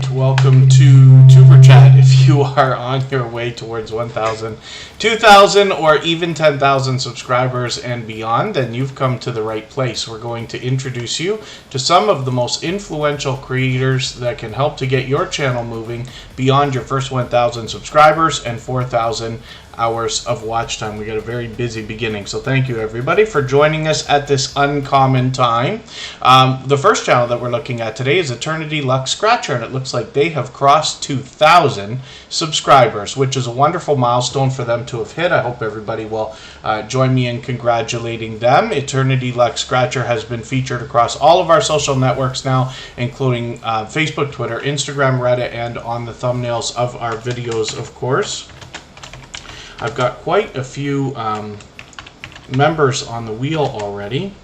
right, welcome to Tuber Chat. If you are on your way towards 1,000, 2,000, or even 10,000 subscribers and beyond, then you've come to the right place. We're going to introduce you to some of the most influential creators that can help to get your channel moving beyond your first 1,000 subscribers and 4,000 hours of watch time. We got a very busy beginning, so thank you everybody for joining us at this uncommon time. The first channel that we're looking at today is Eternity Luxe Scratcher, and it looks like they have crossed 2,000 subscribers, which is a wonderful milestone for them to have hit. I hope everybody will join me in congratulating them. Eternity Luxe Scratcher has been featured across all of our social networks now, including Facebook, Twitter, Instagram, Reddit, and on the thumbnails of our videos, of course. I've got quite a few members on the wheel already.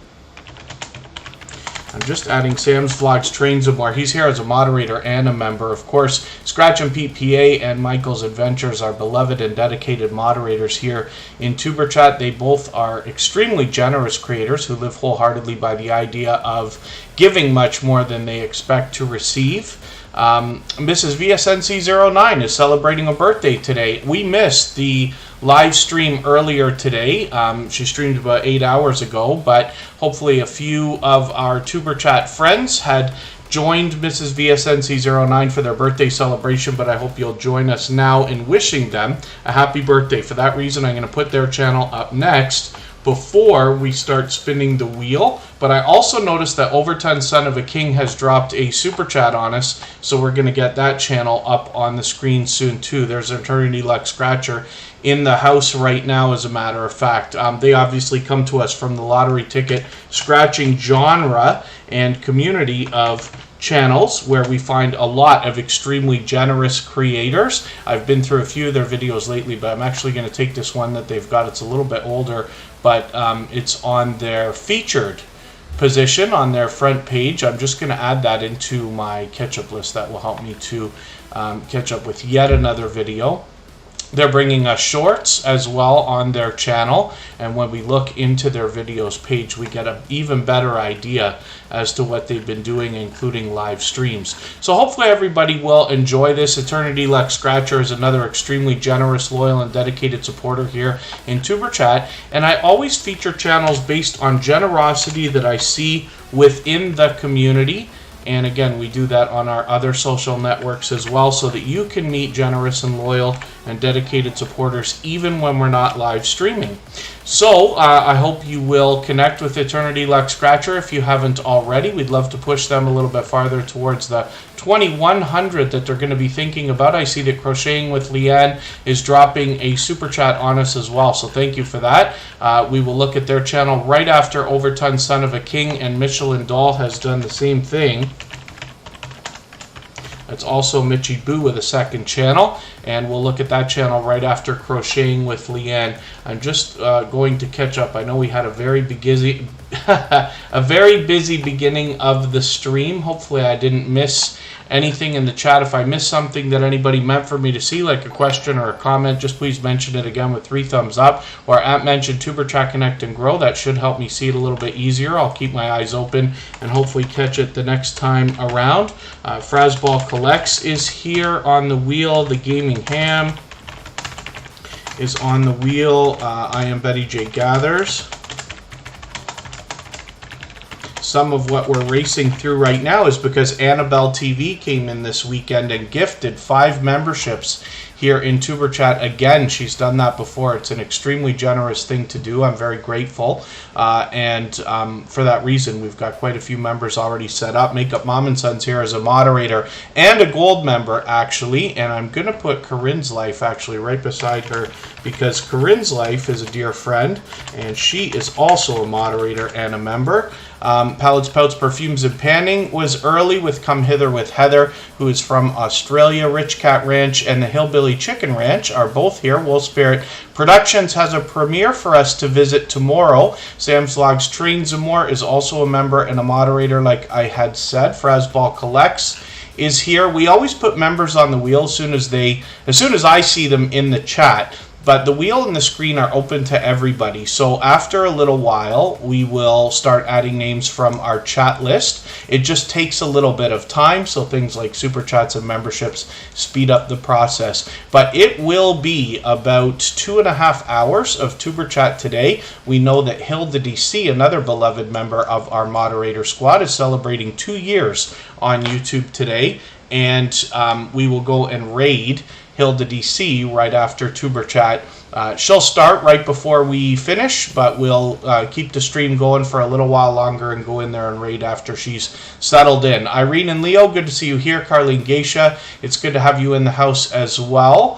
I'm just adding Sam's Vlogs Trains and More. He's here as a moderator and a member. Of course, Scratch and Pete PA and Michael's Adventures are beloved and dedicated moderators here in Tuber Chat. They both are extremely generous creators who live wholeheartedly by the idea of giving much more than they expect to receive. Mrs. VSNC09 is celebrating a birthday today. We missed the live stream earlier today. She streamed about 8 hours ago, but hopefully a few of our Tuber Chat friends had joined Mrs. VSNC09 for their birthday celebration, but I hope you'll join us now in wishing them a happy birthday. For that reason, I'm going to put their channel up next before we start spinning the wheel. But I also noticed that Overton Son of a King has dropped a super chat on us, so we're going to get that channel up on the screen soon too. There's Eternity Luxe Scratcher in the house right now, as a matter of fact. They obviously come to us from the lottery ticket scratching genre and community of channels where we find a lot of extremely generous creators. I've been through a few of their videos lately, but I'm actually going to take this one that they've got. It's a little bit older, but it's on their featured position on their front page. I'm just going to add that into my catch-up list. That will help me to catch up with yet another video. They're bringing us shorts as well on their channel, and when we look into their videos page, we get an even better idea as to what they've been doing, including live streams. So hopefully everybody will enjoy this. Eternity Luxe Scratcher is another extremely generous, loyal, and dedicated supporter here in Tuber Chat, and I always feature channels based on generosity that I see within the community. And again, we do that on our other social networks as well, so that you can meet generous and loyal and dedicated supporters even when we're not live streaming. So I hope you will connect with Eternity Luxe Scratcher if you haven't already. We'd love to push them a little bit farther towards the 2,100 that they're going to be thinking about. I see that Crocheting with Leanne is dropping a super chat on us as well, so thank you for that. We will look at their channel right after Overton Son of a King and Michelin Doll has done the same thing. That's also Mitchy Boo with a second channel, and we'll look at that channel right after Crocheting with Leanne. I'm just going to catch up. I know we had a very busy, beginning of the stream. Hopefully I didn't miss anything in the chat. If I missed something that anybody meant for me to see, like a question or a comment, just please mention it again with 3 thumbs up, or mention Tuber Chat Connect and Grow. That should help me see it a little bit easier. I'll keep my eyes open and hopefully catch it the next time around. Frazzball Collects is here on the wheel. The Gaming Ham is on the wheel. I Am Betty J Gathers. Some of what we're racing through right now is because Annabelle TV came in this weekend and gifted 5 memberships here in Tuber Chat. Again, she's done that before. It's an extremely generous thing to do. I'm very grateful. And for that reason, we've got quite a few members already set up. Makeup Mom and Sons here as a moderator and a gold member, actually. And I'm going to put Corinne's Life actually right beside her, because Corinne's Life is a dear friend, and she is also a moderator and a member. Palettes, Pouts, Perfumes, and Panning was early with Come Hither with Heather, who is from Australia. Rich Cat Ranch and the Hillbilly Chicken Ranch are both here. Wolfspear Productions has a premiere for us to visit tomorrow. Sam's Vlogs Trains and More is also a member and a moderator, like I had said. Frazzball Collects is here. We always put members on the wheel as soon as I see them in the chat. But the wheel and the screen are open to everybody. So after a little while, we will start adding names from our chat list. It just takes a little bit of time, so things like super chats and memberships speed up the process. But it will be about 2.5 hours of Tuber Chat today. We know that Hilda DC, another beloved member of our moderator squad, is celebrating 2 years on YouTube today. And we will go and raid Hilda DC right after Tuber Chat. She'll start right before we finish, but we'll keep the stream going for a little while longer and go in there and raid after she's settled in. Irene and Leo, good to see you here. Carlene Geisha, it's good to have you in the house as well.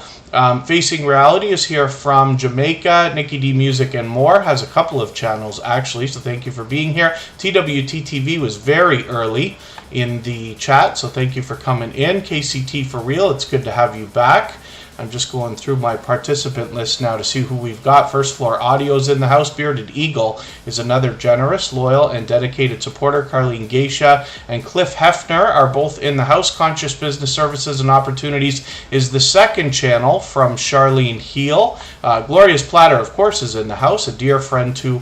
Facing Reality is here from Jamaica. Nikki D Music and More has a couple of channels actually, so thank you for being here. TWTTV was very early in the chat, so thank you for coming in. KCT for real, it's good to have you back. I'm just going through my participant list now to see who we've got. First Floor Audio's in the house. Bearded Eagle is another generous, loyal, and dedicated supporter. Carlene Geisha and Cliff Hefner are both in the house. Conscious Business Services and Opportunities is the second channel from Charlene Heel. Gloria's Platter, of course, is in the house. A dear friend to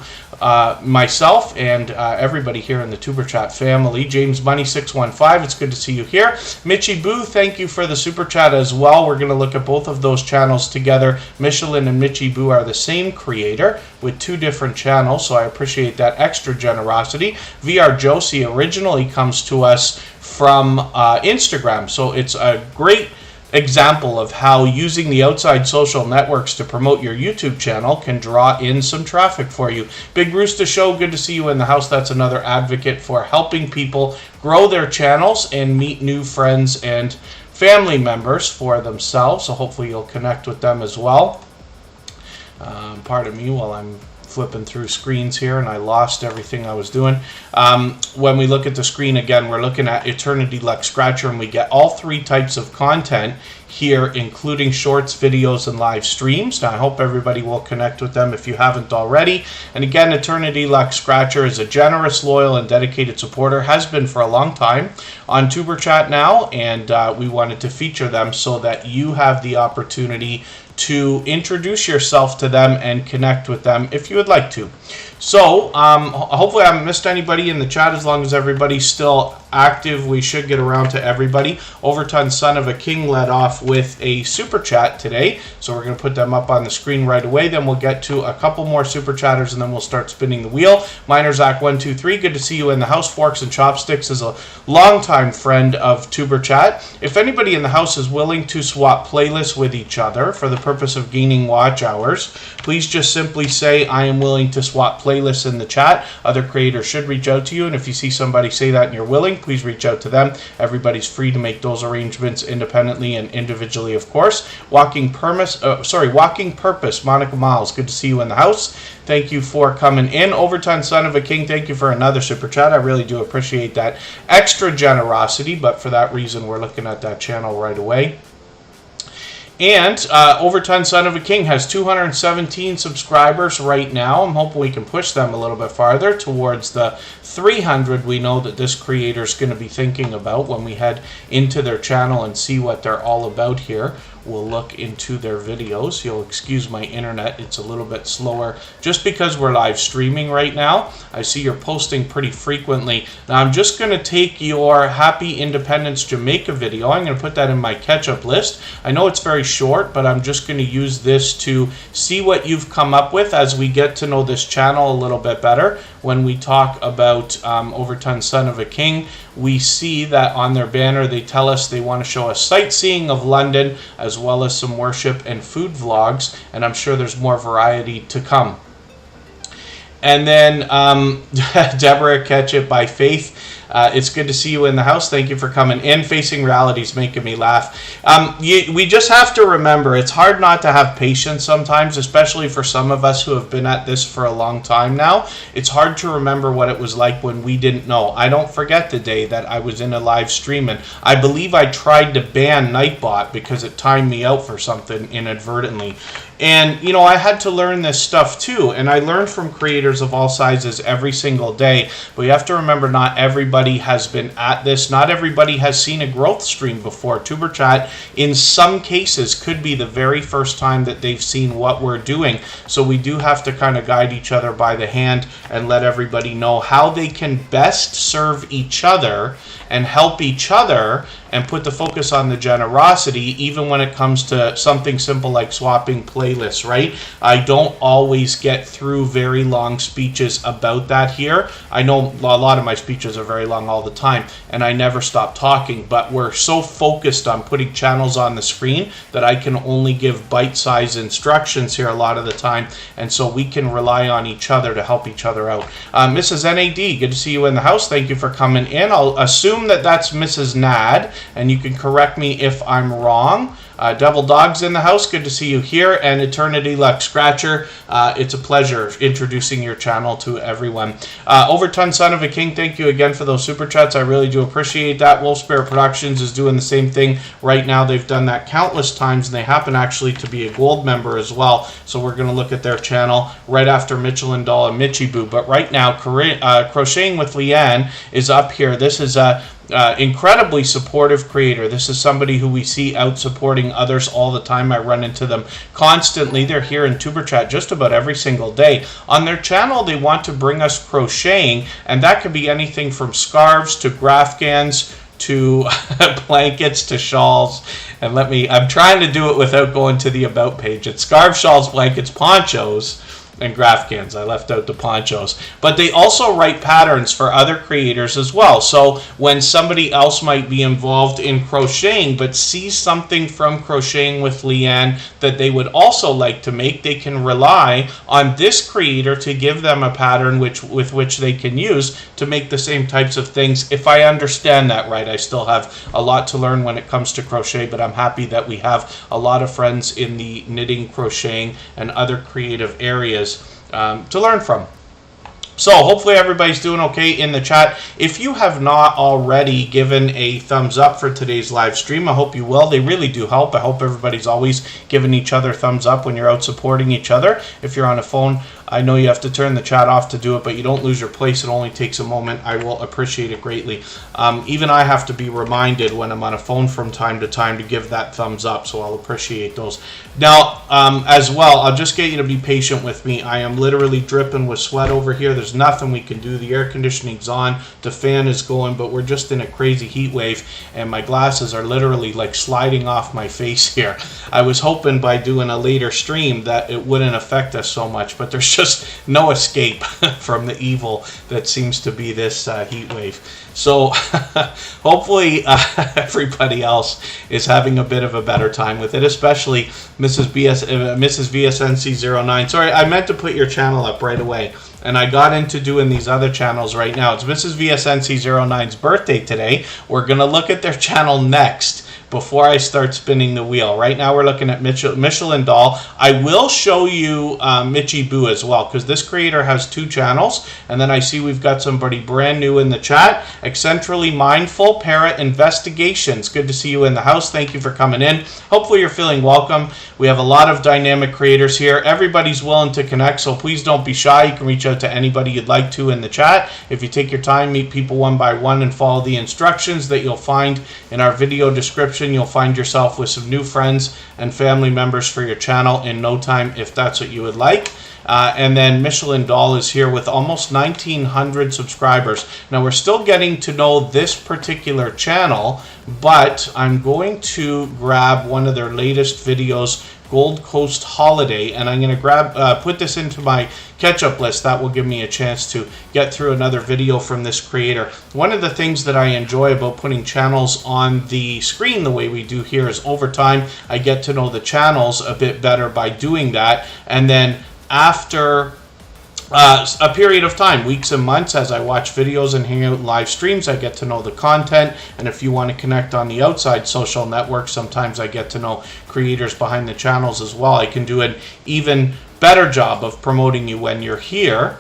myself and everybody here in the Tuber Chat family. James Money 615, it's good to see you here. Mitchie Boo, thank you for the super chat as well. We're going to look at both of those channels together. Michelin and Mitchie Boo are the same creator with 2 different channels, so I appreciate that extra generosity. VR Josie originally comes to us from Instagram, so it's a great example of how using the outside social networks to promote your YouTube channel can draw in some traffic for you. Big Rooster Show, good to see you in the house. That's another advocate for helping people grow their channels and meet new friends and family members for themselves. So hopefully you'll connect with them as well. Pardon me while I'm flipping through screens here and I lost everything I was doing. When we look at the screen again, we're looking at Eternity Lux Scratcher, and we get all 3 types of content here, including shorts, videos, and live streams. Now, I hope everybody will connect with them if you haven't already. And again, Eternity Lux Scratcher is a generous, loyal, and dedicated supporter, has been for a long time on Tuber Chat now, and we wanted to feature them so that you have the opportunity to introduce yourself to them and connect with them if you would like to. So, hopefully I haven't missed anybody in the chat. As long as everybody's still active, we should get around to everybody. Overton Son of a King led off with a super chat today, so we're going to put them up on the screen right away. Then we'll get to a couple more super chatters, and then we'll start spinning the wheel. Miner Zach123, good to see you in the house. Forks and Chopsticks is a longtime friend of Tuber Chat. If anybody in the house is willing to swap playlists with each other for the purpose of gaining watch hours, please just simply say, I am willing to swap playlists in the chat. Other creators should reach out to you, and if you see somebody say that and you're willing, please reach out to them. Everybody's free to make those arrangements independently and individually, of course. Walking Purpose, Monica Miles, good to see you in the house. Thank you for coming in. Overton Son of a King, thank you for another super chat. I really do appreciate that extra generosity, but for that reason, we're looking at that channel right away. And Overton Son of a King has 217 subscribers right now. I'm hoping we can push them a little bit farther towards the 300 we know that this creator is going to be thinking about when we head into their channel and see what they're all about here. We'll look into their videos. You'll excuse my internet, it's a little bit slower just because we're live streaming right now. I see you're posting pretty frequently. Now I'm just going to take your Happy Independence Jamaica video. I'm going to put that in my catch-up list. I know it's very short, but I'm just going to use this to see what you've come up with as we get to know this channel a little bit better. When we talk about Overton Son of a King, we see that on their banner they tell us they want to show us sightseeing of London as well as some worship and food vlogs, and I'm sure there's more variety to come. And then Deborah Ketchup by Faith, it's good to see you in the house. Thank you for coming in. Facing Reality is making me laugh. We just have to remember, it's hard not to have patience sometimes, especially for some of us who have been at this for a long time now. It's hard to remember what it was like when we didn't know. I don't forget the day that I was in a live stream, and I believe I tried to ban Nightbot because it timed me out for something inadvertently. And, you know, I had to learn this stuff too, and I learned from creators of all sizes every single day. But you have to remember, not everybody everybody has been at this. Not everybody has seen a growth stream before. Tuber Chat, in some cases, could be the very first time that they've seen what we're doing. So we do have to kind of guide each other by the hand and let everybody know how they can best serve each other and help each other and put the focus on the generosity, even when it comes to something simple like swapping playlists, right? I don't always get through very long speeches about that here. I know a lot of my speeches are very long all the time, and I never stop talking, but we're so focused on putting channels on the screen that I can only give bite-sized instructions here a lot of the time, and so we can rely on each other to help each other out. Mrs. NAD, good to see you in the house. Thank you for coming in. I'll assume that that's Mrs. Nad, and you can correct me if I'm wrong. Devil Dog's in the house. Good to see you here. And Eternity Luck Scratcher, it's a pleasure introducing your channel to everyone. Overton Son of a King, thank you again for those super chats. I really do appreciate that. Wolfspear Productions is doing the same thing right now. They've done that countless times, and they happen actually to be a gold member as well. So we're going to look at their channel right after Michelin Doll and Mitchie Boo. But right now, Crocheting with Leanne is up here. This is a incredibly supportive creator. This is somebody who we see out supporting others all the time. I run into them constantly. They're here in Tuber Chat just about every single day. On their channel, they want to bring us crocheting, and that could be anything from scarves to graphgans to blankets to shawls. And I'm trying to do it without going to the about page. It's scarves, shawls, blankets, ponchos, and graphgans. I left out the ponchos. But they also write patterns for other creators as well. So when somebody else might be involved in crocheting but sees something from Crocheting with Leanne that they would also like to make, they can rely on this creator to give them a pattern with which they can use to make the same types of things. If I understand that right, I still have a lot to learn when it comes to crochet, but I'm happy that we have a lot of friends in the knitting, crocheting, and other creative areas to learn from. So hopefully everybody's doing okay in the chat. If you have not already given a thumbs up for today's live stream, I hope you will. They really do help. I hope everybody's always giving each other thumbs up when you're out supporting each other. If you're on a phone, I know you have to turn the chat off to do it, but you don't lose your place. It only takes a moment. I will appreciate it greatly. Even I have to be reminded when I'm on a phone from time to time to give that thumbs up, so I'll appreciate those. Now, as well, I'll just get you to be patient with me. I am literally dripping with sweat over here. There's nothing we can do. The air conditioning's on, the fan is going, but we're just in a crazy heat wave, and my glasses are literally like sliding off my face here. I was hoping by doing a later stream that it wouldn't affect us so much, but there's just no escape from the evil that seems to be this heat wave. So hopefully everybody else is having a bit of a better time with it, especially Mrs. VSNC09. Sorry, I meant to put your channel up right away, and I got into doing these other channels right now. It's Mrs. VSNC09's birthday today. We're going to look at their channel next before I start spinning the wheel. Right now we're looking at Michelin Doll. I will show you Mitchie Boo as well, because this creator has two channels. And then I see we've got somebody brand new in the chat. Eccentrically Mindful Parrot Investigations. Good to see you in the house. Thank you for coming in. Hopefully you're feeling welcome. We have a lot of dynamic creators here. Everybody's willing to connect, so please don't be shy. You can reach out to anybody you'd like to in the chat. If you take your time, meet people one by one and follow the instructions that you'll find in our video description, you'll find yourself with some new friends and family members for your channel in no time, if that's what you would like. And then Michelin Doll is here with almost 1,900 subscribers. Now we're still getting to know this particular channel, but I'm going to grab one of their latest videos, Gold Coast Holiday, and I'm going to put this into my catch-up list. That will give me a chance to get through another video from this creator. One of the things that I enjoy about putting channels on the screen the way we do here is over time I get to know the channels a bit better by doing that, and then after a period of time, weeks and months, as I watch videos and hang out in live streams, I get to know the content. And if you want to connect on the outside social networks, sometimes I get to know creators behind the channels as well. I can do an even better job of promoting you when you're here,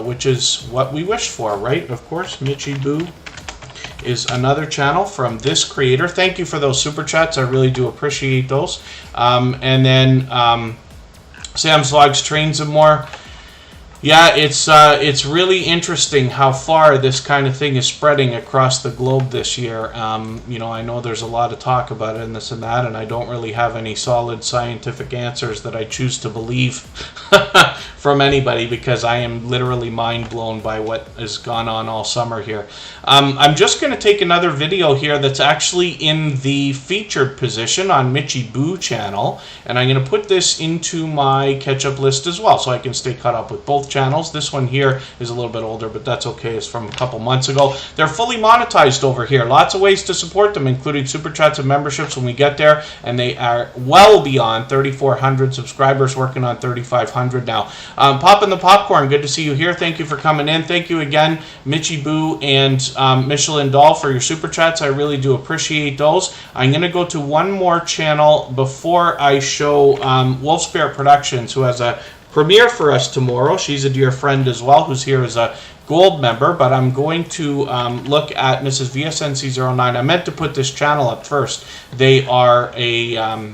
which is what we wish for, right? Of course, Mitchie Boo is another channel from this creator. Thank you for those super chats. I really do appreciate those. And then Sam's Vlogs Trains and More. Yeah, it's really interesting how far this kind of thing is spreading across the globe this year. You know, I know there's a lot of talk about it and this and that, and I don't really have any solid scientific answers that I choose to believe from anybody, because I am literally mind blown by what has gone on all summer here. I'm just going to take another video here that's actually in the featured position on Mitchy Boo channel, and I'm going to put this into my catch-up list as well, so I can stay caught up with both channels. This one here is a little bit older, but that's okay. It's from a couple months ago. They're fully monetized over here. Lots of ways to support them, including super chats and memberships when we get there, and they are well beyond 3,400 subscribers, working on 3,500 now. Popping the popcorn, good to see you here. Thank you for coming in. Thank you again, Mitchy Boo and Michelin Doll, for your super chats. I really do appreciate those. I'm going to go to one more channel before I show Wolfspear Productions, who has a premiere for us tomorrow. She's a dear friend as well, who's here as a gold member, but I'm going to look at Mrs. VSNC09. I meant to put this channel up first. They are a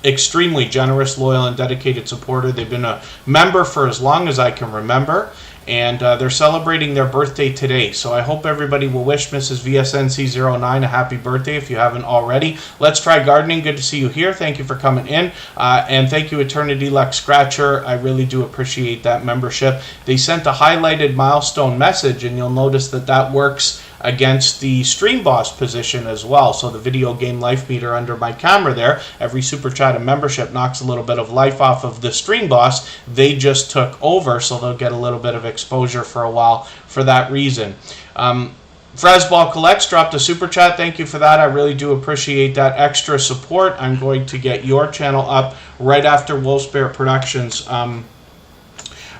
extremely generous, loyal, and dedicated supporter. They've been a member for as long as I can remember, and they're celebrating their birthday today. So I hope everybody will wish Mrs. VSNC09 a happy birthday if you haven't already. Let's Try Gardening, good to see you here. Thank you for coming in. And thank you, Eternity Lux Scratcher. I really do appreciate that membership. They sent a highlighted milestone message, and you'll notice that that works against the Stream Boss position as well. So the video game life meter under my camera there, every super chat and membership knocks a little bit of life off of the Stream Boss. They just took over, so they'll get a little bit of exposure for a while for that reason. Frazzball Collects dropped a super chat. Thank you for that. I really do appreciate that extra support. I'm going to get your channel up right after Wolfspear Productions.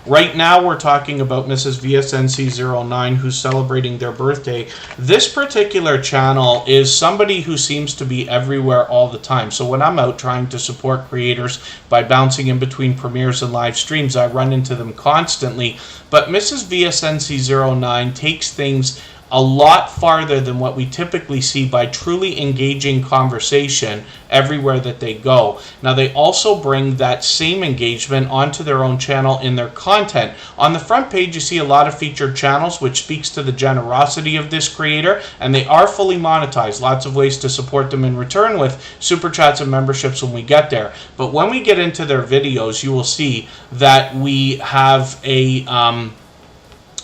Right now we're talking about Mrs. VSNC09, who's celebrating their birthday. This particular channel is somebody who seems to be everywhere all the time. So when I'm out trying to support creators by bouncing in between premieres and live streams, I run into them constantly. But Mrs. VSNC09 takes things a lot farther than what we typically see by truly engaging conversation everywhere that they go. Now, they also bring that same engagement onto their own channel in their content. On the front page, you see a lot of featured channels, which speaks to the generosity of this creator, and they are fully monetized. Lots of ways to support them in return with super chats and memberships when we get there. But when we get into their videos, you will see that we have a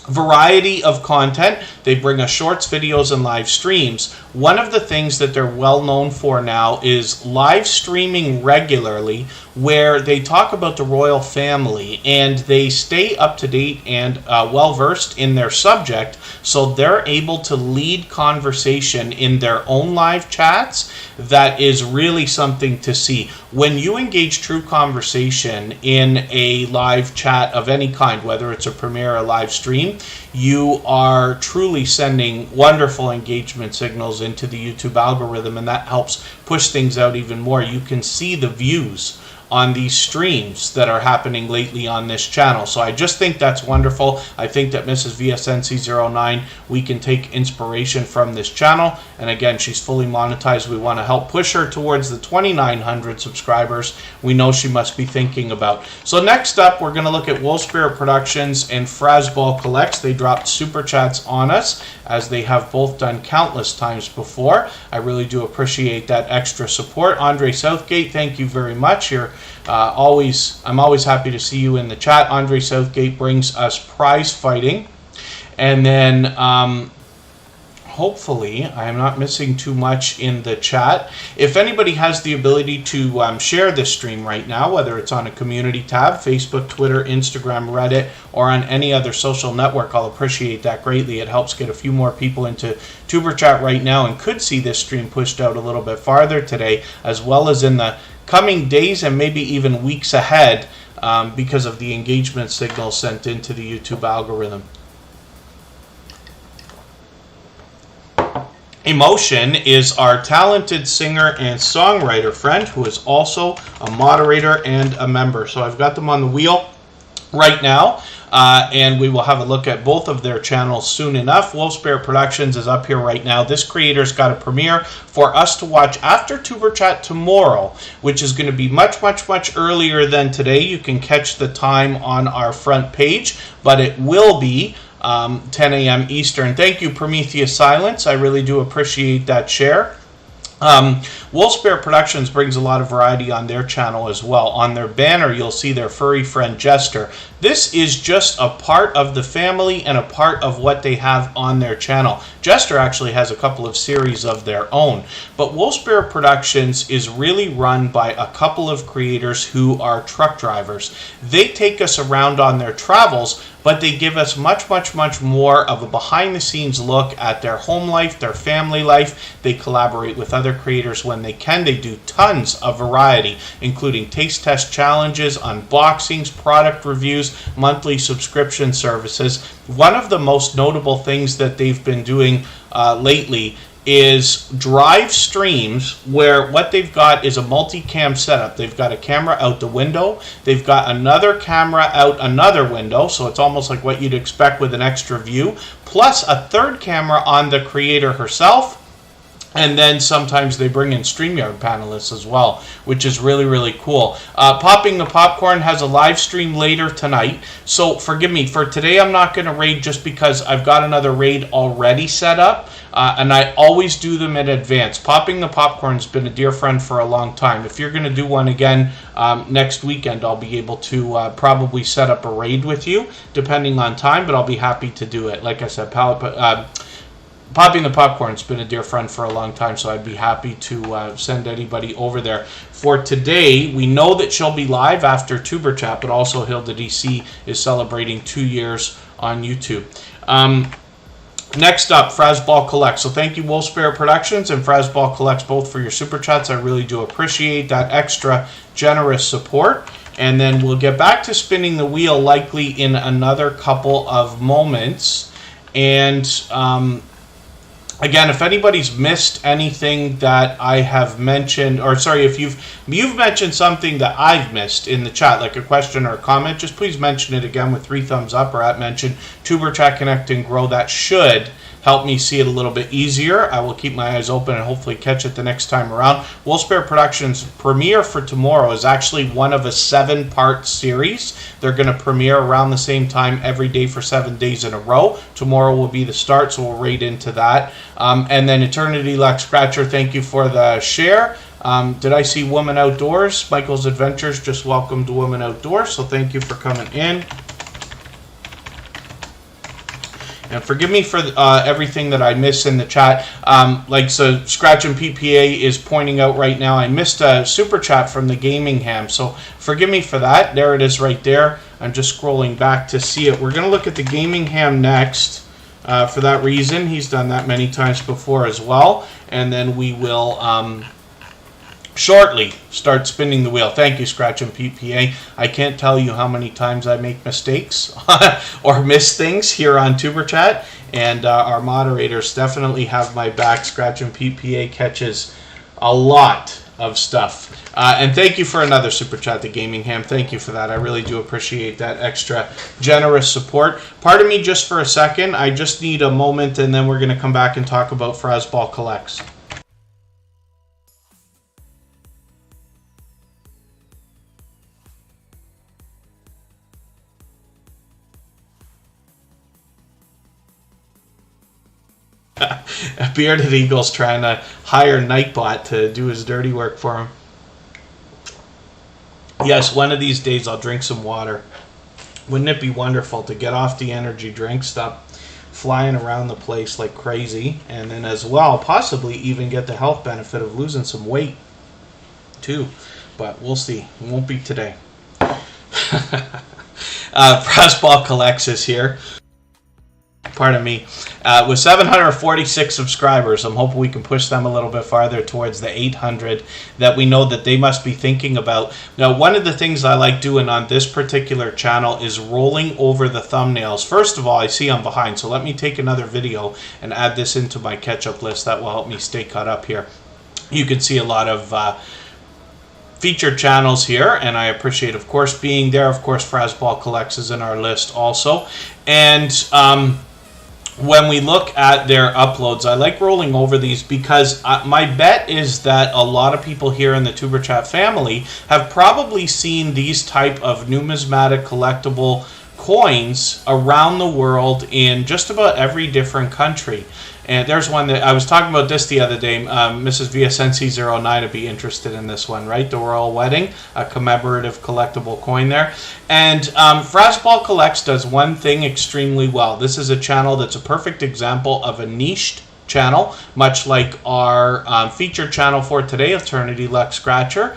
variety of content. They bring us shorts, videos, and live streams. One of the things that they're well known for now is live streaming regularly, where they talk about the royal family, and they stay up to date and well versed in their subject, so they're able to lead conversation in their own live chats. That is really something to see. When you engage true conversation in a live chat of any kind, whether it's a premiere or a live stream, you are truly sending wonderful engagement signals into the YouTube algorithm, and that helps push things out even more. You can see the views on these streams that are happening lately on this channel. So I just think that's wonderful. I think that Mrs. VSNC09, we can take inspiration from this channel. And again, she's fully monetized. We want to help push her towards the 2,900 subscribers we know she must be thinking about. So next up, we're going to look at Wolfspear Productions and Frazzball Collects. They dropped super chats on us, as they have both done countless times before. I really do appreciate that extra support. Andre Southgate, thank you very much. I'm always happy to see you in the chat. Andre Southgate brings us prize fighting. And then hopefully I am not missing too much in the chat. If anybody has the ability to share this stream right now, whether it's on a community tab, Facebook, Twitter, Instagram, Reddit, or on any other social network, I'll appreciate that greatly. It helps get a few more people into Tuber Chat right now, and could see this stream pushed out a little bit farther today, as well as in the coming days and maybe even weeks ahead, because of the engagement signal sent into the YouTube algorithm. Emotion is our talented singer and songwriter friend, who is also a moderator and a member. So I've got them on the wheel. right now, and we will have a look at both of their channels soon enough. Wolfspear Productions is up here right now. This creator's got a premiere for us to watch after Tuber Chat tomorrow, which is going to be much earlier than today. You can catch the time on our front page, but it will be 10 a.m. Eastern. Thank you, Prometheus Silence. I really do appreciate that share. Wolfspear Productions brings a lot of variety on their channel as well. On their banner, you'll see their furry friend Jester. This is just a part of the family and a part of what they have on their channel. Jester actually has a couple of series of their own. But Wolfspear Productions is really run by a couple of creators who are truck drivers. They take us around on their travels, but they give us much more of a behind-the-scenes look at their home life, their family life. They collaborate with other creators when they can. They do tons of variety, including taste test challenges, unboxings, product reviews, monthly subscription services. One of the most notable things that they've been doing lately is drive streams, where what they've got is a multicam setup. They've got a camera out the window, they've got another camera out another window, so it's almost like what you'd expect with an extra view, plus a third camera on the creator herself. And then sometimes they bring in StreamYard panelists as well, which is really cool. Popping the Popcorn has a live stream later tonight. So forgive me, for today I'm not going to raid just because I've got another raid already set up. And I always do them in advance. Popping the Popcorn's been a dear friend for a long time. If you're going to do one again next weekend, I'll be able to probably set up a raid with you, depending on time, but I'll be happy to do it. Like I said, Popping the Popcorn's been a dear friend for a long time, so I'd be happy to send anybody over there. For today, we know that she'll be live after Tuber Chat, but also Hilda DC is celebrating 2 years on YouTube. Next up, Frazzball Collects. So thank you, Wolfspear Productions and Frazzball Collects, both for your super chats. I really do appreciate that extra generous support. And then we'll get back to spinning the wheel likely in another couple of moments. And again, if anybody's missed anything that I have mentioned, or sorry, if you've mentioned something that I've missed in the chat, like a question or a comment, just please mention it again with 3 thumbs up, or at mention Tuber Chat Connect and Grow. That should help me see it a little bit easier. I will keep my eyes open and hopefully catch it the next time around. Wolfspear Productions premiere for tomorrow is actually one of a 7-part series. They're going to premiere around the same time every day for 7 days in a row. Tomorrow will be the start, so we'll raid into that. And then Eternity Luck Scratcher, thank you for the share. Did I see Woman Outdoors? Michael's Adventures just welcomed Woman Outdoors, so thank you for coming in. And forgive me for everything that I miss in the chat. So Scratch and PPA is pointing out right now, I missed a super chat from the Gaming Ham. So forgive me for that. There it is right there. I'm just scrolling back to see it. We're going to look at the Gaming Ham next. For that reason, he's done that many times before as well. And then we will shortly start spinning the wheel. Thank you, Scratch and PPA. I can't tell you how many times I make mistakes or miss things here on Tuber Chat, and our moderators definitely have my back. Scratch and PPA catches a lot of stuff. And thank you for another super chat, the Gaming Ham. Thank you for that. I really do appreciate that extra generous support. Pardon me just for a second. I just need a moment, and then we're going to come back and talk about Frazzball Collects. A bearded eagle's trying to hire Nightbot to do his dirty work for him. Yes, one of these days I'll drink some water. Wouldn't it be wonderful to get off the energy drink, stop flying around the place like crazy, and then as well possibly even get the health benefit of losing some weight too. But we'll see. It won't be today. Frazzball Collects is here. Pardon me. With 746 subscribers, I'm hoping we can push them a little bit farther towards the 800 that we know that they must be thinking about. Now, one of the things I like doing on this particular channel is rolling over the thumbnails. First of all, I see I'm behind, so let me take another video and add this into my catch-up list. That will help me stay caught up here. You can see a lot of featured channels here, and I appreciate, of course, being there. Of course, Frazzball Collects is in our list also. And when we look at their uploads, I like rolling over these because my bet is that a lot of people here in the Tuber Chat family have probably seen these type of numismatic collectible coins around the world in just about every different country. And there's one that I was talking about this the other day. Mrs. VSNC09 would be interested in this one, right? The Royal Wedding, a commemorative collectible coin there. And Frazzball Collects does one thing extremely well. This is a channel that's a perfect example of a niched channel, much like our featured channel for today, Eternity Luck Scratcher,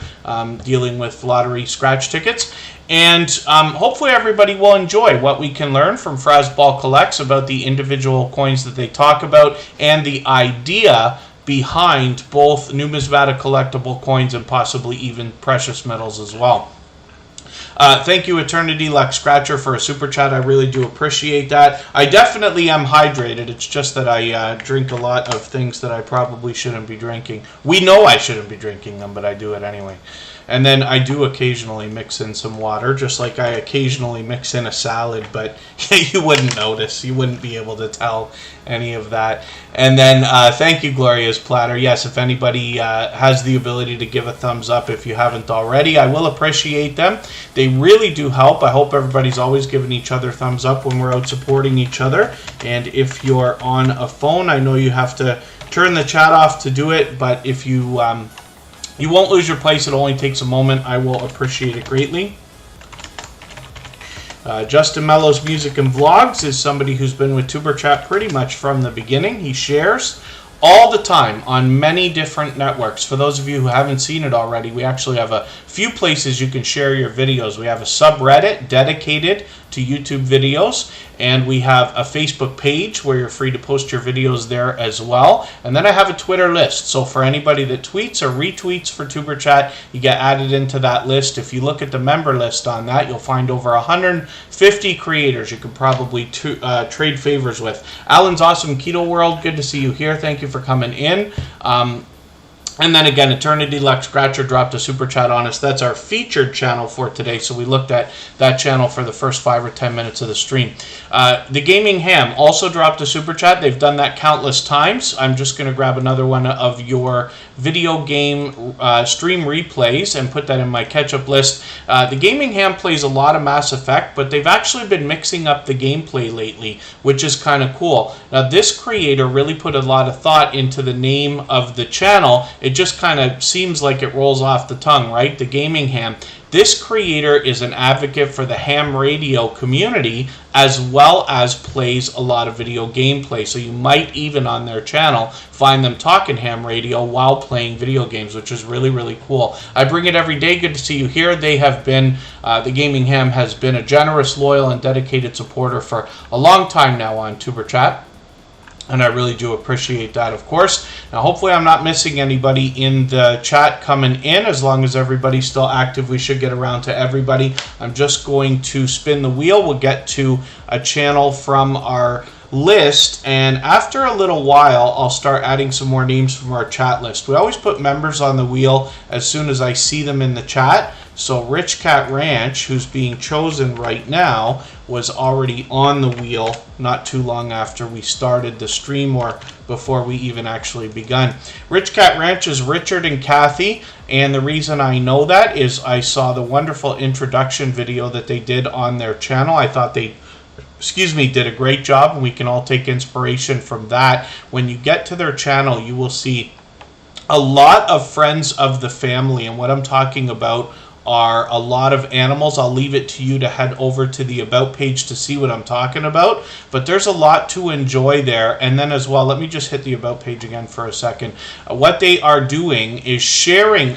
dealing with lottery scratch tickets. And hopefully everybody will enjoy what we can learn from Frazzball Collects about the individual coins that they talk about and the idea behind both numismatic collectible coins and possibly even precious metals as well. Thank you, Eternity Luck Scratcher, for a super chat. I really do appreciate that. I definitely am hydrated. It's just that I drink a lot of things that I probably shouldn't be drinking. We know I shouldn't be drinking them, but I do it anyway. And then I do occasionally mix in some water, just like I occasionally mix in a salad, but you wouldn't notice. You wouldn't be able to tell any of that. And then thank you, Gloria's Platter. Yes, if anybody has the ability to give a thumbs up if you haven't already, I will appreciate them. They really do help. I hope everybody's always giving each other thumbs up when we're out supporting each other. And if you're on a phone, I know you have to turn the chat off to do it, but if you... you won't lose your place. It only takes a moment. I will appreciate it greatly. Justin Mello's Music and Vlogs is somebody who's been with Tuber Chat pretty much from the beginning. He shares all the time on many different networks. For those of you who haven't seen it already, we actually have a few places you can share your videos. We have a subreddit dedicated to YouTube videos, and we have a Facebook page where you're free to post your videos there as well. And then I have a Twitter list. So for anybody that tweets or retweets for Tuber Chat, you get added into that list. If you look at the member list on that, you'll find over 150 creators you could probably trade favors with. Alan's Awesome Keto World, good to see you here. Thank you for coming in. And then again, Eternity Luck Scratcher dropped a super chat on us. That's our featured channel for today. So we looked at that channel for the first 5 or 10 minutes of the stream. The Gaming Ham also dropped a super chat. They've done that countless times. I'm just going to grab another one of your video game stream replays and put that in my catch-up list. The Gaming Ham plays a lot of Mass Effect, but they've actually been mixing up the gameplay lately, which is kind of cool. Now, this creator really put a lot of thought into the name of the channel. It just kind of seems like it rolls off the tongue, right? The Gaming Ham. This creator is an advocate for the ham radio community, as well as plays a lot of video gameplay. So you might even on their channel find them talking ham radio while playing video games, which is really, really cool. I bring it every day. Good to see you here. They have been, the Gaming Ham has been a generous, loyal, and dedicated supporter for a long time now on Tuber Chat. And I really do appreciate that, of course. Now, hopefully I'm not missing anybody in the chat coming in. As long as everybody's still active, we should get around to everybody. I'm just going to spin the wheel. We'll get to a channel from our list, and after a little while, I'll start adding some more names from our chat list. We always put members on the wheel as soon as I see them in the chat. So Rich Cat Ranch, who's being chosen right now, was already on the wheel not too long after we started the stream, or before we even actually begun. Rich Cat Ranch is Richard and Kathy, and the reason I know that is I saw the wonderful introduction video that they did on their channel. I thought they did a great job, and we can all take inspiration from that. When you get to their channel, you will see a lot of friends of the family, and what I'm talking about are a lot of animals. I'll leave it to you to head over to the About page to see what I'm talking about, but there's a lot to enjoy there. And then as well, let me just hit the About page again for a second. What they are doing is sharing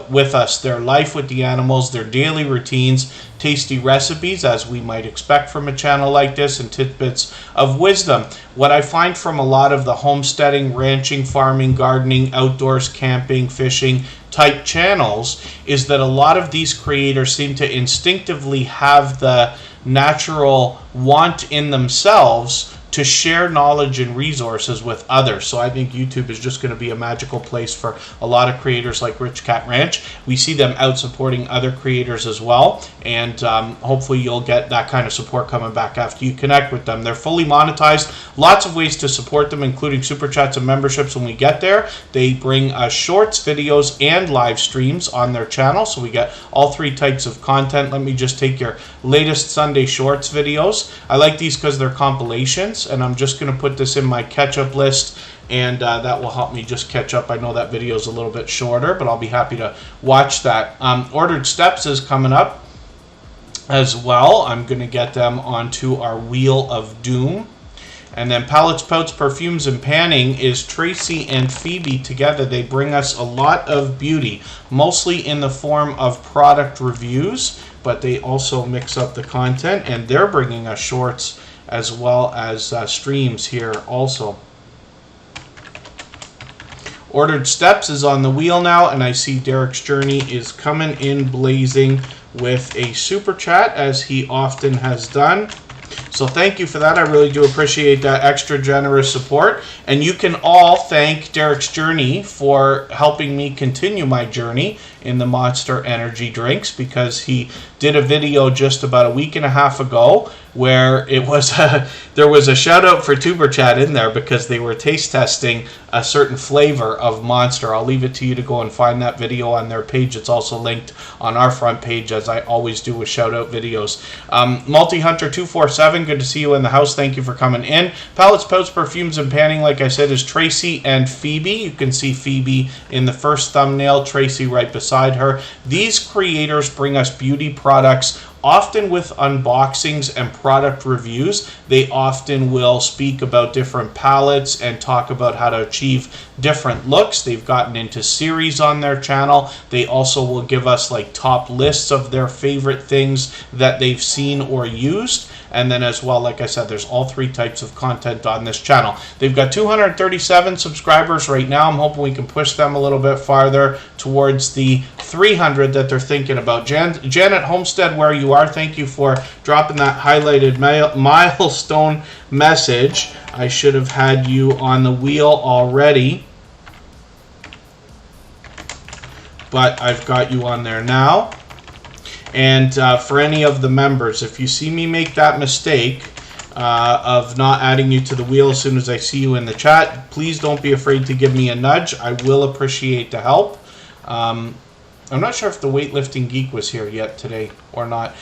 with us their life with the animals, their daily routines, tasty recipes, as we might expect from a channel like this, and tidbits of wisdom. What I find from a lot of the homesteading, ranching, farming, gardening, outdoors, camping, fishing type channels is that a lot of these creators seem to instinctively have the natural want in themselves to share knowledge and resources with others. So I think YouTube is just going to be a magical place for a lot of creators like Rich Cat Ranch. We see them out supporting other creators as well, and hopefully you'll get that kind of support coming back after you connect with them. They're fully monetized. Lots of ways to support them, including super chats and memberships when we get there. They bring shorts, videos, and live streams on their channel, so we get all three types of content. Let me just take your latest Sunday Shorts videos. I like these because they're compilations, and I'm just going to put this in my catch-up list, and that will help me just catch up. I know that video is a little bit shorter, but I'll be happy to watch that. Ordered Steps is coming up as well. I'm going to get them onto our Wheel of Doom. And then Palettes, Pouts, Perfumes, and Panning is Tracy and Phoebe together. They bring us a lot of beauty, mostly in the form of product reviews, but they also mix up the content, and they're bringing us shorts as well as streams here also. Ordered Steps is on the wheel now, and I see Derek's Journey is coming in blazing with a super chat, as he often has done. So thank you for that. I really do appreciate that extra generous support. And you can all thank Derek's Journey for helping me continue my journey in the Monster Energy drinks, because he did a video just about a week and a half ago where it was there was a shout out for Tuber Chat in there because they were taste testing a certain flavor of Monster. I'll leave it to you to go and find that video on their page. It's also linked on our front page, as I always do with shout out videos. Multi-Hunter 247, good to see you in the house. Thank you for coming in. Palettes, Pouts, Perfumes, and Panning, like I said, is Tracy and Phoebe. You can see Phoebe in the first thumbnail, Tracy right beside her. These creators bring us beauty products, often with unboxings and product reviews. They often will speak about different palettes and talk about how to achieve different looks. They've gotten into series on their channel. They also will give us like top lists of their favorite things that they've seen or used. And then as well, like I said, there's all three types of content on this channel. They've got 237 subscribers right now. I'm hoping we can push them a little bit farther towards the 300 that they're thinking about. Janet Homestead, where you are, thank you for dropping that highlighted milestone message. I should have had you on the wheel already, but I've got you on there now. And for any of the members, if you see me make that mistake of not adding you to the wheel as soon as I see you in the chat, please don't be afraid to give me a nudge. I will appreciate the help. I'm not sure if the weightlifting geek was here yet today or not.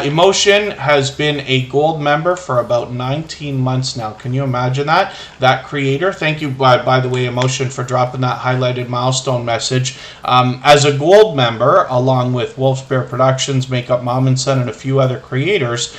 Emotion has been a gold member for about 19 months now. Can you imagine that? That creator. Thank you, by the way, Emotion, for dropping that highlighted milestone message. As a gold member, along with Wolfspear Productions, Makeup Mom and Son, and a few other creators,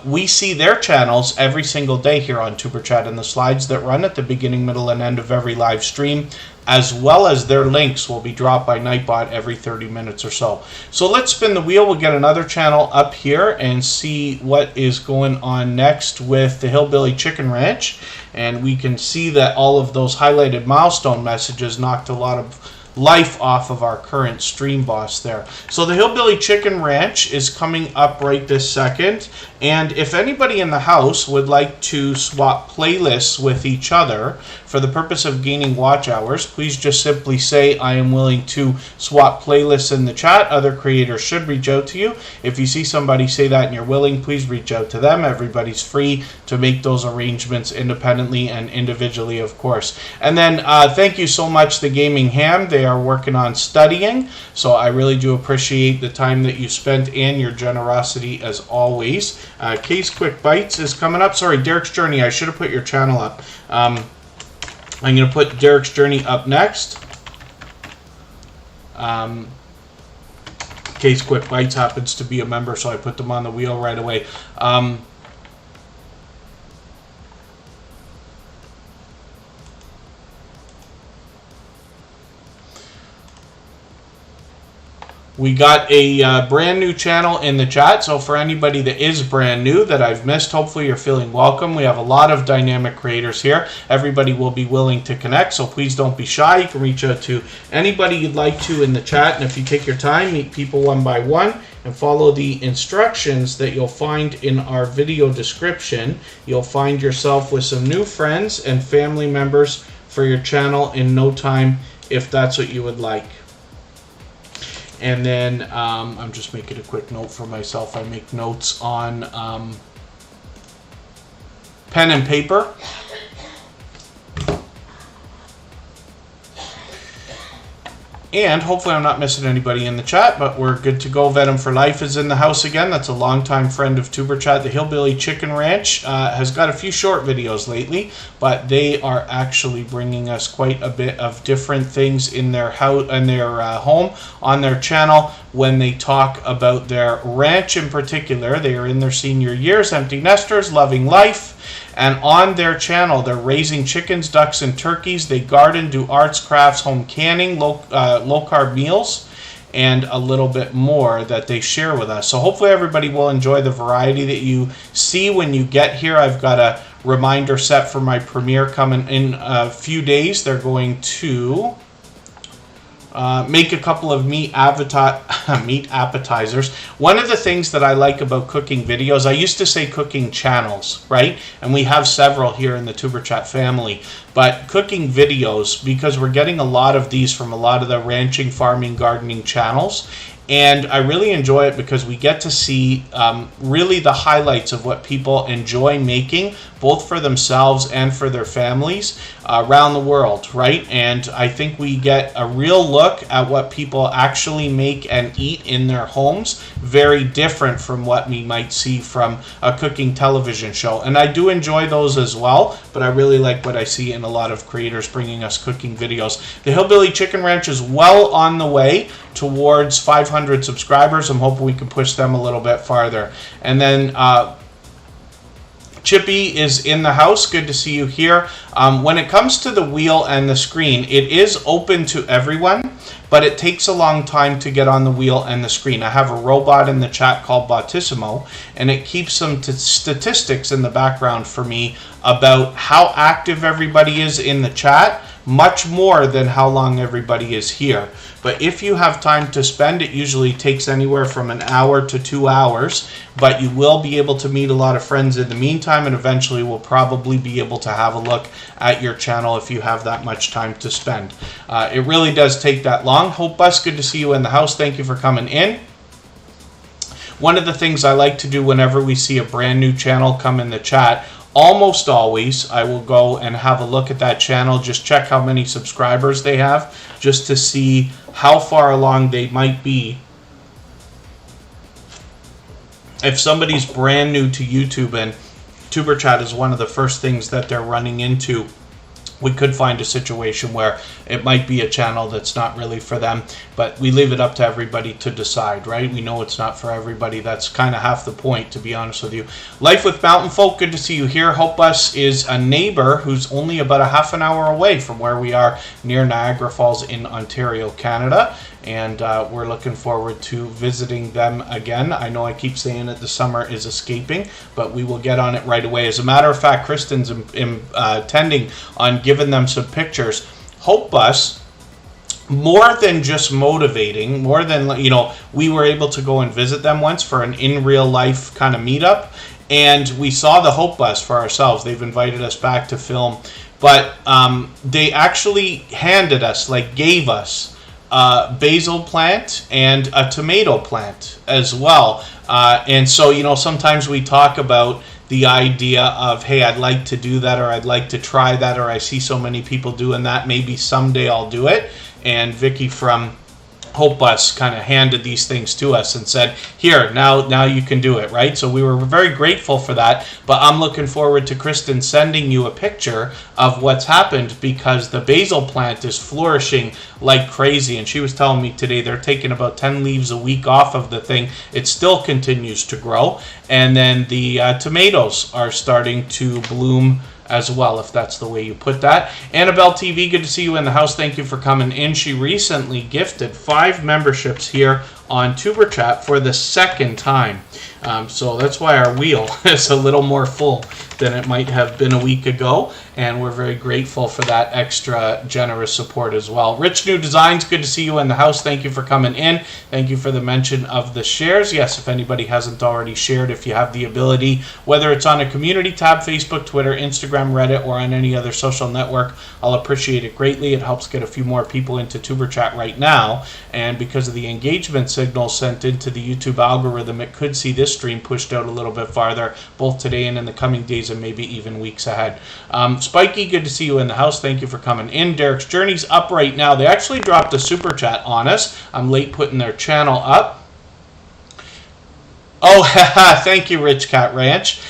we see their channels every single day here on Tuber Chat in the slides that run at the beginning, middle, and end of every live stream, as well as their links will be dropped by Nightbot every 30 minutes or so. So let's spin the wheel. We'll get another channel up here and see what is going on next with the Hillbilly Chicken Ranch. And we can see that all of those highlighted milestone messages knocked a lot of life off of our current stream boss there. So the Hillbilly Chicken Ranch is coming up right this second, and if anybody in the house would like to swap playlists with each other for the purpose of gaining watch hours, please just simply say I am willing to swap playlists in the chat. Other creators should reach out to you. If you see somebody say that and you're willing, please reach out to them. Everybody's free to make those arrangements independently and individually, of course. And then thank you so much, The Gaming Ham. They are working on studying, so I really do appreciate the time that you spent and your generosity as always. Kay's Quick Bites is coming up. Sorry, Derek's Journey. I should have put your channel up. I'm going to put Derek's Journey up next. Kay's Quick Bites happens to be a member, so I put them on the wheel right away. We got a brand new channel in the chat, so for anybody that is brand new that I've missed, hopefully you're feeling welcome. We have a lot of dynamic creators here. Everybody will be willing to connect, so please don't be shy. You can reach out to anybody you'd like to in the chat, and if you take your time, meet people one by one, and follow the instructions that you'll find in our video description, you'll find yourself with some new friends and family members for your channel in no time, if that's what you would like. And then I'm just making a quick note for myself. I make notes on pen and paper. And hopefully I'm not missing anybody in the chat, but we're good to go. Venom for Life is in the house again. That's a longtime friend of Tuber Chat. The Hillbilly Chicken Ranch has got a few short videos lately, but they are actually bringing us quite a bit of different things in their house, in their home, on their channel. When they talk about their ranch in particular, they are in their senior years, empty nesters, loving life. And on their channel, they're raising chickens, ducks, and turkeys. They garden, do arts, crafts, home canning, low-carb meals, and a little bit more that they share with us. So hopefully everybody will enjoy the variety that you see when you get here. I've got a reminder set for my premiere coming in a few days. They're going to make a couple of meat appetizers. One of the things that I like about cooking videos, I used to say cooking channels, right? And we have several here in the Tuber Chat family. But cooking videos, because we're getting a lot of these from a lot of the ranching, farming, gardening channels. And I really enjoy it because we get to see really the highlights of what people enjoy making, both for themselves and for their families around the world, right? And I think we get a real look at what people actually make and eat in their homes, very different from what we might see from a cooking television show. And I do enjoy those as well, but I really like what I see in a lot of creators bringing us cooking videos. The Hillbilly Chicken Ranch is well on the way towards 500 subscribers. I'm hoping we can push them a little bit farther. And then Chippy is in the house. Good to see you here. When it comes to the wheel and the screen, it is open to everyone, but it takes a long time to get on the wheel and the screen. I have a robot in the chat called Bautissimo, and it keeps some statistics in the background for me about how active everybody is in the chat, much more than how long everybody is here. But if you have time to spend, it usually takes anywhere from an hour to 2 hours, but you will be able to meet a lot of friends in the meantime, and eventually we'll probably be able to have a look at your channel if you have that much time to spend. It really does take that long. Hope Bus, good to see you in the house. Thank you for coming in. One of the things I like to do whenever we see a brand new channel come in the chat, almost always I will go and have a look at that channel, just check how many subscribers they have, just to see how far along they might be. If somebody's brand new to YouTube and Tuber Chat is one of the first things that they're running into, we could find a situation where it might be a channel that's not really for them, but we leave it up to everybody to decide, right? We know it's not for everybody. That's kind of half the point, to be honest with you. Life with Mountain Folk, good to see you here. Hope Bus is a neighbor who's only about a half an hour away from where we are, near Niagara Falls in Ontario, Canada. And we're looking forward to visiting them again. I know I keep saying that the summer is escaping, but we will get on it right away. As a matter of fact, Kristen's intending on giving them some pictures. Hope Bus, more than just motivating, more than, you know, we were able to go and visit them once for an in real life kind of meetup, and we saw the Hope Bus for ourselves. They've invited us back to film, but they actually handed us, like gave us, basil plant and a tomato plant as well. And so, you know, sometimes we talk about the idea of, hey, I'd like to do that, or I'd like to try that, or I see so many people doing that, maybe someday I'll do it. And Vicky from Hope Bus kind of handed these things to us and said, here, now you can do it, right? So we were very grateful for that, but I'm looking forward to Kristen sending you a picture of what's happened, because the basil plant is flourishing like crazy. And she was telling me today they're taking about 10 leaves a week off of the thing. It still continues to grow. And then the tomatoes are starting to bloom as well, if that's the way you put that. Annabelle TV, good to see you in the house. Thank you for coming in. She recently gifted 5 memberships here on Tuber Chat for the second time. So that's why our wheel is a little more full than it might have been a week ago, and we're very grateful for that extra generous support as well. Rich New Designs, good to see you in the house. Thank you for coming in. Thank you for the mention of the shares. Yes, if anybody hasn't already shared, if you have the ability, whether it's on a community tab, Facebook, Twitter, Instagram, Reddit, or on any other social network, I'll appreciate it greatly. It helps get a few more people into Tuber Chat right now, and because of the engagement signal sent into the YouTube algorithm, it could see this stream pushed out a little bit farther, both today and in the coming days and maybe even weeks ahead. Spiky, good to see you in the house. Thank you for coming in. Derek's Journey's up right now. They actually dropped a super chat on us. I'm late putting their channel up. Oh, thank you, Rich Cat Ranch.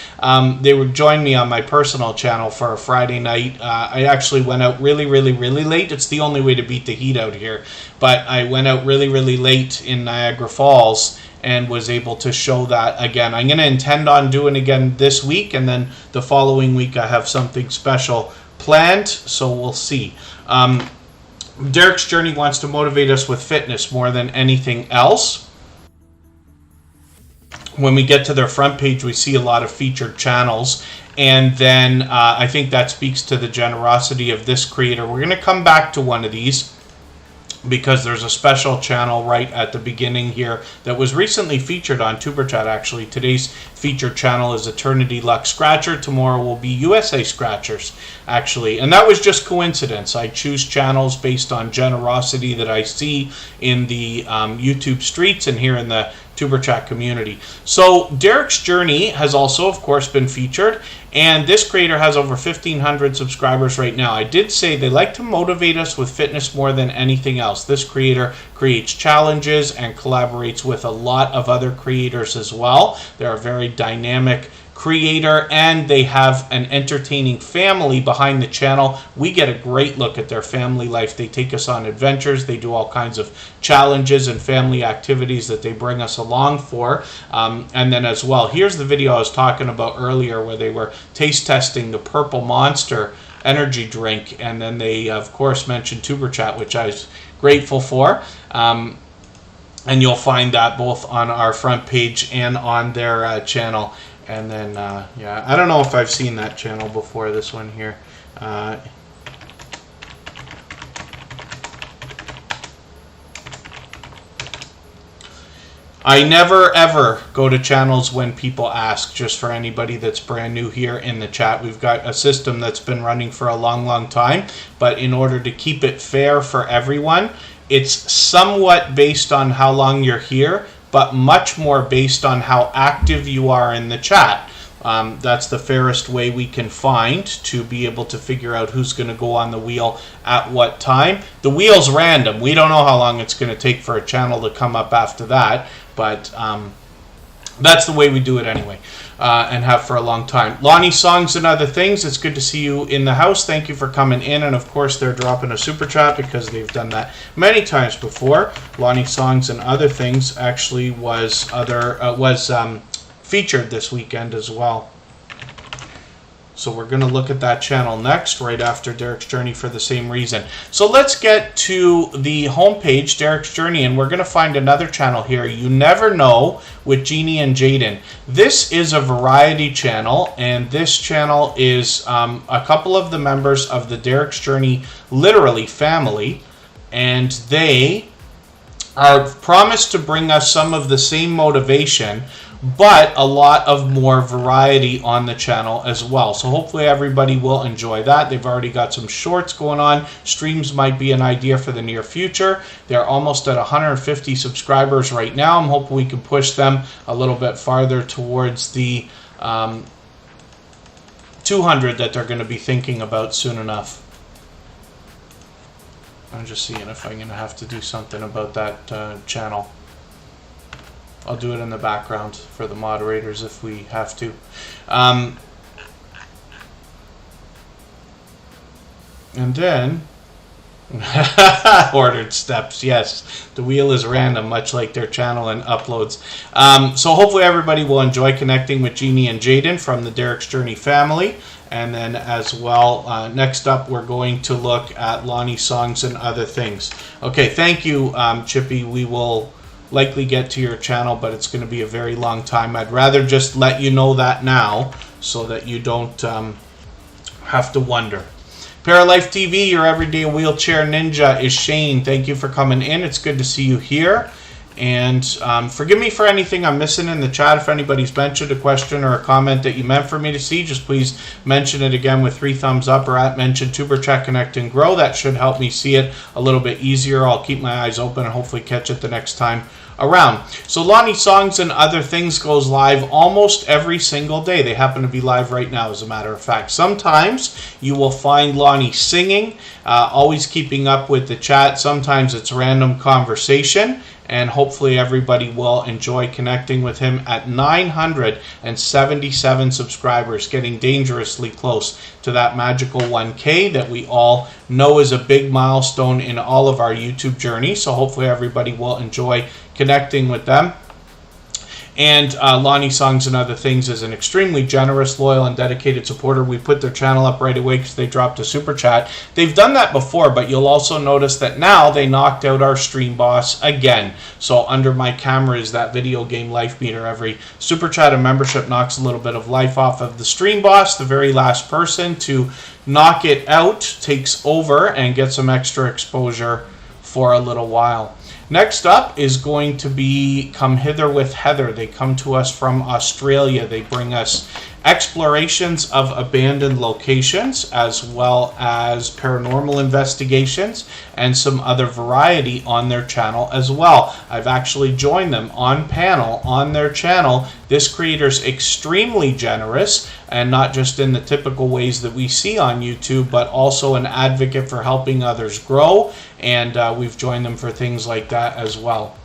They would join me on my personal channel for a Friday night. I actually went out really late. It's the only way to beat the heat out here. But I went out really late in Niagara Falls and was able to show that again. I'm going to intend on doing again this week, and then the following week I have something special planned, so we'll see. Derek's Journey wants to motivate us with fitness more than anything else. When we get to their front page, we see a lot of featured channels, and then I think that speaks to the generosity of this creator. We're going to come back to one of these because there's a special channel right at the beginning here that was recently featured on Tuber Chat. Actually, today's featured channel is Eternity Luck Scratcher. Tomorrow will be USA Scratchers, actually, and that was just coincidence. I choose channels based on generosity that I see in the YouTube streets and here in the Tuber Chat community. So Derek's Journey has also, of course, been featured, and this creator has over 1,500 subscribers right now. I did say they like to motivate us with fitness more than anything else. This creator creates challenges and collaborates with a lot of other creators as well. They're a very dynamic creator, and they have an entertaining family behind the channel. We get a great look at their family life. They take us on adventures. They do all kinds of challenges and family activities that they bring us along for. And then as well, here's the video I was talking about earlier where they were taste testing the Purple Monster energy drink, and then they of course mentioned Tuber Chat, which I was grateful for. And you'll find that both on our front page and on their channel. And then, yeah, I don't know if I've seen that channel before, this one here. I never ever go to channels when people ask, just for anybody that's brand new here in the chat. We've got a system that's been running for a long time, but in order to keep it fair for everyone, it's somewhat based on how long you're here, but much more based on how active you are in the chat. That's the fairest way we can find to be able to figure out who's going to go on the wheel at what time. The wheel's random. We don't know how long it's going to take for a channel to come up after that, but that's the way we do it anyway, and have for a long time. Lonnie Songs and Other Things, it's good to see you in the house. Thank you for coming in, and of course they're dropping a super chat because they've done that many times before. Lonnie Songs and Other Things actually was featured this weekend as well. So we're going to look at that channel next, right after Derek's Journey, for the same reason. So let's get to the homepage, Derek's Journey, and we're going to find another channel here, You Never Know, with Jeannie and Jaden. This is a variety channel, and this channel is a couple of the members of the Derek's Journey, literally family, and they are promised to bring us some of the same motivation, but a lot of more variety on the channel as well. So hopefully everybody will enjoy that. They've already got some shorts going on. Streams might be an idea for the near future. They're almost at 150 subscribers right now. I'm hoping we can push them a little bit farther towards the 200 that they're going to be thinking about soon enough. I'm just seeing if I'm going to have to do something about that channel. I'll do it in the background for the moderators if we have to. And then, ordered steps, yes. The wheel is random, much like their channel and uploads. So hopefully everybody will enjoy connecting with Jeannie and Jaden from the Derek's Journey family. And then as well, next up, we're going to look at Lonnie Songs and Other Things. Okay, thank you, Chippy. We will likely get to your channel, but it's going to be a very long time. I'd rather just let you know that now so that you don't have to wonder. Paralife TV, your everyday wheelchair ninja, is Shane. Thank you for coming in. It's good to see you here. And forgive me for anything I'm missing in the chat. If anybody's mentioned a question or a comment that you meant for me to see, just please mention it again with 3 thumbs up or at mention Superchat Connect and Grow. That should help me see it a little bit easier. I'll keep my eyes open and hopefully catch it the next time around. So Lonnie Songs and Other Things goes live almost every single day. They happen to be live right now, as a matter of fact. Sometimes you will find Lonnie singing, always keeping up with the chat. Sometimes it's random conversation, and hopefully everybody will enjoy connecting with him at 977 subscribers, getting dangerously close to that magical 1K that we all know is a big milestone in all of our YouTube journey. So hopefully everybody will enjoy connecting with them. And Lonnie Songs and Other Things is an extremely generous, loyal, and dedicated supporter. We put their channel up right away because they dropped a super chat. They've done that before, but you'll also notice that now they knocked out our stream boss again. So under my camera is that video game life meter. Every super chat and membership knocks a little bit of life off of the stream boss. The very last person to knock it out takes over and gets some extra exposure for a little while. Next up is going to be Come Hither with Heather. They come to us from Australia. They bring us explorations of abandoned locations, as well as paranormal investigations and some other variety on their channel as well. I've actually joined them on panel on their channel. This creator's extremely generous, and not just in the typical ways that we see on YouTube, but also an advocate for helping others grow, and we've joined them for things like that as well.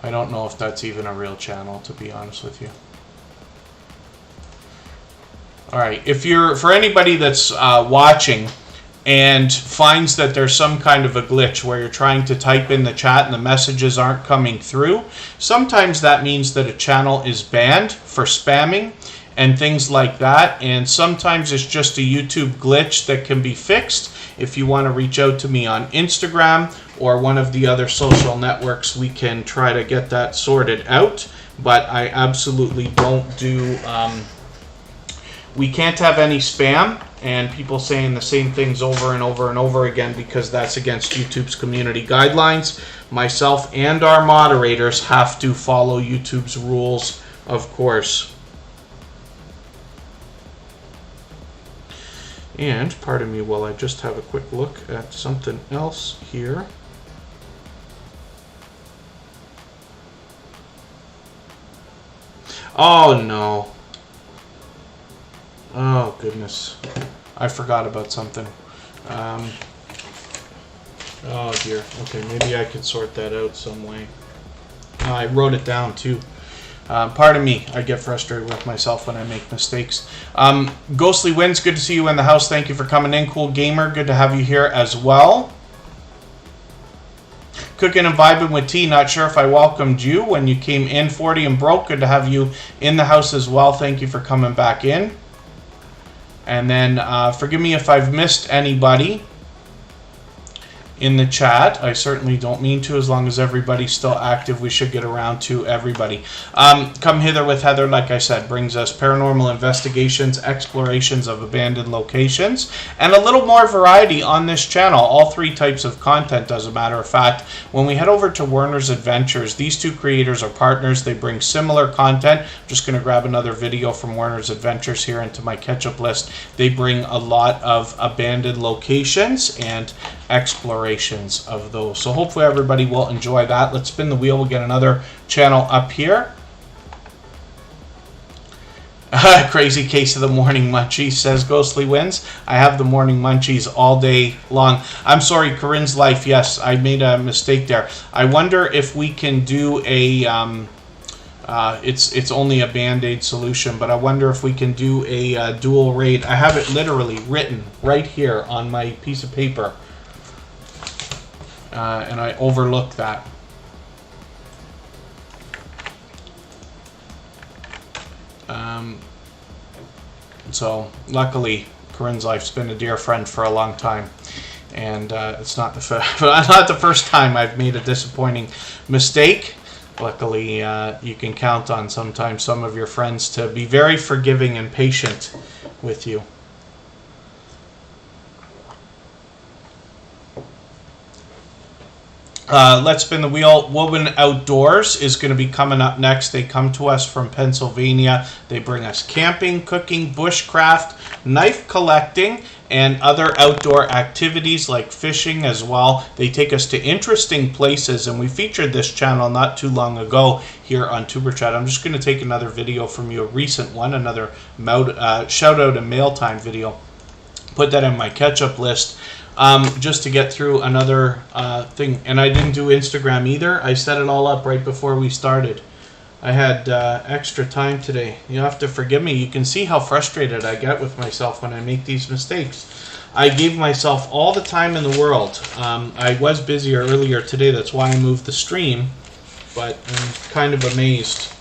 I don't know if that's even a real channel, to be honest with you. Alright, for anybody that's watching and finds that there's some kind of a glitch where you're trying to type in the chat and the messages aren't coming through, sometimes that means that a channel is banned for spamming and things like that, and sometimes it's just a YouTube glitch that can be fixed. If you want to reach out to me on Instagram or one of the other social networks, we can try to get that sorted out. But I absolutely don't do... we can't have any spam and people saying the same things over and over and over again, because that's against YouTube's community guidelines. Myself and our moderators have to follow YouTube's rules, of course. And, pardon me while I just have a quick look at something else here. Oh, no. Oh, goodness. I forgot about something. Oh, dear. Okay, maybe I can sort that out some way. I wrote it down, too. Pardon me, I get frustrated with myself when I make mistakes. Ghostly Winds, good to see you in the house. Thank you for coming in. Cool Gamer, good to have you here as well. Cooking and Vibing with Tea, not sure if I welcomed you when you came in. 40 and Broke, good to have you in the house as well. Thank you for coming back in. And then, forgive me if I've missed anybody in the chat. I certainly don't mean to. As long as everybody's still active, we should get around to everybody. Come Hither with Heather, like I said, brings us paranormal investigations, explorations of abandoned locations, and a little more variety on this channel. All 3 types of content, as a matter of fact. When we head over to Werner's Adventures, these 2 creators are partners. They bring similar content. I'm just going to grab another video from Werner's Adventures here into my catch-up list. They bring a lot of abandoned locations and explorations of those. So hopefully everybody will enjoy that. Let's spin the wheel. We'll get another channel up here. Crazy case of the morning munchies, says Ghostly Winds. I have the morning munchies all day long. I'm sorry, Corinne's Life. Yes, I made a mistake there. I wonder if we can do a... it's only a Band-Aid solution, but I wonder if we can do a dual raid. I have it literally written right here on my piece of paper. And I overlooked that. So luckily, Corinne's life's been a dear friend for a long time, and it's not the first time I've made a disappointing mistake. Luckily, you can count on sometimes some of your friends to be very forgiving and patient with you. Let's spin the wheel. Woman Outdoors is going to be coming up next. They come to us from Pennsylvania. They bring us camping, cooking, bushcraft, knife collecting, and other outdoor activities like fishing as well. They take us to interesting places, and we featured this channel not too long ago here on Superchat. I'm just going to take another video from you, a recent one, another shout out and mail time video. Put that in my catch-up list. Just to get through another thing. And I didn't do Instagram either. I set it all up right before we started. I had extra time today. You have to forgive me. You can see how frustrated I get with myself when I make these mistakes. I gave myself all the time in the world. I was busier earlier today. That's why I moved the stream. But I'm kind of amazed.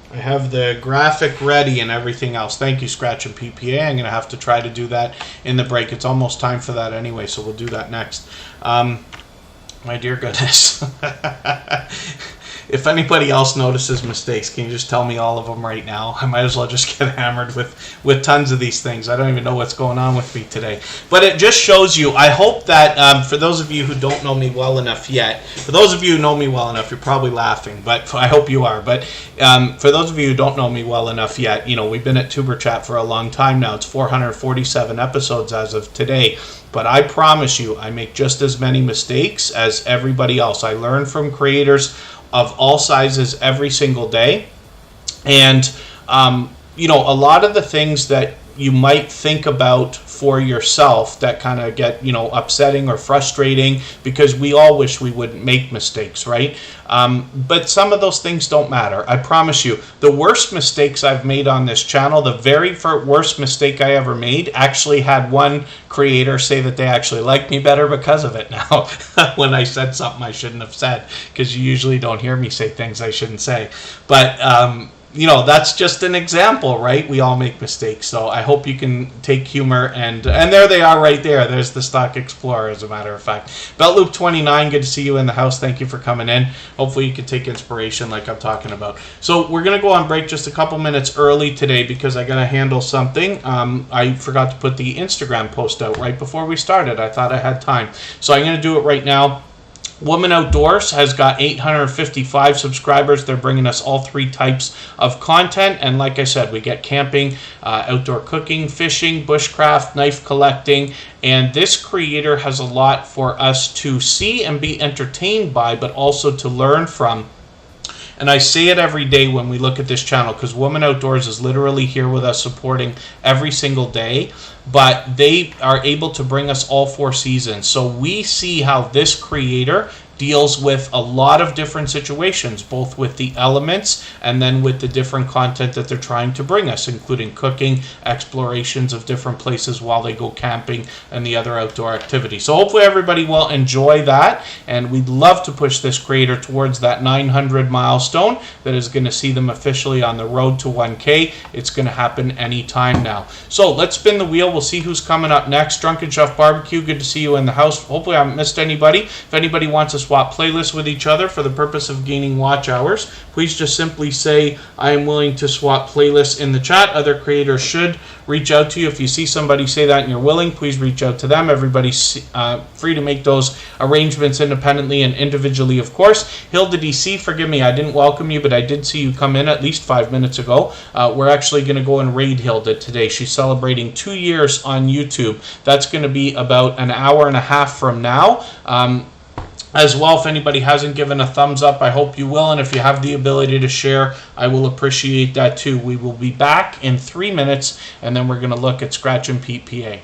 I have the graphic ready and everything else. Thank you, Scratch and PPA. I'm going to have to try to do that in the break. It's almost time for that anyway, so we'll do that next. My dear goodness. If anybody else notices mistakes, can you just tell me all of them right now? I might as well just get hammered with tons of these things. I don't even know what's going on with me today. But it just shows you, I hope that for those of you who don't know me well enough yet, for those of you who know me well enough, you're probably laughing, but I hope you are. But for those of you who don't know me well enough yet, you know, we've been at TuberChat for a long time now. It's 447 episodes as of today. But I promise you, I make just as many mistakes as everybody else. I learn from creators of all sizes every single day. And, you know, a lot of the things that you might think about for yourself that kind of get, you know, upsetting or frustrating, because we all wish we wouldn't make mistakes, right? But some of those things don't matter. I promise you, the worst mistakes I've made on this channel, the very worst mistake I ever made, actually had one creator say that they actually like me better because of it now, when I said something I shouldn't have said, because you usually don't hear me say things I shouldn't say. But, you know, that's just an example, right? We all make mistakes, so I hope you can take humor, and there they are right there. There's the Stock Explorer, as a matter of fact. Beltloop29, good to see you in the house. Thank you for coming in. Hopefully you can take inspiration like I'm talking about. So we're going to go on break just a couple minutes early today because I got to handle something. I forgot to put the Instagram post out right before we started. I thought I had time. So I'm going to do it right now. Woman Outdoors has got 855 subscribers. They're bringing us all three types of content. And like I said, we get camping, outdoor cooking, fishing, bushcraft, knife collecting. And this creator has a lot for us to see and be entertained by, but also to learn from. And I say it every day when we look at this channel, because Woman Outdoors is literally here with us supporting every single day. But they are able to bring us all 4 seasons. So we see how this creator deals with a lot of different situations, both with the elements and then with the different content that they're trying to bring us, including cooking, explorations of different places while they go camping, and the other outdoor activities. So hopefully everybody will enjoy that, and we'd love to push this creator towards that 900 milestone that is going to see them officially on the road to 1K. It's going to happen anytime now. So let's spin the wheel. We'll see who's coming up next. Drunken Chef Barbecue, good to see you in the house. Hopefully I haven't missed anybody. If anybody wants to swap playlists with each other for the purpose of gaining watch hours, please just simply say I am willing to swap playlists in the chat. Other creators should reach out to you. If you see somebody say that and you're willing, please reach out to them. Everybody's free to make those arrangements independently and individually, of course. Hilda DC, forgive me, I didn't welcome you, but I did see you come in at least 5 minutes ago. We're actually going to go and raid Hilda today. She's celebrating 2 years on YouTube. That's going to be about an hour and a half from now. As well, if anybody hasn't given a thumbs up, I hope you will. And if you have the ability to share, I will appreciate that too. We will be back in 3 minutes, and then we're going to look at Scratch and Pete PA.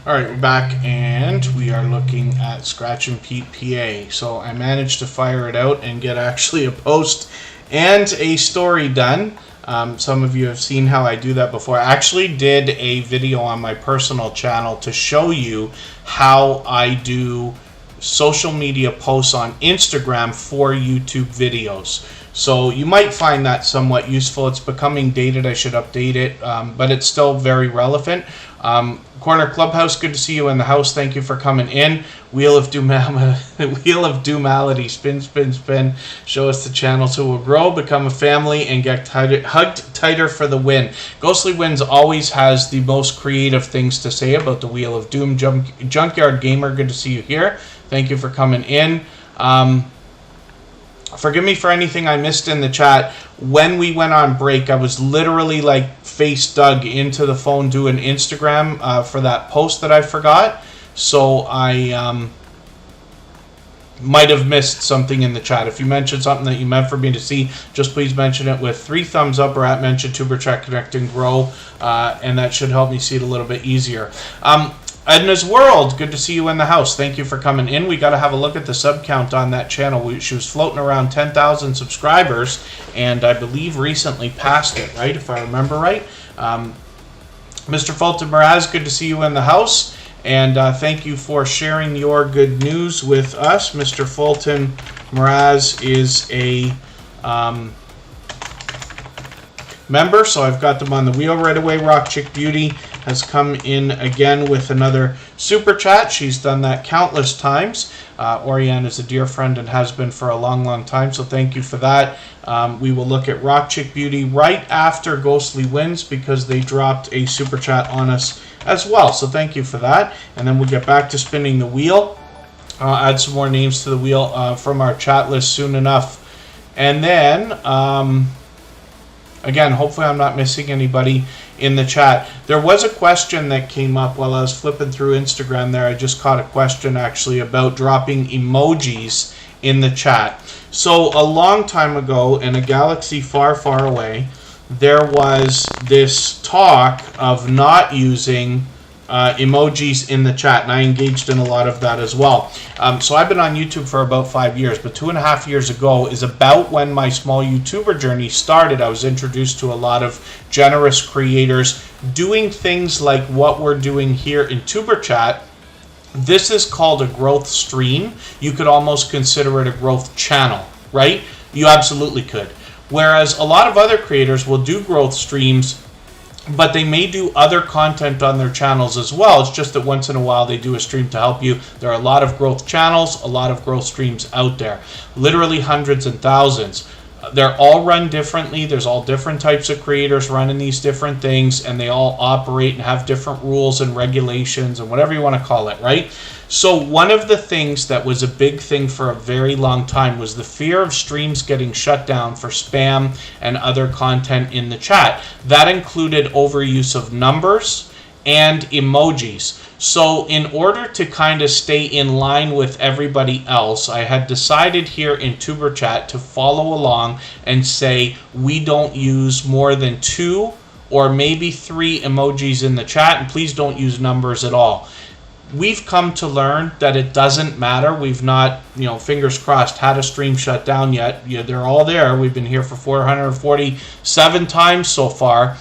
All right, we're back, and we are looking at Scratch and Pete PA. So I managed to fire it out and get actually a post and a story done. Some of you have seen how I do that before. I actually did a video on my personal channel to show you how I do social media posts on Instagram for YouTube videos. So you might find that somewhat useful. It's becoming dated. I should update it, but it's still very relevant. Corner Clubhouse, good to see you in the house. Thank you for coming in. Wheel of Doomality, spin, spin, spin. Show us the channel so we'll grow, become a family, and get hugged tighter for the win. Ghostly Wins always has the most creative things to say about the Wheel of Doom. Junkyard Gamer, good to see you here. Thank you for coming in. Forgive me for anything I missed in the chat. When we went on break, I was literally like face dug into the phone doing Instagram for that post that I forgot. So I might have missed something in the chat. If you mentioned something that you meant for me to see, just please mention it with 3 thumbs up or at mention Superchat Connect and Grow, and that should help me see it a little bit easier. Edna's World, good to see you in the house. Thank you for coming in. We got to have a look at the sub count on that channel. She was floating around 10,000 subscribers, and I believe recently passed it, right? If I remember right. Mr. Fulton Mraz, good to see you in the house, and thank you for sharing your good news with us. Mr. Fulton Mraz is a member, so I've got them on the wheel right away. Rock Chick Beauty has come in again with another super chat. She's done that countless times. Oriane is a dear friend and has been for a long, long time, so thank you for that. We will look at Rock Chick Beauty right after Ghostly Wins because they dropped a super chat on us as well, so thank you for that. And then we'll get back to spinning the wheel. I'll add some more names to the wheel from our chat list soon enough. And then, again, hopefully I'm not missing anybody in the chat. There was a question that came up while I was flipping through Instagram there. I just caught a question actually about dropping emojis in the chat. So a long time ago in a galaxy far, far away, there was this talk of not using emojis in the chat, and I engaged in a lot of that as well. So I've been on YouTube for about 5 years, but 2.5 years ago is about when my small YouTuber journey started. I was introduced to a lot of generous creators doing things like what we're doing here in Tuber Chat. This is called a growth stream. You could almost consider it a growth channel, right? You absolutely could. Whereas a lot of other creators will do growth streams, but they may do other content on their channels as well. It's just that once in a while they do a stream to help you. There are a lot of growth channels, a lot of growth streams out there. Literally hundreds and thousands. They're all run differently. There's all different types of creators running these different things, and they all operate and have different rules and regulations and whatever you want to call it, right? So one of the things that was a big thing for a very long time was the fear of streams getting shut down for spam and other content in the chat. That included overuse of numbers and emojis. So in order to kind of stay in line with everybody else, I had decided here in Tuber Chat to follow along and say we don't use more than 2 or maybe 3 emojis in the chat, and please don't use numbers at all. We've come to learn that it doesn't matter. We've not, fingers crossed, had a stream shut down yet. They're all there. We've been here for 447 times so far.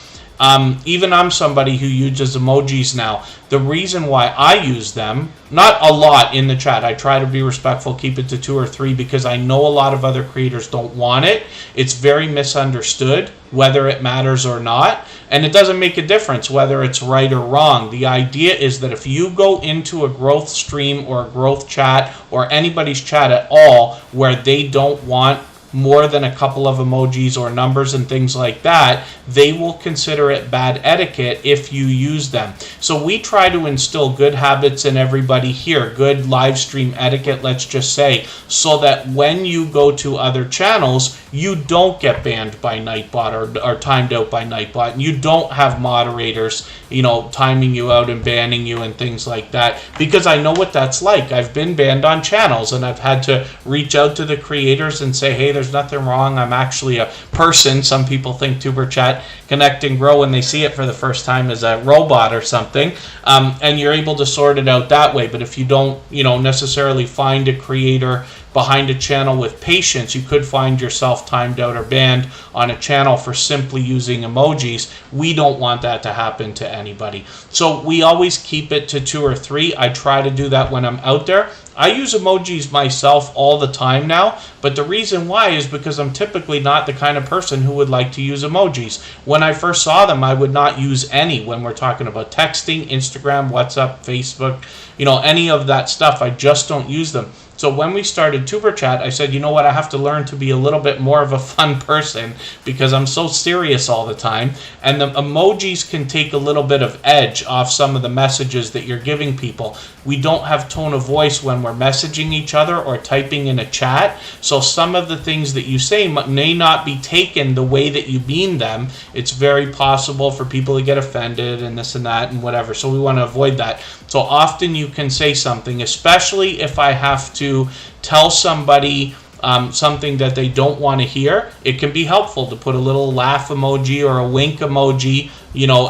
Even I'm somebody who uses emojis now. The reason why I use them, not a lot in the chat, I try to be respectful, keep it to 2 or 3 because I know a lot of other creators don't want it. It's very misunderstood whether it matters or not, and it doesn't make a difference whether it's right or wrong. The idea is that if you go into a growth stream or a growth chat or anybody's chat at all where they don't want more than a couple of emojis or numbers and things like that, they will consider it bad etiquette if you use them. So we try to instill good habits in everybody here, good live stream etiquette, let's just say, so that when you go to other channels, you don't get banned by Nightbot or timed out by Nightbot, and you don't have moderators, timing you out and banning you and things like that, because I know what that's like. I've been banned on channels, and I've had to reach out to the creators and say, hey, there's There's nothing wrong. I'm actually a person. Some people think Tuber Chat Connect and Grow when they see it for the first time as a robot or something, and you're able to sort it out that way. But if you don't, necessarily find a creator behind a channel with patience, you could find yourself timed out or banned on a channel for simply using emojis. We don't want that to happen to anybody. So we always keep it to 2 or 3. I try to do that when I'm out there. I use emojis myself all the time now, but the reason why is because I'm typically not the kind of person who would like to use emojis. When I first saw them, I would not use any when we're talking about texting, Instagram, WhatsApp, Facebook, any of that stuff. I just don't use them. So when we started Tuber Chat, I said, you know what, I have to learn to be a little bit more of a fun person because I'm so serious all the time. And the emojis can take a little bit of edge off some of the messages that you're giving people. We don't have tone of voice when we're messaging each other or typing in a chat. So some of the things that you say may not be taken the way that you mean them. It's very possible for people to get offended and this and that and whatever. So we want to avoid that. So often you can say something, especially if I have to tell somebody something that they don't want to hear. It can be helpful to put a little laugh emoji or a wink emoji,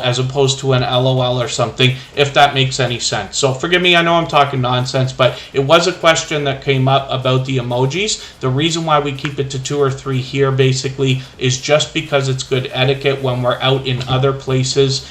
as opposed to an LOL or something, if that makes any sense. So forgive me, I know I'm talking nonsense, but it was a question that came up about the emojis. The reason why we keep it to 2 or 3 here basically is just because it's good etiquette when we're out in other places.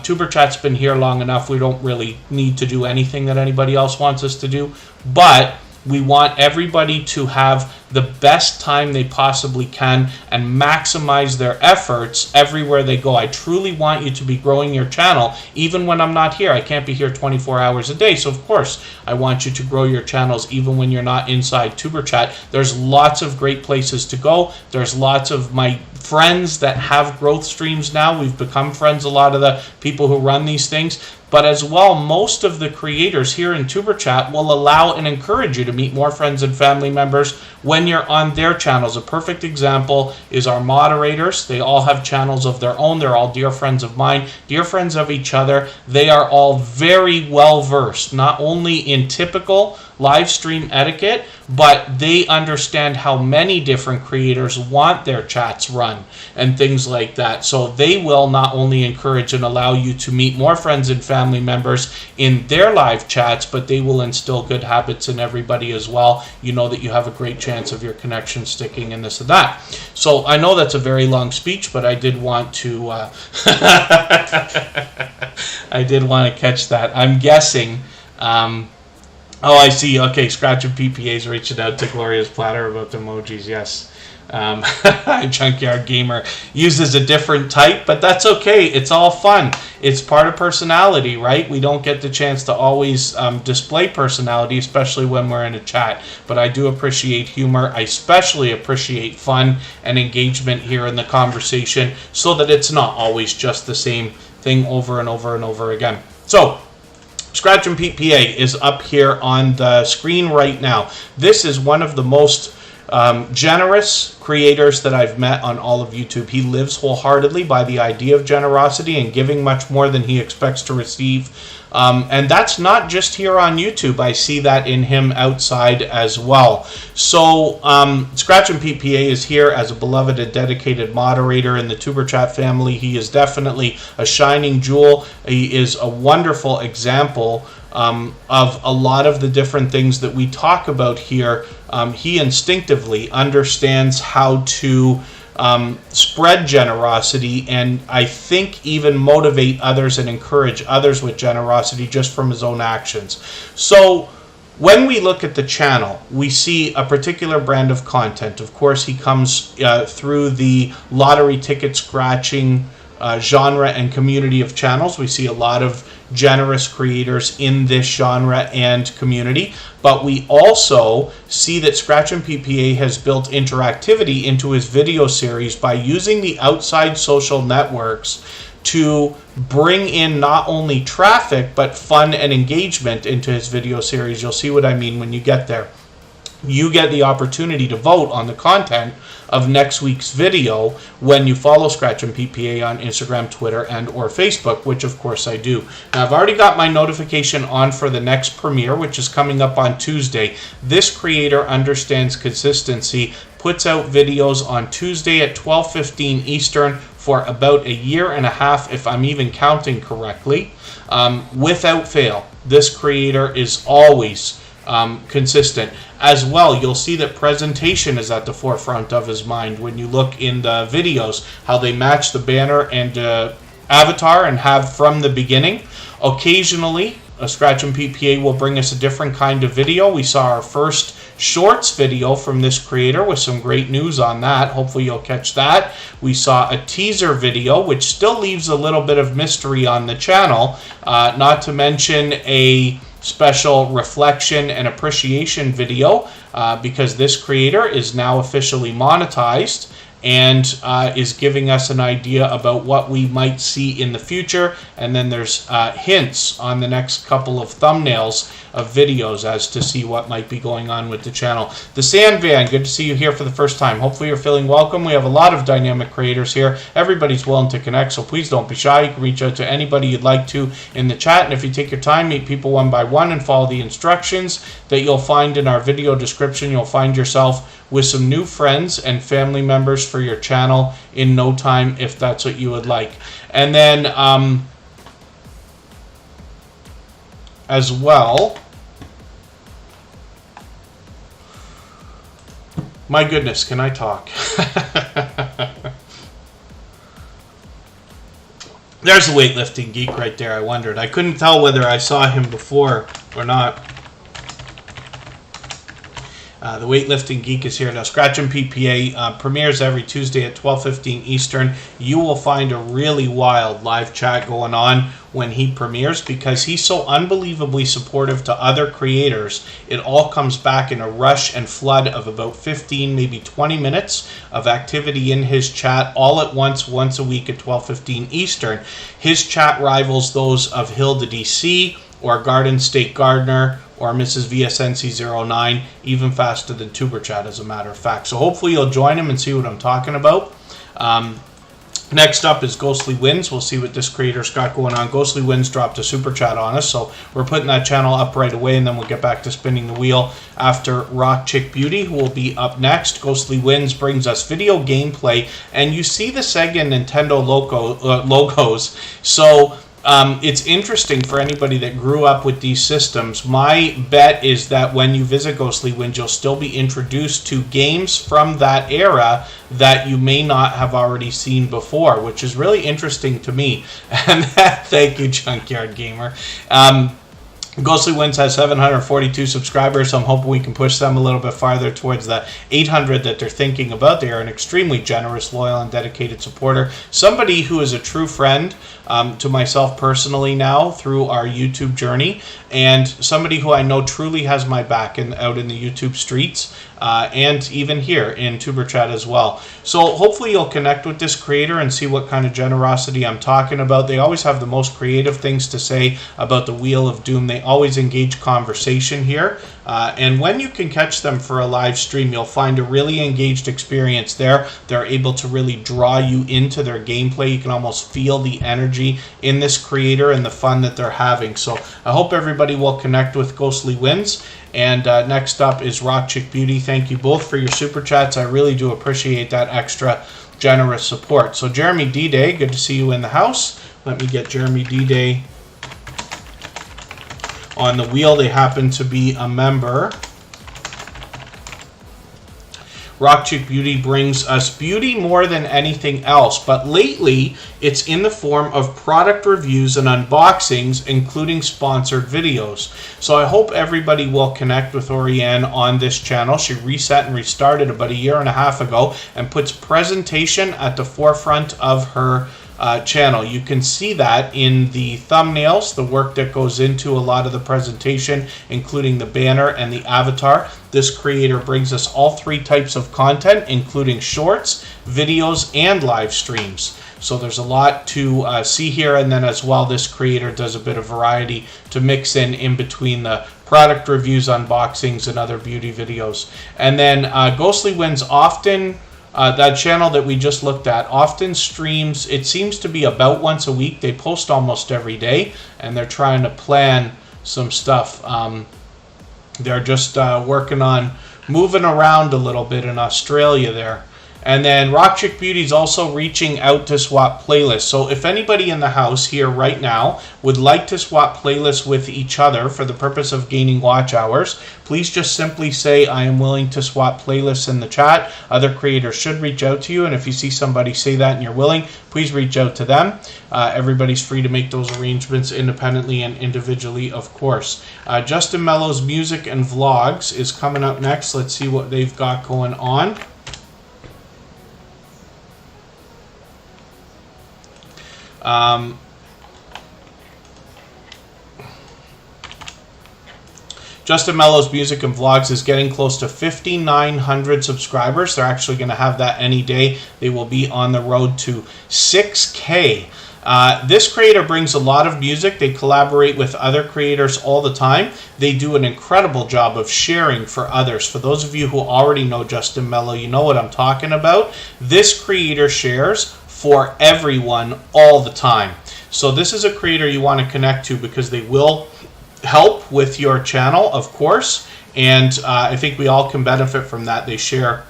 Tuber Chat's been here long enough. We don't really need to do anything that anybody else wants us to do, but we want everybody to have the best time they possibly can and maximize their efforts everywhere they go. I truly want you to be growing your channel even when I'm not here. I can't be here 24 hours a day, so of course I want you to grow your channels even when you're not inside Tuber Chat. There's lots of great places to go. There's lots of my friends that have growth streams now. We've become friends, a lot of the people who run these things. But as well, most of the creators here in Tuber Chat will allow and encourage you to meet more friends and family members when you're on their channels. A perfect example is our moderators. They all have channels of their own. They're all dear friends of mine, dear friends of each other. They are all very well versed, not only in typical live stream etiquette, but they understand how many different creators want their chats run and things like that. So they will not only encourage and allow you to meet more friends and family members in their live chats, but they will instill good habits in everybody as well. You know that you have a great chance of your connection sticking and this and that. So I know that's a very long speech, but I did want to I did want to catch that. I'm guessing oh, I see. Okay, Scratch and PPA's reaching out to Gloria's Platter about the emojis. Yes. Junkyard Gamer uses a different type, but that's okay. It's all fun. It's part of personality, right? We don't get the chance to always display personality, especially when we're in a chat. But I do appreciate humor. I especially appreciate fun and engagement here in the conversation so that it's not always just the same thing over and over and over again. So, Scratch and PPA is up here on the screen right now. This is one of the most generous creators that I've met on all of YouTube. He lives wholeheartedly by the idea of generosity and giving much more than he expects to receive. And that's not just here on YouTube. I see that in him outside as well. So Scratch and PPA is here as a beloved and dedicated moderator in the Tuber Chat family. He is definitely a shining jewel. He is a wonderful example of a lot of the different things that we talk about here. He instinctively understands how to spread generosity and I think even motivate others and encourage others with generosity just from his own actions. So when we look at the channel, we see a particular brand of content. Of course, he comes through the lottery ticket scratching genre and community of channels. We see a lot of generous creators in this genre and community, but we also see that Scratch and PPA has built interactivity into his video series by using the outside social networks to bring in not only traffic but fun and engagement into his video series. You'll see what I mean when you get there. You get the opportunity to vote on the content of next week's video when you follow Scratch and PPA on Instagram, Twitter, and or Facebook, which of course I do. Now, I've already got my notification on for the next premiere, which is coming up on Tuesday. This creator understands consistency puts out videos on Tuesday at 12:15 Eastern for about a year and a half, if I'm even counting correctly, without fail. This creator is always consistent. As well, you'll see that presentation is at the forefront of his mind when you look in the videos, how they match the banner and avatar and have from the beginning. Occasionally, a Scratch and PPA will bring us a different kind of video. We saw our first shorts video from this creator with some great news on that. Hopefully you'll catch that. We saw a teaser video, which still leaves a little bit of mystery on the channel, not to mention a special reflection and appreciation video, because this creator is now officially monetized and is giving us an idea about what we might see in the future. And then there's hints on the next couple of thumbnails of videos as to see what might be going on with the channel. The Sand Van, good to see you here for the first time. Hopefully you're feeling welcome. We have a lot of dynamic creators here. Everybody's willing to connect, so please don't be shy. You can reach out to anybody you'd like to in the chat, and if you take your time, meet people one by one and follow the instructions that you'll find in our video description, you'll find yourself with some new friends and family members for your channel in no time, if that's what you would like. And then as well, my goodness, can I talk? There's a weightlifting geek right there. I wondered. I couldn't tell whether I saw him before or not. The weightlifting geek is here now. Scratch and PPA premieres every Tuesday at 12:15 Eastern. You will find a really wild live chat going on when he premieres, because he's so unbelievably supportive to other creators. It all comes back in a rush and flood of about 15, maybe 20 minutes of activity in his chat all at once a week at 12:15 Eastern. His chat rivals those of Hilda DC or Garden State Gardener or Mrs. VSNC09, even faster than Tuber Chat, as a matter of fact. So hopefully you'll join him and see what I'm talking about. Next up is Ghostly Winds. We'll see what this creator's got going on. Ghostly Winds dropped a super chat on us, so we're putting that channel up right away, and then we'll get back to spinning the wheel after Rock Chick Beauty, who will be up next. Ghostly Winds brings us video gameplay, and you see the Sega and Nintendo logos. So it's interesting for anybody that grew up with these systems. My bet is that when you visit Ghostly Winds, you'll still be introduced to games from that era that you may not have already seen before, which is really interesting to me. And thank you, Junkyard Gamer. Ghostly Winds has 742 subscribers, so I'm hoping we can push them a little bit farther towards the 800 that they're thinking about. They are an extremely generous, loyal, and dedicated supporter. Somebody who is a true friend to myself personally now through our YouTube journey, and somebody who I know truly has my back out in the YouTube streets, and even here in Tuber Chat as well. So hopefully you'll connect with this creator and see what kind of generosity I'm talking about. They always have the most creative things to say about the Wheel of Doom. They always engage conversation here. And when you can catch them for a live stream, you'll find a really engaged experience there. They're able to really draw you into their gameplay. You can almost feel the energy in this creator and the fun that they're having. So I hope everybody will connect with Ghostly Winds. And next up is Rock Chick Beauty. Thank you both for your super chats. I really do appreciate that extra generous support. So Jeremy D-Day, good to see you in the house. Let me get Jeremy D-Day on the wheel. They happen to be a member. Rock Chick Beauty brings us beauty more than anything else, but lately it's in the form of product reviews and unboxings, including sponsored videos. So I hope everybody will connect with Oriane on this channel. She reset and restarted about a year and a half ago and puts presentation at the forefront of her channel. You can see that in the thumbnails, the work that goes into a lot of the presentation, including the banner and the avatar. This creator brings us all three types of content, including shorts, videos, and live streams. So there's a lot to see here, and then as well, this creator does a bit of variety to mix in between the product reviews, unboxings, and other beauty videos. And then Ghostly Winds often, that channel that we just looked at, often streams, it seems to be about once a week. They post almost every day, and they're trying to plan some stuff. They're just working on moving around a little bit in Australia there. And then Rock Chick Beauty is also reaching out to swap playlists. So if anybody in the house here right now would like to swap playlists with each other for the purpose of gaining watch hours, please just simply say, I am willing to swap playlists in the chat. Other creators should reach out to you. And if you see somebody say that and you're willing, please reach out to them. Everybody's free to make those arrangements independently and individually, of course. Justin Mellow's Music and Vlogs is coming up next. Let's see what they've got going on. Justin Mellow's Music and Vlogs is getting close to 5,900 subscribers. They're actually going to have that any day. They will be on the road to 6K. This creator brings a lot of music. They collaborate with other creators all the time. They do an incredible job of sharing for others. For those of you who already know Justin Mellow, you know what I'm talking about. This creator shares for everyone all the time. So this is a creator you want to connect to because they will help with your channel, of course, and I think we all can benefit from that. They share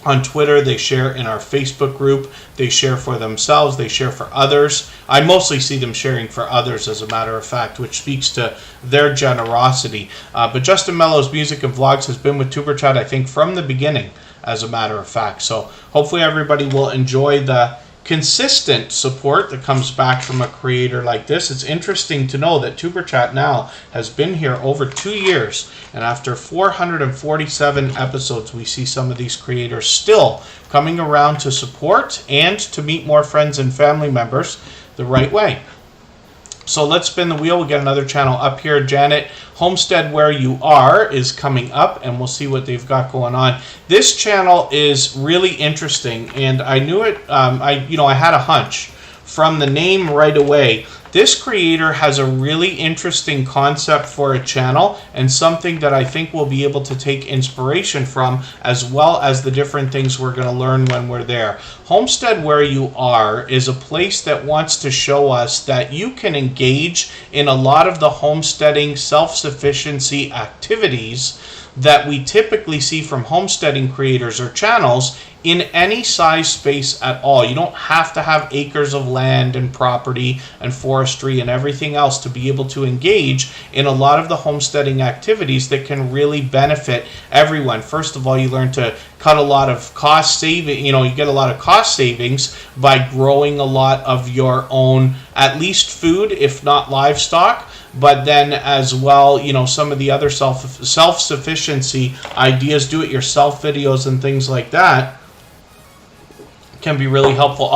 on Twitter, they share in our Facebook group, they share for themselves, they share for others. I mostly see them sharing for others, as a matter of fact, which speaks to their generosity. But Justin Mellow's Music and Vlogs has been with Superchat, I think, from the beginning, as a matter of fact. So hopefully everybody will enjoy the consistent support that comes back from a creator like this. It's interesting to know that Superchat now has been here over 2 years, and after 447 episodes, we see some of these creators still coming around to support and to meet more friends and family members the right way. So let's spin the wheel. We'll get another channel up here. Janet, Homestead Where You Are is coming up, and we'll see what they've got going on. This channel is really interesting, and I knew it. I had a hunch from the name right away. This creator has a really interesting concept for a channel and something that I think we'll be able to take inspiration from, as well as the different things we're going to learn when we're there. Homestead Where You Are is a place that wants to show us that you can engage in a lot of the homesteading self-sufficiency activities that we typically see from homesteading creators or channels in any size space at all. You don't have to have acres of land and property and forestry and everything else to be able to engage in a lot of the homesteading activities that can really benefit everyone. First of all, you learn to cut a lot of cost saving, you get a lot of cost savings by growing a lot of your own, at least food, if not livestock. But then as well, some of the other self-sufficiency ideas, do-it-yourself videos and things like that can be really helpful.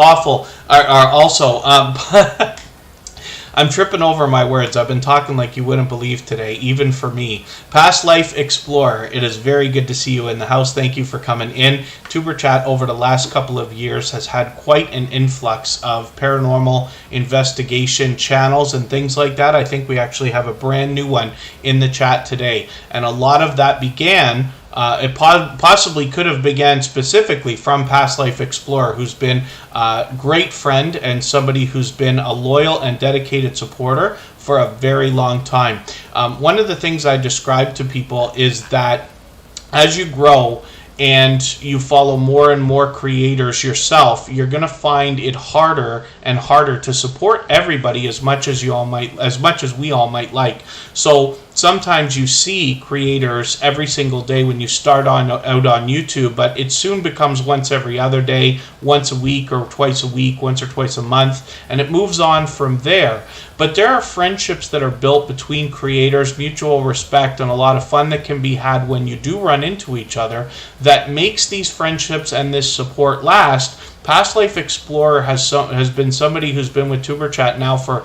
I'm tripping over my words. I've been talking like you wouldn't believe today, even for me. Past Life Explorer, it is very good to see you in the house. Thank you for coming in. Tuberchat over the last couple of years has had quite an influx of paranormal investigation channels and things like that. I think we actually have a brand new one in the chat today. And a lot of that began, it possibly could have began specifically from Past Life Explorer, who's been a great friend and somebody who's been a loyal and dedicated supporter for a very long time. One of the things I describe to people is that as you grow and you follow more and more creators yourself, you're going to find it harder and harder to support everybody as much as we all might like. So sometimes you see creators every single day when you start out on YouTube, but it soon becomes once every other day, once a week or twice a week, once or twice a month, and it moves on from there. But there are friendships that are built between creators, mutual respect, and a lot of fun that can be had when you do run into each other that makes these friendships and this support last. Past Life Explorer has been somebody who's been with Tuberchat now for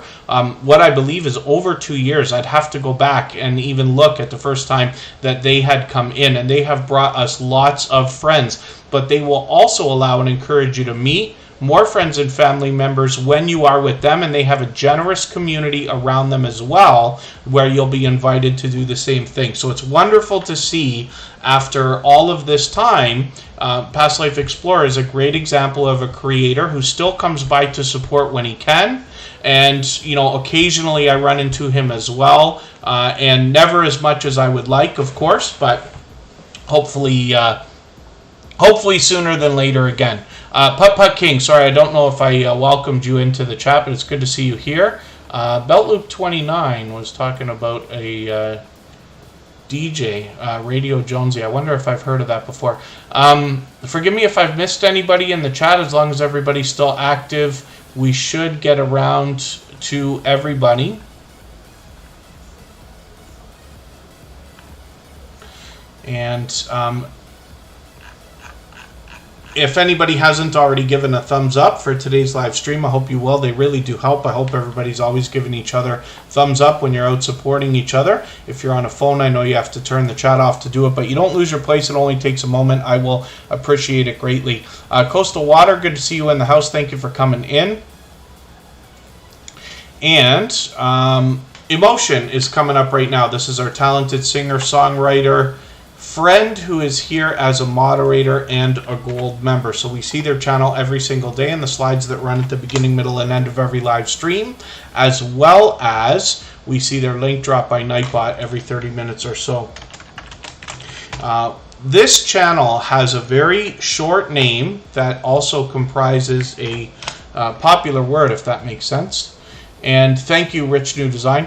what I believe is over 2 years. I'd have to go back and even look at the first time that they had come in, and they have brought us lots of friends. But they will also allow and encourage you to meet more friends and family members when you are with them, and they have a generous community around them as well, where you'll be invited to do the same thing. So it's wonderful to see after all of this time. Past Life Explorer is a great example of a creator who still comes by to support when he can, and occasionally I run into him as well, and never as much as I would like, of course, but hopefully sooner than later again. Putt King, sorry, I don't know if I welcomed you into the chat, but it's good to see you here. Beltloop29 was talking about a DJ, Radio Jonesy. I wonder if I've heard of that before. Forgive me if I've missed anybody in the chat. As long as everybody's still active, we should get around to everybody. And if anybody hasn't already given a thumbs up for today's live stream, I hope you will. They really do help. I hope everybody's always giving each other thumbs up when you're out supporting each other. If you're on a phone, I know you have to turn the chat off to do it, but you don't lose your place. It only takes a moment. I will appreciate it greatly. Coastal Water, good to see you in the house. Thank you for coming in. And Emotion is coming up right now. This is our talented singer-songwriter friend who is here as a moderator and a gold member. So we see their channel every single day in the slides that run at the beginning, middle, and end of every live stream, as well as we see their link drop by Nightbot every 30 minutes or so. This channel has a very short name that also comprises a popular word, if that makes sense. And thank you, Rich New Design.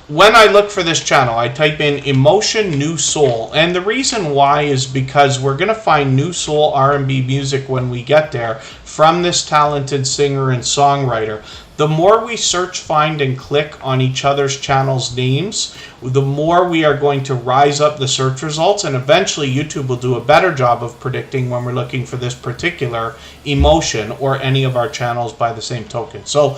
When I look for this channel, I type in Emotion New Soul. And the reason why is because we're going to find new soul R&B music when we get there from this talented singer and songwriter. The more we search, find, and click on each other's channels' names, the more we are going to rise up the search results, and eventually YouTube will do a better job of predicting when we're looking for this particular emotion or any of our channels by the same token. So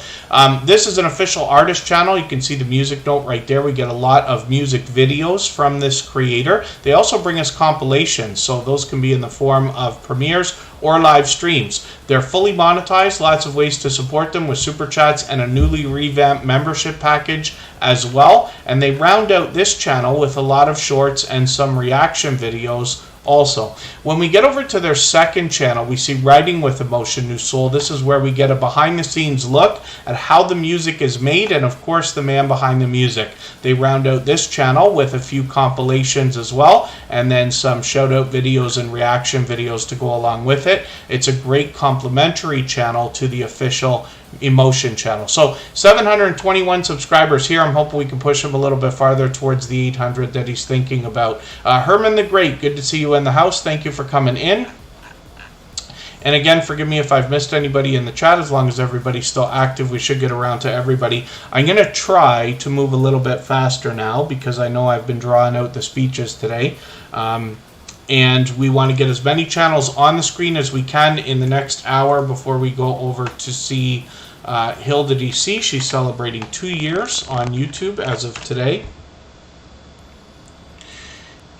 this is an official artist channel. You can see the music note right there. We get a lot of music videos from this creator. They also bring us compilations, so those can be in the form of premieres or live streams. They're fully monetized, lots of ways to support them with super chats and a newly revamped membership package as well. And they round out this channel with a lot of shorts and some reaction videos also. When we get over to their second channel, we see Writing with Emotion New Soul. This is where we get a behind the scenes look at how the music is made and of course the man behind the music. They round out this channel with a few compilations as well, and then some shout out videos and reaction videos to go along with it. It's a great complementary channel to the official Emotion channel. So 721 subscribers here. I'm hoping we can push him a little bit farther towards the 800 that he's thinking about. Herman the Great, good to see you in the house. Thank you for coming in. And again, forgive me if I've missed anybody in the chat. As long as everybody's still active, we should get around to everybody. I'm going to try to move a little bit faster now because I know I've been drawing out the speeches today. And we want to get as many channels on the screen as we can in the next hour before we go over to see Hilda DC. She's celebrating 2 years on YouTube as of today.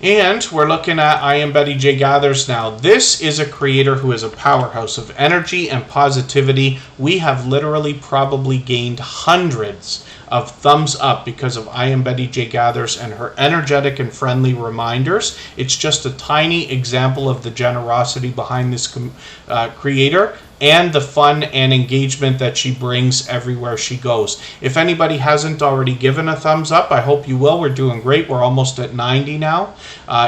And we're looking at I Am Betty J Gathers now. This is a creator who is a powerhouse of energy and positivity. We have literally probably gained hundreds of thumbs up because of I Am Betty J Gathers and her energetic and friendly reminders. It's just a tiny example of the generosity behind this creator and the fun and engagement that she brings everywhere she goes. If anybody hasn't already given a thumbs up, I hope you will. We're doing great. We're almost at 90 now.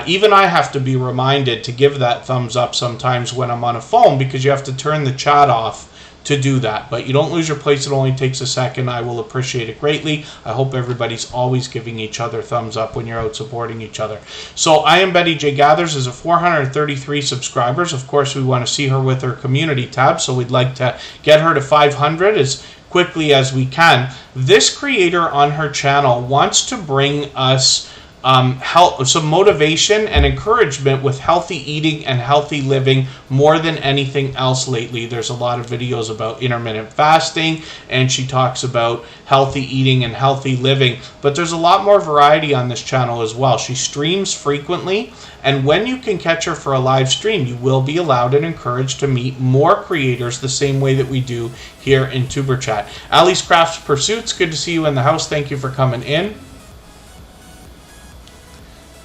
Even I have to be reminded to give that thumbs up sometimes when I'm on a phone because you have to turn the chat off to do that. But you don't lose your place. It only takes a second. I will appreciate it greatly. I hope everybody's always giving each other thumbs up when you're out supporting each other. So I Am Betty J Gathers is a 433 subscribers. Of course, we want to see her with her community tab, so we'd like to get her to 500 as quickly as we can. This creator on her channel wants to bring us some motivation and encouragement with healthy eating and healthy living more than anything else lately. There's a lot of videos about intermittent fasting, and she talks about healthy eating and healthy living, but there's a lot more variety on this channel as well. She streams frequently, and when you can catch her for a live stream, you will be allowed and encouraged to meet more creators the same way that we do here in Tuber Chat. Ali's Crafts Pursuits, good to see you in the house. Thank you for coming in.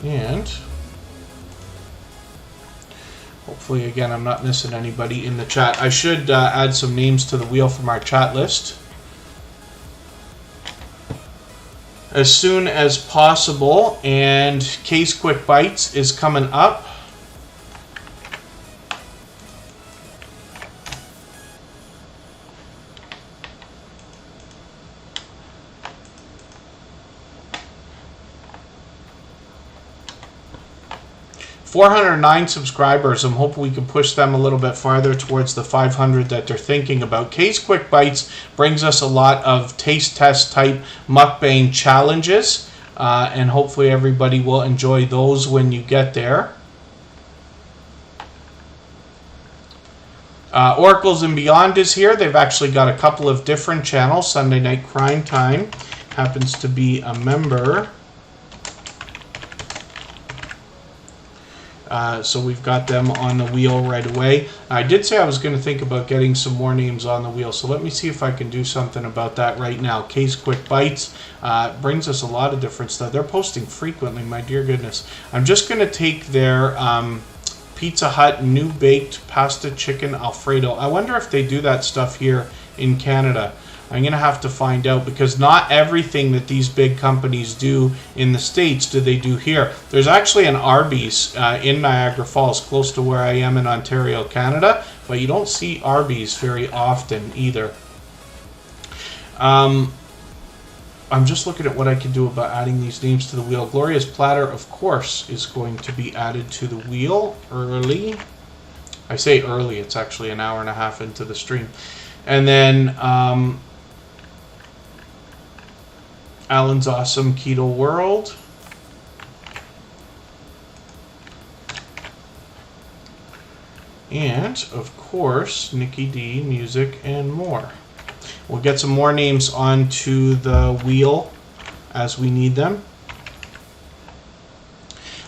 And hopefully, again, I'm not missing anybody in the chat. I should add some names to the wheel from our chat list. as soon as possible. And Case Quick Bites is coming up. $409 subscribers. I'm hoping we can push them a little bit farther towards the 500 that they're thinking about. Case Quick Bites brings us a lot of taste test type mukbang challenges, and hopefully everybody will enjoy those when you get there. Oracles and Beyond is here. They've actually got a couple of different channels. Sunday Night Crime Time happens to be a member. So we've got them on the wheel right away. I did say I was going to think about getting some more names on the wheel, so let me see if I can do something about that right now. Case Quick Bites brings us a lot of different stuff. They're posting frequently, my dear goodness. I'm just going to take their Pizza Hut new baked pasta chicken Alfredo. I wonder if they do that stuff here in Canada. I'm going to have to find out, because not everything that these big companies do in the States do they do here. There's actually an Arby's in Niagara Falls, close to where I am in Ontario, Canada, but you don't see Arby's very often either. I'm just looking at what I can do about adding these names to the wheel. Gloria's Platter, of course, is going to be added to the wheel early. I say early, it's actually an hour and a half into the stream. And then Alan's Awesome Keto World. And, of course, Nikki D, Music and More. We'll get some more names onto the wheel as we need them.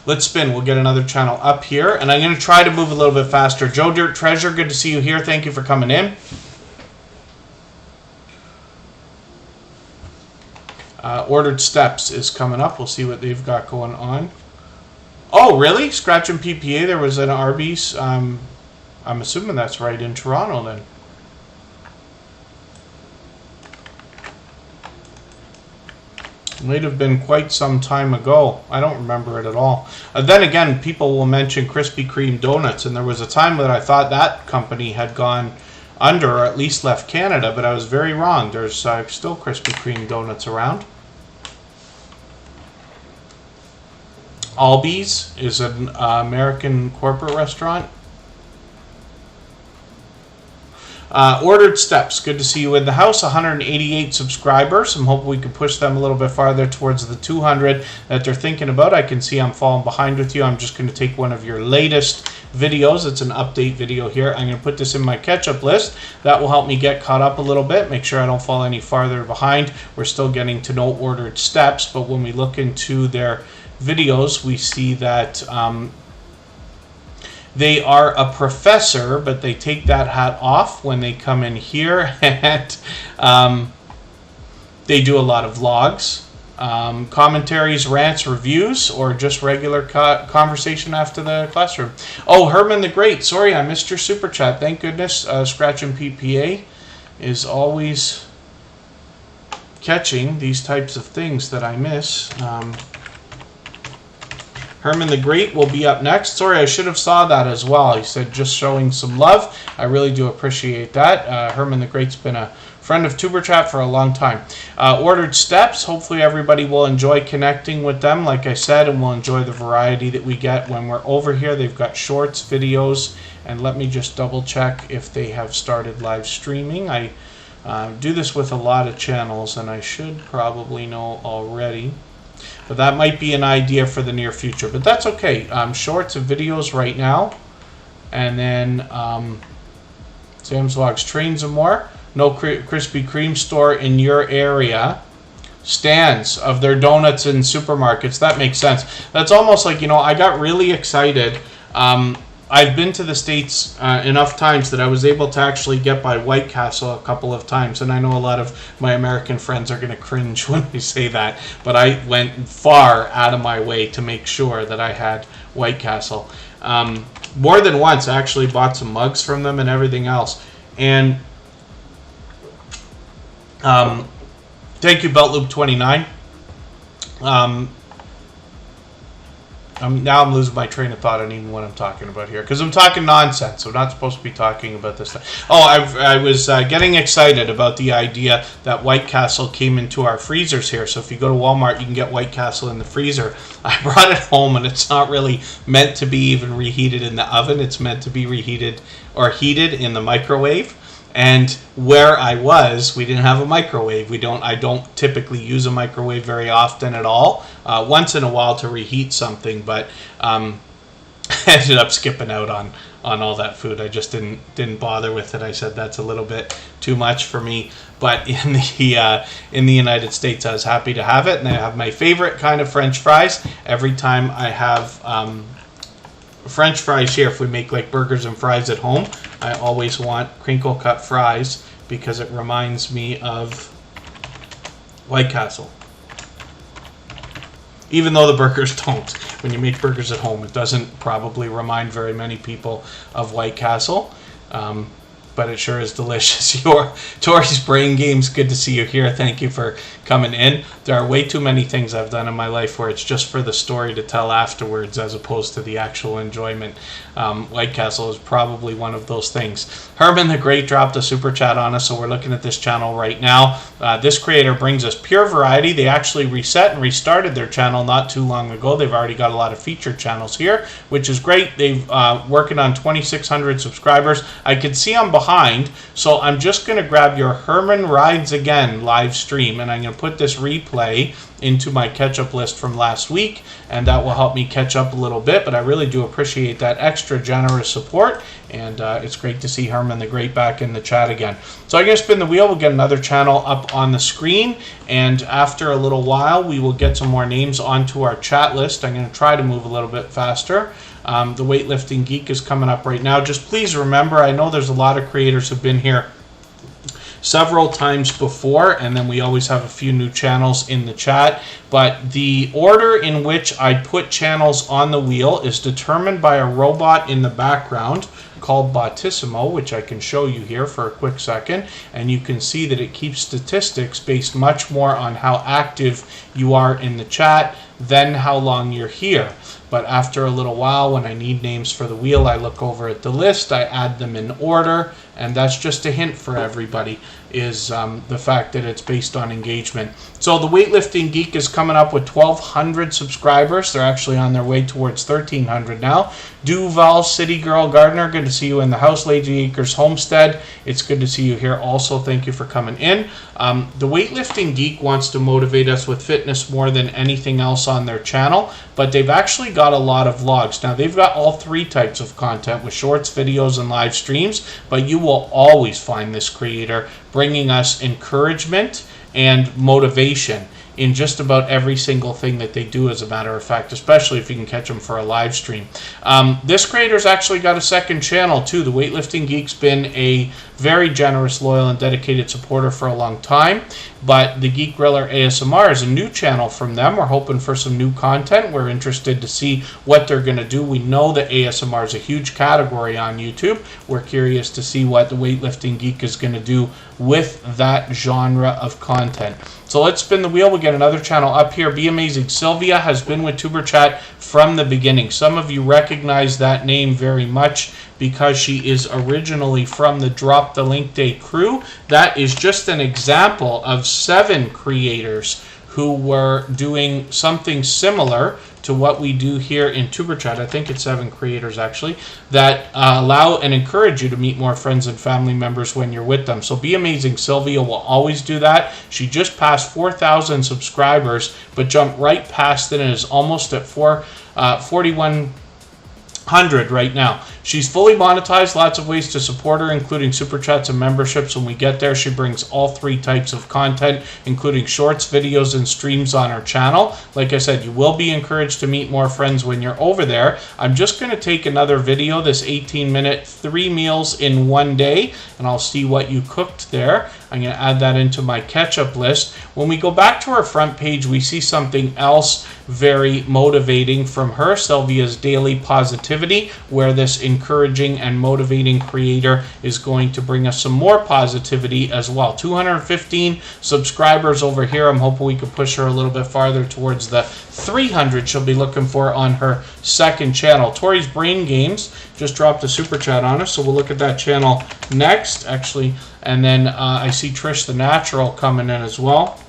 Let's spin. We'll get another channel up here. And I'm going to try to move a little bit faster. Joe Dirt Treasure, good to see you here. Thank you for coming in. Ordered Steps is coming up. We'll see what they've got going on. Oh, really? Scratch and PPA, there was an Arby's. I'm assuming that's right in Toronto then. Might have been quite some time ago. I don't remember it at all. Then again, people will mention Krispy Kreme donuts, and there was a time that I thought that company had gone under, or at least left Canada, but I was very wrong. There's still Krispy Kreme donuts around. Albies is an American corporate restaurant. Ordered Steps, good to see you in the house. 188 subscribers. I'm hoping we can push them a little bit farther towards the 200 that they're thinking about. I can see I'm falling behind with you. I'm just going to take one of your latest videos. It's an update video here. I'm going to put this in my catch-up list. That will help me get caught up a little bit, make sure I don't fall any farther behind. We're still getting to know Ordered Steps, but when we look into their videos, we see that they are a professor, but they take that hat off when they come in here, and they do a lot of vlogs, commentaries, rants, reviews, or just regular conversation after the classroom. Oh, Herman the Great, sorry I missed your super chat. Thank goodness. Scratch and PPA is always catching these types of things that I miss. Herman the Great will be up next. Sorry, I should have saw that as well. He said just showing some love. I really do appreciate that. Herman the Great's been a friend of Tuber Chat for a long time. Ordered Steps. Hopefully everybody will enjoy connecting with them, like I said, and will enjoy the variety that we get when we're over here. They've got shorts, videos, and let me just double check if they have started live streaming. I do this with a lot of channels, and I should probably know already. But that might be an idea for the near future. But that's okay. Shorts and videos right now. And then Sam's Vlogs, Trains and More. No Krispy Kreme store in your area. Stands of their donuts in supermarkets. That makes sense. That's almost like, you know, I got really excited. I've been to the States enough times that I was able to actually get by White Castle a couple of times. And I know a lot of my American friends are going to cringe when we say that. But I went far out of my way to make sure that I had White Castle. More than once, I actually bought some mugs from them and everything else. And thank you, BeltLoop29. Now I'm losing my train of thought on even what I'm talking about here, because I'm talking nonsense. I'm not supposed to be talking about this stuff. Oh, I was getting excited about the idea that White Castle came into our freezers here. So if you go to Walmart, you can get White Castle in the freezer. I brought it home, and it's not really meant to be even reheated in the oven. It's meant to be reheated or heated in the microwave. And where I was, we didn't have a microwave. I don't typically use a microwave very often at all. Once in a while to reheat something, but I ended up skipping out on all that food. I just didn't bother with it. I said that's a little bit too much for me. But in the United States, I was happy to have it, and I have my favorite kind of French fries. Every time I have French fries here, if we make like burgers and fries at home, I always want crinkle cut fries because it reminds me of White Castle. Even though the burgers don't. When you make burgers at home, it doesn't probably remind very many people of White Castle. But it sure is delicious. Tori's Brain Games, good to see you here. Thank you for coming in. There are way too many things I've done in my life where it's just for the story to tell afterwards as opposed to the actual enjoyment. White Castle is probably one of those things. Herman the Great dropped a super chat on us, so we're looking at this channel right now. This creator brings us pure variety. They actually reset and restarted their channel not too long ago. They've already got a lot of featured channels here, which is great. They've working on 2,600 subscribers. I could see I'm behind, so I'm just going to grab your Herman Rides Again live stream, and I'm going to put this replay into my catch-up list from last week, and that will help me catch up a little bit. But I really do appreciate that extra generous support, and it's great to see Herman the Great back in the chat again. So I'm going to spin the wheel. We'll get another channel up on the screen, and after a little while we will get some more names onto our chat list. I'm going to try to move a little bit faster. The Weightlifting Geek is coming up right now. Just please remember, I know there's a lot of creators who've been here several times before, and then we always have a few new channels in the chat, but the order in which I put channels on the wheel is determined by a robot in the background called Bottissimo, which I can show you here for a quick second, and you can see that it keeps statistics based much more on how active you are in the chat than how long you're here. But after a little while, when I need names for the wheel, I look over at the list, I add them in order, and that's just a hint for everybody, is the fact that it's based on engagement. So the Weightlifting Geek is coming up with 1,200 subscribers. They're actually on their way towards 1,300 now. Duval City Girl Gardner, good to see you in the house. Lady Acres Homestead, it's good to see you here also. Thank you for coming in. The Weightlifting Geek wants to motivate us with fitness more than anything else on their channel, but they've actually got a lot of vlogs. Now, they've got all three types of content with shorts, videos, and live streams, but you will always find this creator bringing us encouragement and motivation in just about every single thing that they do, as a matter of fact, especially if you can catch them for a live stream. This creator's actually got a second channel too. The Weightlifting Geek's been a very generous, loyal, and dedicated supporter for a long time, but the Geek Griller ASMR is a new channel from them. We're hoping for some new content. We're interested to see what they're going to do. We know that ASMR is a huge category on YouTube. We're curious to see what the Weightlifting Geek is going to do with that genre of content. So let's spin the wheel. We get another channel up here. Be Amazing Sylvia has been with Tuber Chat from the beginning. Some of you recognize that name very much because she is originally from the Drop the Link Day crew. That is just an example of 7 creators who were doing something similar to what we do here in Tuber Chat. I think it's 7 creators actually that allow and encourage you to meet more friends and family members when you're with them. So Be Amazing Sylvia will always do that. She just passed 4,000 subscribers, but jumped right past it and is almost at 4,100 right now. She's fully monetized, lots of ways to support her, including super chats and memberships. When we get there, she brings all 3 types of content, including shorts, videos, and streams on her channel. Like I said, you will be encouraged to meet more friends when you're over there. I'm just going to take another video, this 18-minute 3 meals in one day, and I'll see what you cooked there. I'm going to add that into my catch-up list. When we go back to our front page, we see something else very motivating from her, Sylvia's Daily Positivity, where this encouraging and motivating creator is going to bring us some more positivity as well. 215 subscribers over here. I'm hoping we can push her a little bit farther towards the 300 she'll be looking for on her second channel. Tori's Brain Games just dropped a super chat on us, so we'll look at that channel next, actually. And then I see Trish the Natural coming in as well.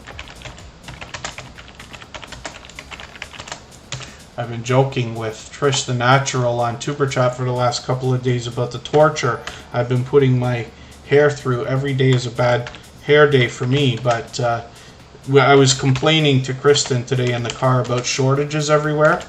I've been joking with Trish the Natural on Tuber Chat for the last couple of days about the torture I've been putting my hair through. Every day is a bad hair day for me, but I was complaining to Kristen today in the car about shortages everywhere.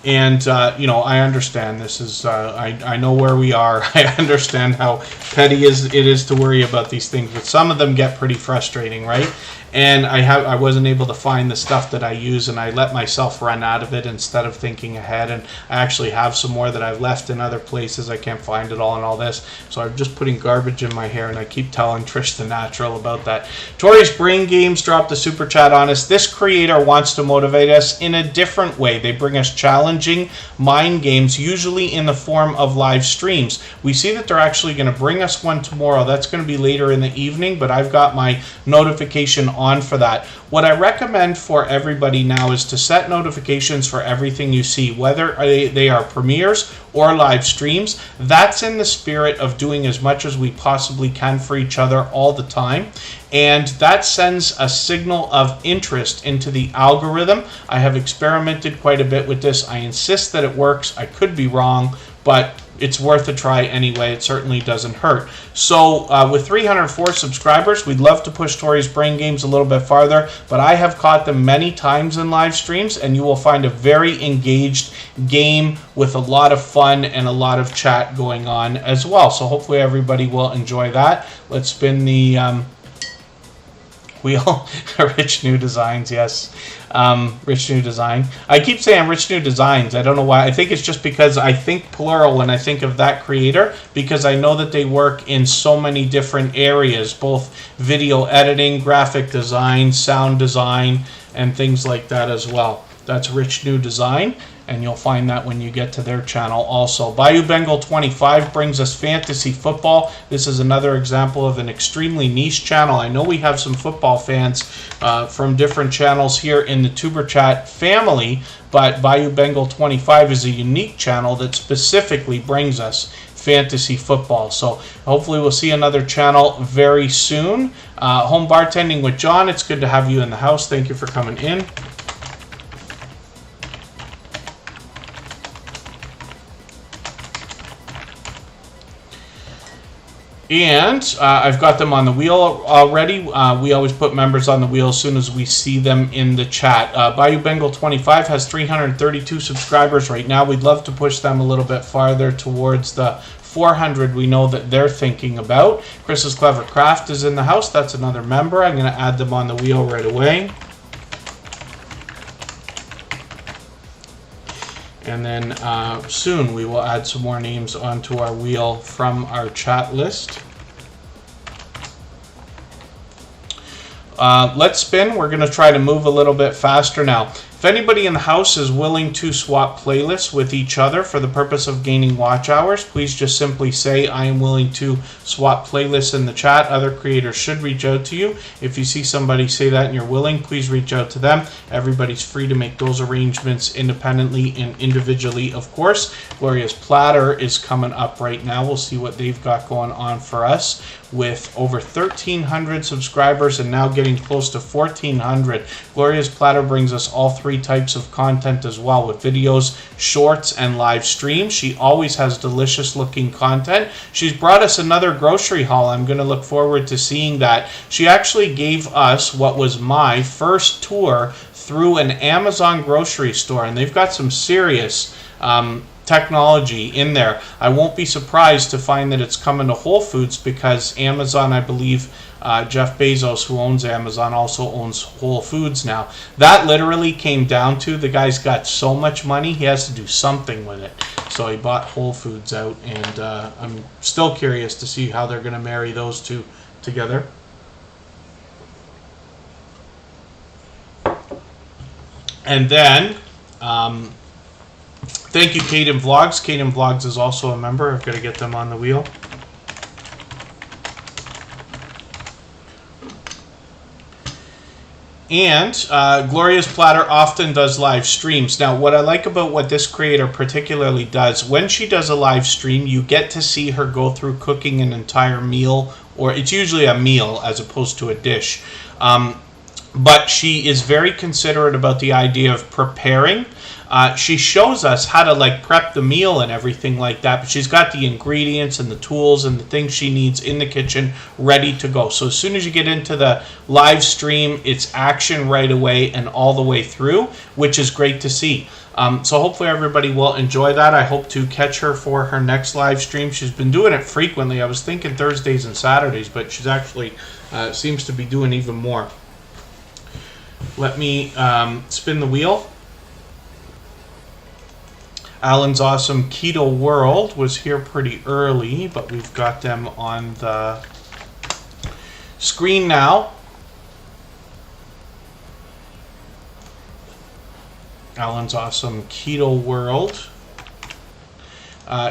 And, you know, I understand this is, I know where we are. I understand how petty it is to worry about these things, but some of them get pretty frustrating, right? And I wasn't able to find the stuff that I use, and I let myself run out of it instead of thinking ahead. And I actually have some more that I've left in other places. I can't find it all and all this. So I'm just putting garbage in my hair, and I keep telling Trish the Natural about that. Tori's Brain Games dropped a super chat on us. This creator wants to motivate us in a different way. They bring us challenging mind games, usually in the form of live streams. We see that they're actually going to bring us one tomorrow. That's going to be later in the evening, but I've got my notification on for that. What I recommend for everybody now is to set notifications for everything you see, whether they are premieres or live streams. That's in the spirit of doing as much as we possibly can for each other all the time. And that sends a signal of interest into the algorithm. I have experimented quite a bit with this. I insist that it works. I could be wrong, but it's worth a try anyway. It certainly doesn't hurt. So with 304 subscribers, we'd love to push Tori's Brain Games a little bit farther, but I have caught them many times in live streams, and you will find a very engaged game with a lot of fun and a lot of chat going on as well. So hopefully everybody will enjoy that. Let's spin the wheel. Rich New Designs, yes. Rich New Design. I keep saying Rich New Designs. I don't know why. I think it's just because I think plural when I think of that creator, because I know that they work in so many different areas, both video editing, graphic design, sound design, and things like that as well. That's Rich New Design, and you'll find that when you get to their channel also. Bayou Bengal 25 brings us fantasy football. This is another example of an extremely niche channel. I know we have some football fans from different channels here in the Tuber Chat family, but Bayou Bengal 25 is a unique channel that specifically brings us fantasy football. So hopefully we'll see another channel very soon. Home Bartending with John, it's good to have you in the house. Thank you for coming in. And I've got them on the wheel already. We always put members on the wheel as soon as we see them in the chat. Bayou Bengal 25 has 332 subscribers right now. We'd love to push them a little bit farther towards the 400 we know that they're thinking about. Chris's Clever Craft is in the house. That's another member. I'm going to add them on the wheel right away. And then soon we will add some more names onto our wheel from our chat list. Let's spin. We're going to try to move a little bit faster now. If anybody in the house is willing to swap playlists with each other for the purpose of gaining watch hours, please just simply say, I am willing to swap playlists in the chat. Other creators should reach out to you. If you see somebody say that and you're willing, please reach out to them. Everybody's free to make those arrangements independently and individually, of course. Gloria's Platter is coming up right now. We'll see what they've got going on for us with over 1,300 subscribers and now getting close to 1,400. Gloria's Platter brings us all three types of content as well, with videos, shorts, and live streams. She always has delicious looking content. She's brought us another grocery haul. I'm going to look forward to seeing that. She actually gave us what was my first tour through an Amazon grocery store, and they've got some serious technology in there. I won't be surprised to find that it's coming to Whole Foods, because Amazon, I believe, Jeff Bezos, who owns Amazon, also owns Whole Foods now. That literally came down to the guy's got so much money, he has to do something with it. So he bought Whole Foods out, and I'm still curious to see how they're going to marry those two together. And then, thank you, Kaden Vlogs. Kaden Vlogs is also a member. I've got to get them on the wheel. And Gloria's Platter often does live streams. Now, what I like about what this creator particularly does, when she does a live stream, you get to see her go through cooking an entire meal, or it's usually a meal as opposed to a dish. But she is very considerate about the idea of preparing. She shows us how to like prep the meal and everything like that, but she's got the ingredients and the tools and the things she needs in the kitchen ready to go. So as soon as you get into the live stream, it's action right away and all the way through, which is great to see. So hopefully everybody will enjoy that. I hope to catch her for her next live stream. She's been doing it frequently. I was thinking Thursdays and Saturdays, but she's actually seems to be doing even more. Let me spin the wheel. Alan's Awesome Keto World was here pretty early, but we've got them on the screen now. Alan's Awesome Keto World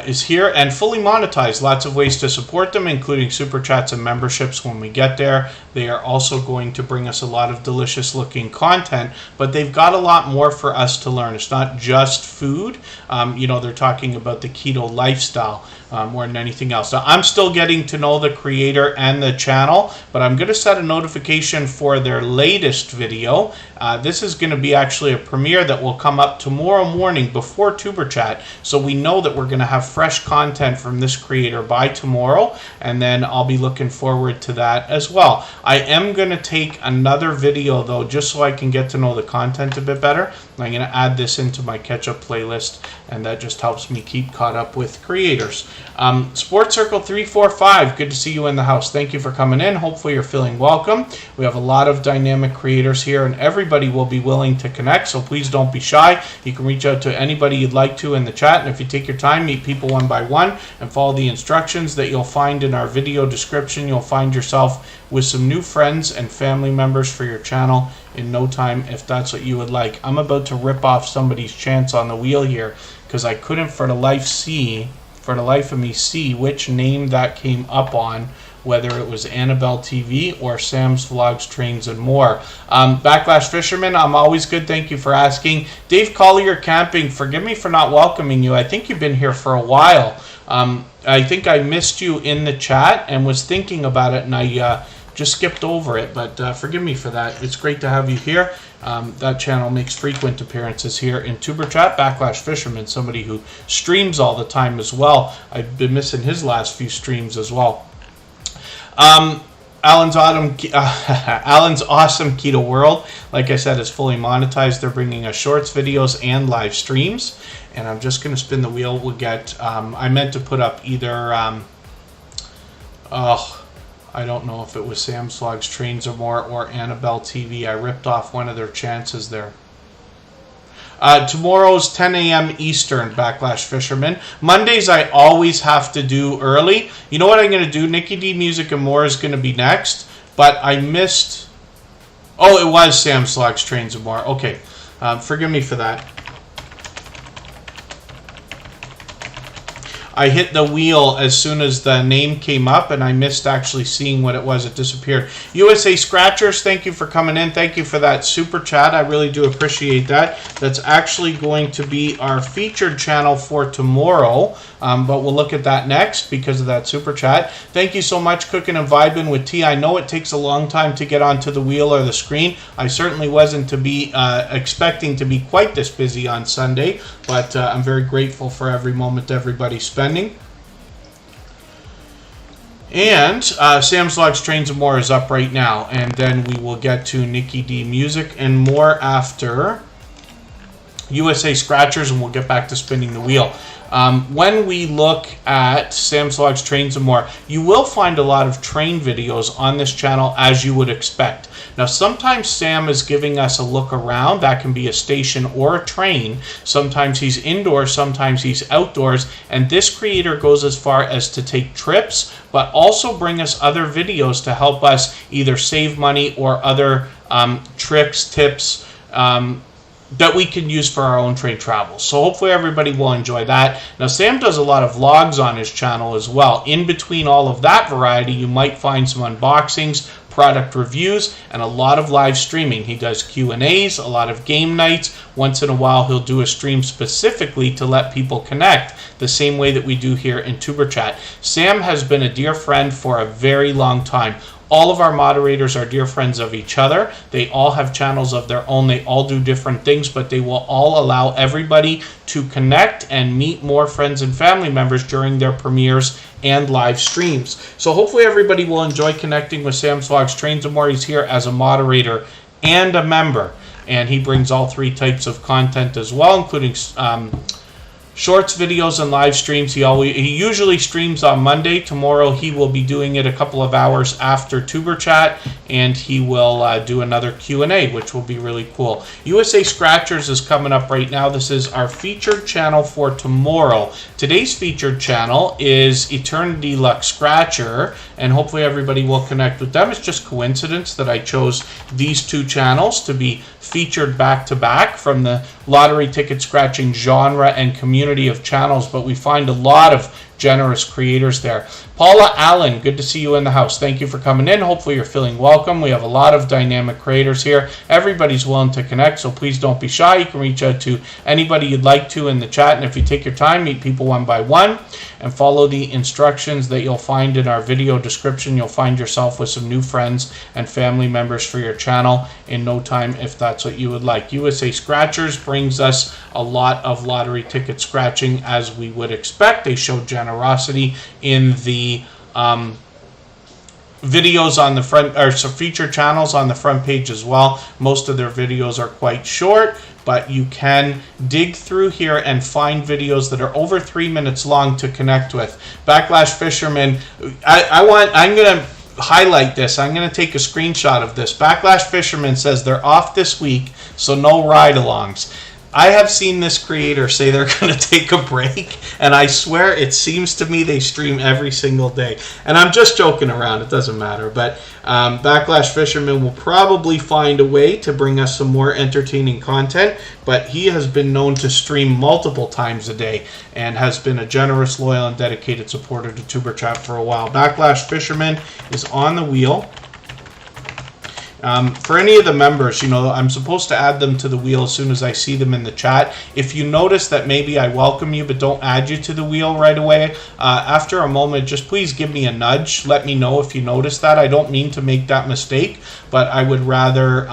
is here and fully monetized. Lots of ways to support them, including super chats and memberships when we get there. They are also going to bring us a lot of delicious looking content, but they've got a lot more for us to learn. It's not just food. You know, they're talking about the keto lifestyle more than anything else. Now, I'm still getting to know the creator and the channel, but I'm going to set a notification for their latest video. This is going to be actually a premiere that will come up tomorrow morning before Tuber Chat, so we know that we're going to have fresh content from this creator by tomorrow, and then I'll be looking forward to that as well. I am going to take another video though, just so I can get to know the content a bit better. I'm going to add this into my catch-up playlist, and that just helps me keep caught up with creators. Sports Circle 345, good to see you in the house. Thank you for coming in. Hopefully you're feeling welcome. We have a lot of dynamic creators here, and everybody will be willing to connect, so please don't be shy. You can reach out to anybody you'd like to in the chat, and if you take your time, meet people one by one and follow the instructions that you'll find in our video description. You'll find yourself with some new friends and family members for your channel in no time, if that's what you would like. I'm about to rip off somebody's chance on the wheel here because I couldn't for the life of me see which name that came up on, whether it was Annabelle TV or Sam's Vlogs, Trains, and More. Backlash Fisherman, I'm always good. Thank you for asking. Dave Collier Camping, forgive me for not welcoming you. I think you've been here for a while. I think I missed you in the chat and was thinking about it, and I just skipped over it, but forgive me for that. It's great to have you here. That channel makes frequent appearances here in Tuber Chat. Backlash Fisherman, somebody who streams all the time as well. I've been missing his last few streams as well. Alan's Awesome Keto World, like I said, is fully monetized. They're bringing us shorts, videos, and live streams. And I'm just going to spin the wheel. We'll get, I meant to put up either, I don't know if it was Sam's Vlogs, Trains, or More, or Annabelle TV. I ripped off one of their chances there. Tomorrow's 10 a.m. Eastern, Backlash Fisherman. Mondays I always have to do early. You know what I'm going to do? Nikki D Music and More is going to be next, but I missed... Oh, it was Sam's Vlogs, Trains, and More. Okay, forgive me for that. I hit the wheel as soon as the name came up, and I missed actually seeing what it was. It disappeared. USA Scratchers, thank you for coming in. Thank you for that super chat. I really do appreciate that. That's actually going to be our featured channel for tomorrow, but we'll look at that next because of that super chat. Thank you so much, Cooking and Vibing with T. I know it takes a long time to get onto the wheel or the screen. I certainly wasn't to be expecting to be quite this busy on Sunday, but I'm very grateful for every moment everybody spent. And Sam's Vlogs, Trains, and More is up right now. And then we will get to Nikki D Music and More after USA Scratchers, and we'll get back to spinning the wheel. When we look at Sam's Vlogs, Trains and More, you will find a lot of train videos on this channel, as you would expect. Now, sometimes Sam is giving us a look around. That can be a station or a train. Sometimes he's indoors, sometimes he's outdoors, and this creator goes as far as to take trips, but also bring us other videos to help us either save money or other tricks, tips, that we can use for our own train travels. So hopefully everybody will enjoy that. Now, Sam does a lot of vlogs on his channel as well. In between all of that variety, you might find some unboxings, product reviews, and a lot of live streaming. He does Q&As, a lot of game nights. Once in a while, he'll do a stream specifically to let people connect the same way that we do here in Tuber Chat. Sam has been a dear friend for a very long time. All of our moderators are dear friends of each other. They all have channels of their own. They all do different things, but they will all allow everybody to connect and meet more friends and family members during their premieres and live streams. So hopefully everybody will enjoy connecting with Sam's Vlogs, Trains and More. He's here as a moderator and a member, and he brings all three types of content as well, including shorts, videos, and live streams. He usually streams on Monday. Tomorrow he will be doing it a couple of hours after Tuber Chat, and he will do another Q&A, which will be really cool. USA Scratchers is coming up right now. This is our featured channel for tomorrow. Today's featured channel is Eternity Luck Scratcher, and hopefully everybody will connect with them. It's just coincidence that I chose these two channels to be featured back to back from the lottery ticket scratching genre and community of channels, but we find a lot of generous creators there. Paula Allen, good to see you in the house. Thank you for coming in. Hopefully you're feeling welcome. We have a lot of dynamic creators here. Everybody's willing to connect, so please don't be shy. You can reach out to anybody you'd like to in the chat, and if you take your time, meet people one by one and follow the instructions that you'll find in our video description. You'll find yourself with some new friends and family members for your channel in no time, if that's what you would like. USA Scratchers brings us a lot of lottery ticket scratching, as we would expect. They show generosity in the videos on the front, or so feature channels on the front page as well. Most of their videos are quite short, but you can dig through here and find videos that are over 3 minutes long to connect with. Backlash Fisherman, I'm gonna highlight this. I'm going to take a screenshot of this. Backlash Fisherman says they're off this week, so no ride-alongs. I have seen this creator say they're going to take a break, and I swear it seems to me they stream every single day. And I'm just joking around. It doesn't matter. But Backlash Fisherman will probably find a way to bring us some more entertaining content, but he has been known to stream multiple times a day and has been a generous, loyal, and dedicated supporter to Tuber Chat for a while. Backlash Fisherman is on the wheel. For any of the members, you know, I'm supposed to add them to the wheel as soon as I see them in the chat. If you notice that maybe I welcome you but don't add you to the wheel right away, after a moment, just please give me a nudge. Let me know if you notice that. I don't mean to make that mistake, but I would rather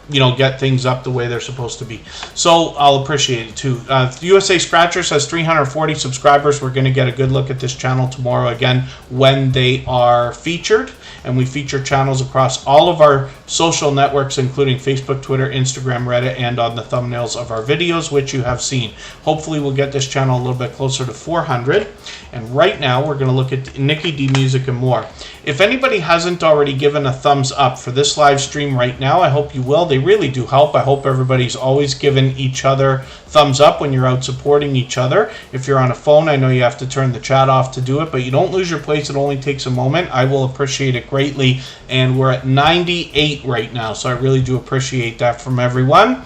you know, get things up the way they're supposed to be. So I'll appreciate it too. USA Scratchers has 340 subscribers. We're going to get a good look at this channel tomorrow again when they are featured. And we feature channels across all of our social networks, including Facebook, Twitter, Instagram, Reddit, and on the thumbnails of our videos, which you have seen. Hopefully we'll get this channel a little bit closer to 400. And right now we're going to look at Nikki D Music and More. If anybody hasn't already given a thumbs up for this live stream right now, I hope you will. They really do help. I hope everybody's always giving each other thumbs up when you're out supporting each other. If you're on a phone, I know you have to turn the chat off to do it, but you don't lose your place. It only takes a moment. I will appreciate it greatly. And we're at 98 right now, so I really do appreciate that from everyone.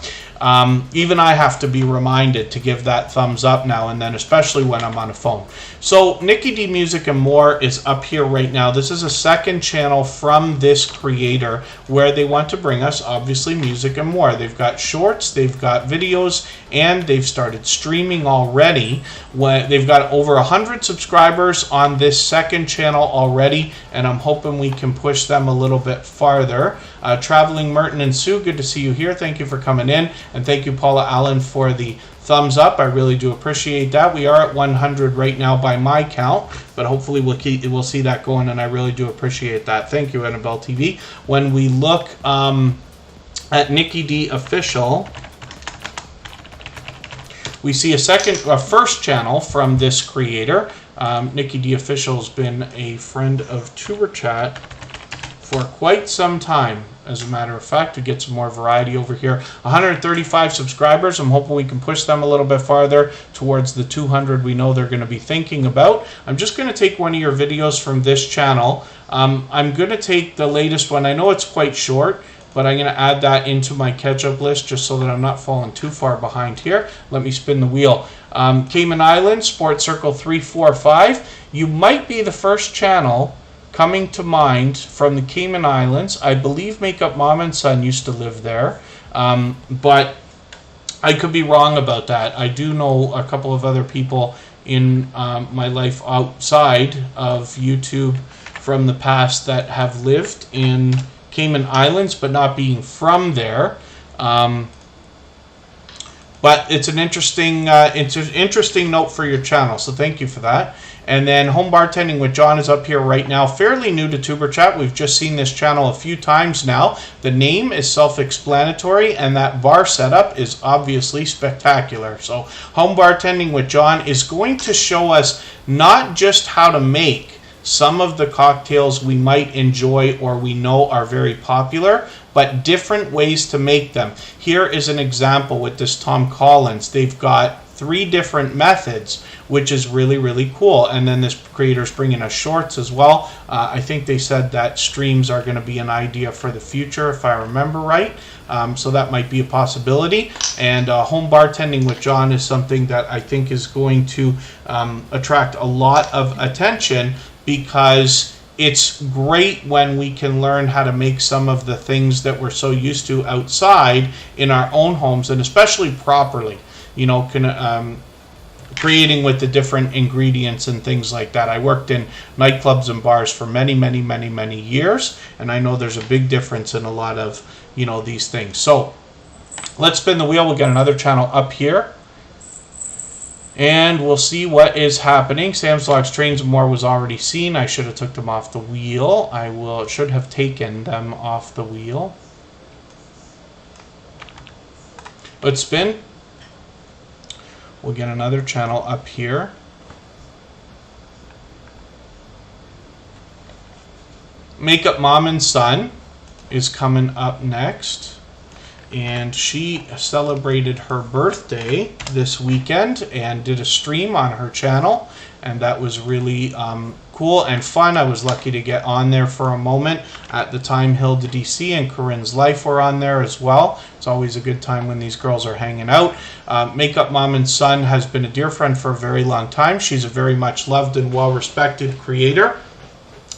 Even I have to be reminded to give that thumbs up now and then, especially when I'm on a phone. So Nikki D Music and More is up here right now. This is a second channel from this creator where they want to bring us, obviously, music and more. They've got shorts, they've got videos, and they've started streaming already. They've got over 100 subscribers on this second channel already, and I'm hoping we can push them a little bit farther. Traveling Merton and Sue, good to see you here. Thank you for coming in, and thank you, Paula Allen, for the thumbs up. I really do appreciate that. We are at 100 right now by my count, but hopefully we'll see that going, and I really do appreciate that. Thank you, Annabelle TV. When we look at Nikki D Official, we see a first channel from this creator. Nikki D Official has been a friend of Tuber Chat for quite some time. As a matter of fact, to get some more variety over here. 135 subscribers. I'm hoping we can push them a little bit farther towards the 200 we know they're going to be thinking about. I'm just going to take one of your videos from this channel. I'm going to take the latest one. I know it's quite short, but I'm going to add that into my catch-up list just so that I'm not falling too far behind here. Let me spin the wheel. Cayman Islands, Sports Circle 345. You might be the first channel coming to mind from the Cayman Islands. I believe Makeup Mom and Son used to live there, but I could be wrong about that. I do know a couple of other people in my life outside of YouTube from the past that have lived in Cayman Islands, but not being from there. But it's an interesting note for your channel, so thank you for that. And then Home Bartending with John is up here right now. Fairly new to Tuber Chat. We've just seen this channel a few times now. The name is self-explanatory, and that bar setup is obviously spectacular. So Home Bartending with John is going to show us not just how to make some of the cocktails we might enjoy or we know are very popular, but different ways to make them. Here is an example with this Tom Collins. They've got 3 different methods, which is really, really cool. And then this creator's bringing us shorts as well. I think they said that streams are going to be an idea for the future, if I remember right. So that might be a possibility. And Home Bartending with John is something that I think is going to attract a lot of attention, because it's great when we can learn how to make some of the things that we're so used to outside in our own homes, and especially properly. You know, creating with the different ingredients and things like that. I worked in nightclubs and bars for many, many, many, many years, and I know there's a big difference in a lot of, you know, these things. So let's spin the wheel. We'll get another channel up here, and we'll see what is happening. Sam's Vlogs Trains and More was already seen. I should have took them off the wheel. Should have taken them off the wheel. Let's spin. We'll get another channel up here. Makeup Mom and Son is coming up next. And she celebrated her birthday this weekend and did a stream on her channel. And that was really cool and fun. I was lucky to get on there for a moment. At the time, Hilda DC and Corinne's Life were on there as well. It's always a good time when these girls are hanging out. Makeup Mom and Son has been a dear friend for a very long time. She's a very much loved and well-respected creator.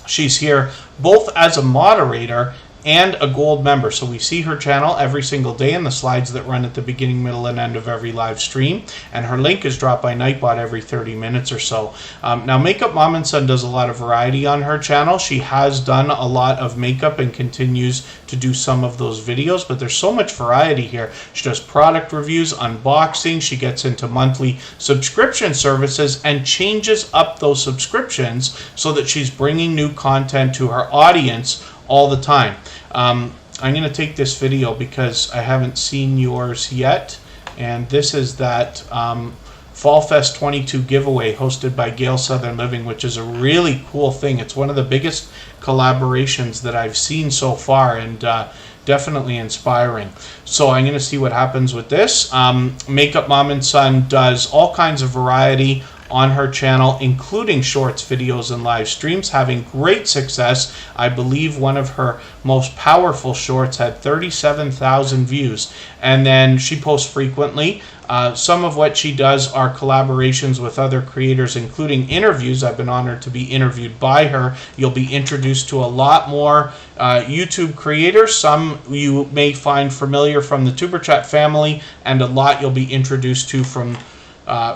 She's here both as a moderator and a gold member. So we see her channel every single day in the slides that run at the beginning, middle, and end of every live stream. And her link is dropped by Nightbot every 30 minutes or so. Now, Makeup Mom and Son does a lot of variety on her channel. She has done a lot of makeup and continues to do some of those videos, but there's so much variety here. She does product reviews, unboxing. She gets into monthly subscription services and changes up those subscriptions so that she's bringing new content to her audience all the time. I'm going to take this video because I haven't seen yours yet, and this is that Fall Fest 22 giveaway hosted by Gale Southern Living, which is a really cool thing. It's one of the biggest collaborations that I've seen so far, and definitely inspiring. So I'm going to see what happens with this. Makeup Mom and Son does all kinds of variety on her channel, including shorts, videos, and live streams, having great success. I believe one of her most powerful shorts had 37,000 views. And then she posts frequently. Some of what she does are collaborations with other creators, including interviews. I've been honored to be interviewed by her. You'll be introduced to a lot more YouTube creators. Some you may find familiar from the Tuber Chat family, and a lot you'll be introduced to from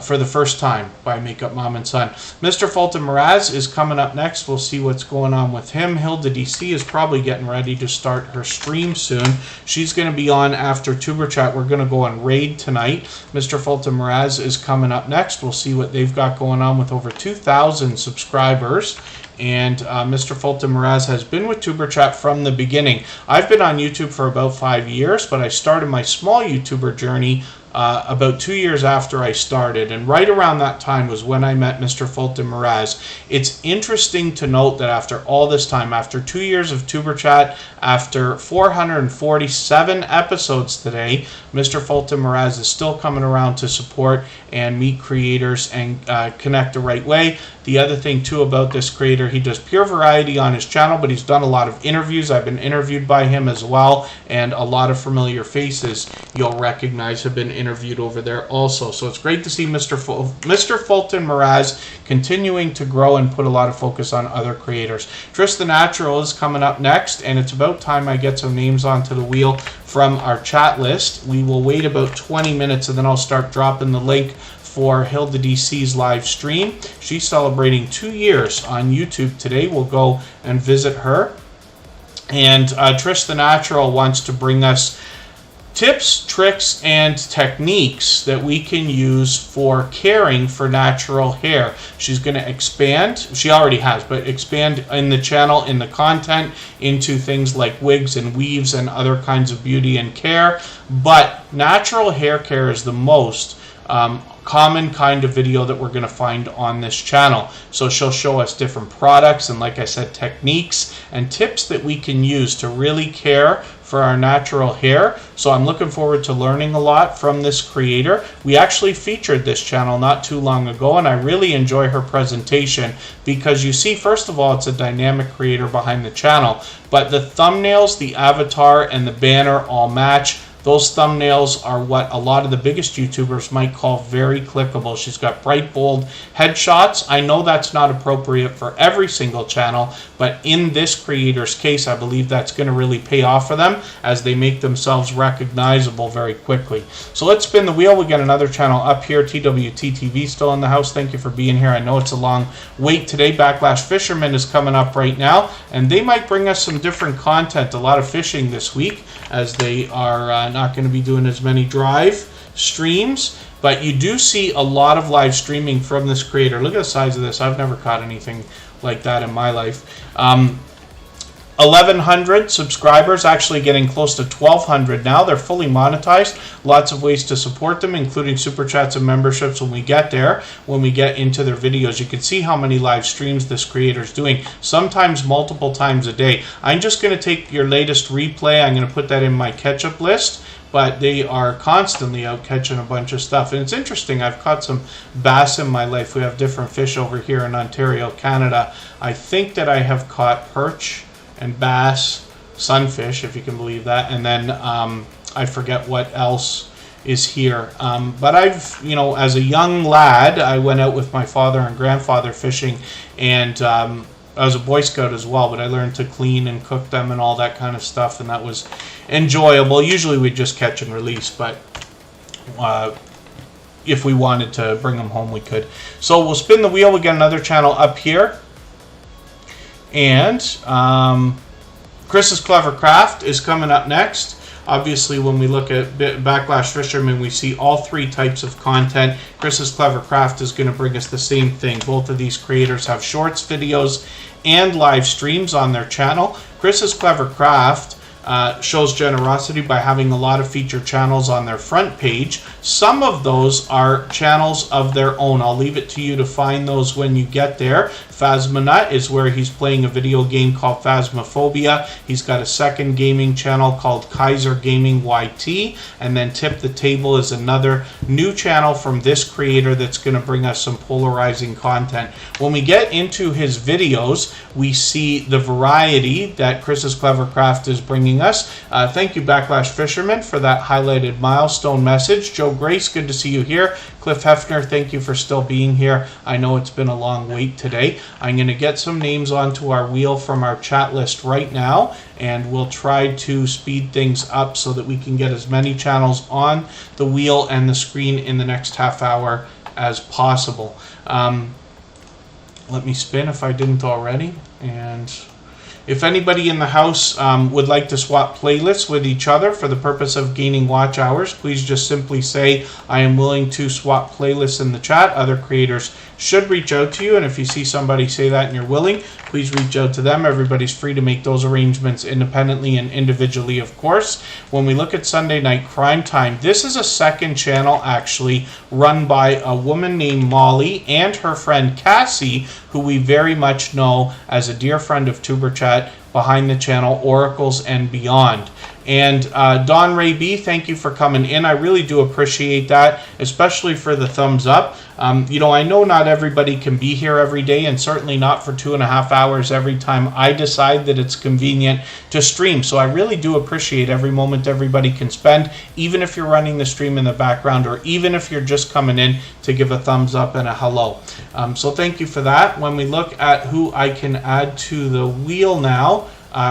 for the first time by Makeup Mom and Son. Mr. Fulton Mraz is coming up next. We'll see what's going on with him. Hilda DC is probably getting ready to start her stream soon. She's going to be on after Tuber Chat. We're going to go on raid tonight. Mr. Fulton Mraz is coming up next. We'll see what they've got going on with over 2,000 subscribers. And Mr. Fulton Mraz has been with Tuber Chat from the beginning. I've been on YouTube for about 5 years, but I started my small YouTuber journey about 2 years after I started, and right around that time was when I met Mr. Fulton Mraz. It's interesting to note that after all this time, after 2 years of Tuber Chat, after 447 episodes today, Mr. Fulton Mraz is still coming around to support and meet creators and connect the right way. The other thing too about this creator, he does pure variety on his channel, but he's done a lot of interviews. I've been interviewed by him as well, and a lot of familiar faces you'll recognize have been interviewed over there also. So it's great to see Mr. Fulton Mraz continuing to grow and put a lot of focus on other creators. Trish the Natural is coming up next, and it's about time I get some names onto the wheel from our chat list. We will wait about 20 minutes and then I'll start dropping the link for Hilda DC's live stream. She's celebrating 2 years on YouTube today. We'll go and visit her. And Trish the Natural wants to bring us tips, tricks, and techniques that we can use for caring for natural hair. She's going to expand, she already has, but expand in the channel, in the content, into things like wigs and weaves and other kinds of beauty and care. But natural hair care is the most common kind of video that we're going to find on this channel. So she'll show us different products and, like I said, techniques and tips that we can use to really care for our natural hair. So I'm looking forward to learning a lot from this creator. We actually featured this channel not too long ago, and I really enjoy her presentation because you see, first of all, it's a dynamic creator behind the channel, but the thumbnails, the avatar, and the banner all match. Those thumbnails are what a lot of the biggest YouTubers might call very clickable. She's got bright, bold headshots. I know that's not appropriate for every single channel, but in this creator's case, I believe that's going to really pay off for them as they make themselves recognizable very quickly. So let's spin the wheel. We got another channel up here. TWT-TV still in the house. Thank you for being here. I know it's a long wait today. Backlash Fisherman is coming up right now, and they might bring us some different content. A lot of fishing this week as they are not going to be doing as many drive streams, but you do see a lot of live streaming from this creator. Look at the size of this. I've never caught anything like that in my life. 1,100 subscribers, actually getting close to 1,200 now. They're fully monetized. Lots of ways to support them, including super chats and memberships when we get there, when we get into their videos. You can see how many live streams this creator is doing, sometimes multiple times a day. I'm just going to take your latest replay. I'm going to put that in my catch-up list, but they are constantly out catching a bunch of stuff. And it's interesting, I've caught some bass in my life. We have different fish over here in Ontario, Canada. I think that I have caught perch and bass, sunfish, if you can believe that, and then I forget what else is here. But I've, you know, as a young lad, I went out with my father and grandfather fishing, and I was a Boy Scout as well, but I learned to clean and cook them and all that kind of stuff, and that was enjoyable. Usually we just catch and release, but if we wanted to bring them home, we could. So we'll spin the wheel. We got another channel up here. And Chris's Clever Craft is coming up next. Obviously, when we look at Backlash Fisherman, we see all three types of content. Chris's Clever Craft is going to bring us the same thing. Both of these creators have shorts, videos, and live streams on their channel. Chris's Clever Craft shows generosity by having a lot of featured channels on their front page. Some of those are channels of their own. I'll leave it to you to find those when you get there. Phasmonut is where he's playing a video game called Phasmophobia. He's got a second gaming channel called Kaiser Gaming YT, and then Tip the Table is another new channel from this creator that's going to bring us some polarizing content. When we get into his videos, we see the variety that Chris's Clever Craft is bringing us. Thank you, Backlash Fisherman, for that highlighted milestone message. Joe Grace, good to see you here. Cliff Hefner, thank you for still being here. I know it's been a long wait today. I'm going to get some names onto our wheel from our chat list right now, and we'll try to speed things up so that we can get as many channels on the wheel and the screen in the next half hour as possible. Let me spin if I didn't already. And If anybody in the house would like to swap playlists with each other for the purpose of gaining watch hours, please just simply say, I am willing to swap playlists in the chat. Other creators should reach out to you, and if you see somebody say that and you're willing, please reach out to them. Everybody's free to make those arrangements independently and individually, of course. When we look at Sunday Night Crime Time, this is a second channel actually run by a woman named Molly and her friend Cassie, who we very much know as a dear friend of Tuber Chat, behind the channel Oracles and Beyond. And Don Ray B, thank you for coming in. I really do appreciate that, especially for the thumbs up. You know, I know not everybody can be here every day, and certainly not for 2.5 hours every time I decide that it's convenient to stream. So I really do appreciate every moment everybody can spend, even if you're running the stream in the background, or even if you're just coming in to give a thumbs up and a hello. So thank you for that. When we look at who I can add to the wheel now,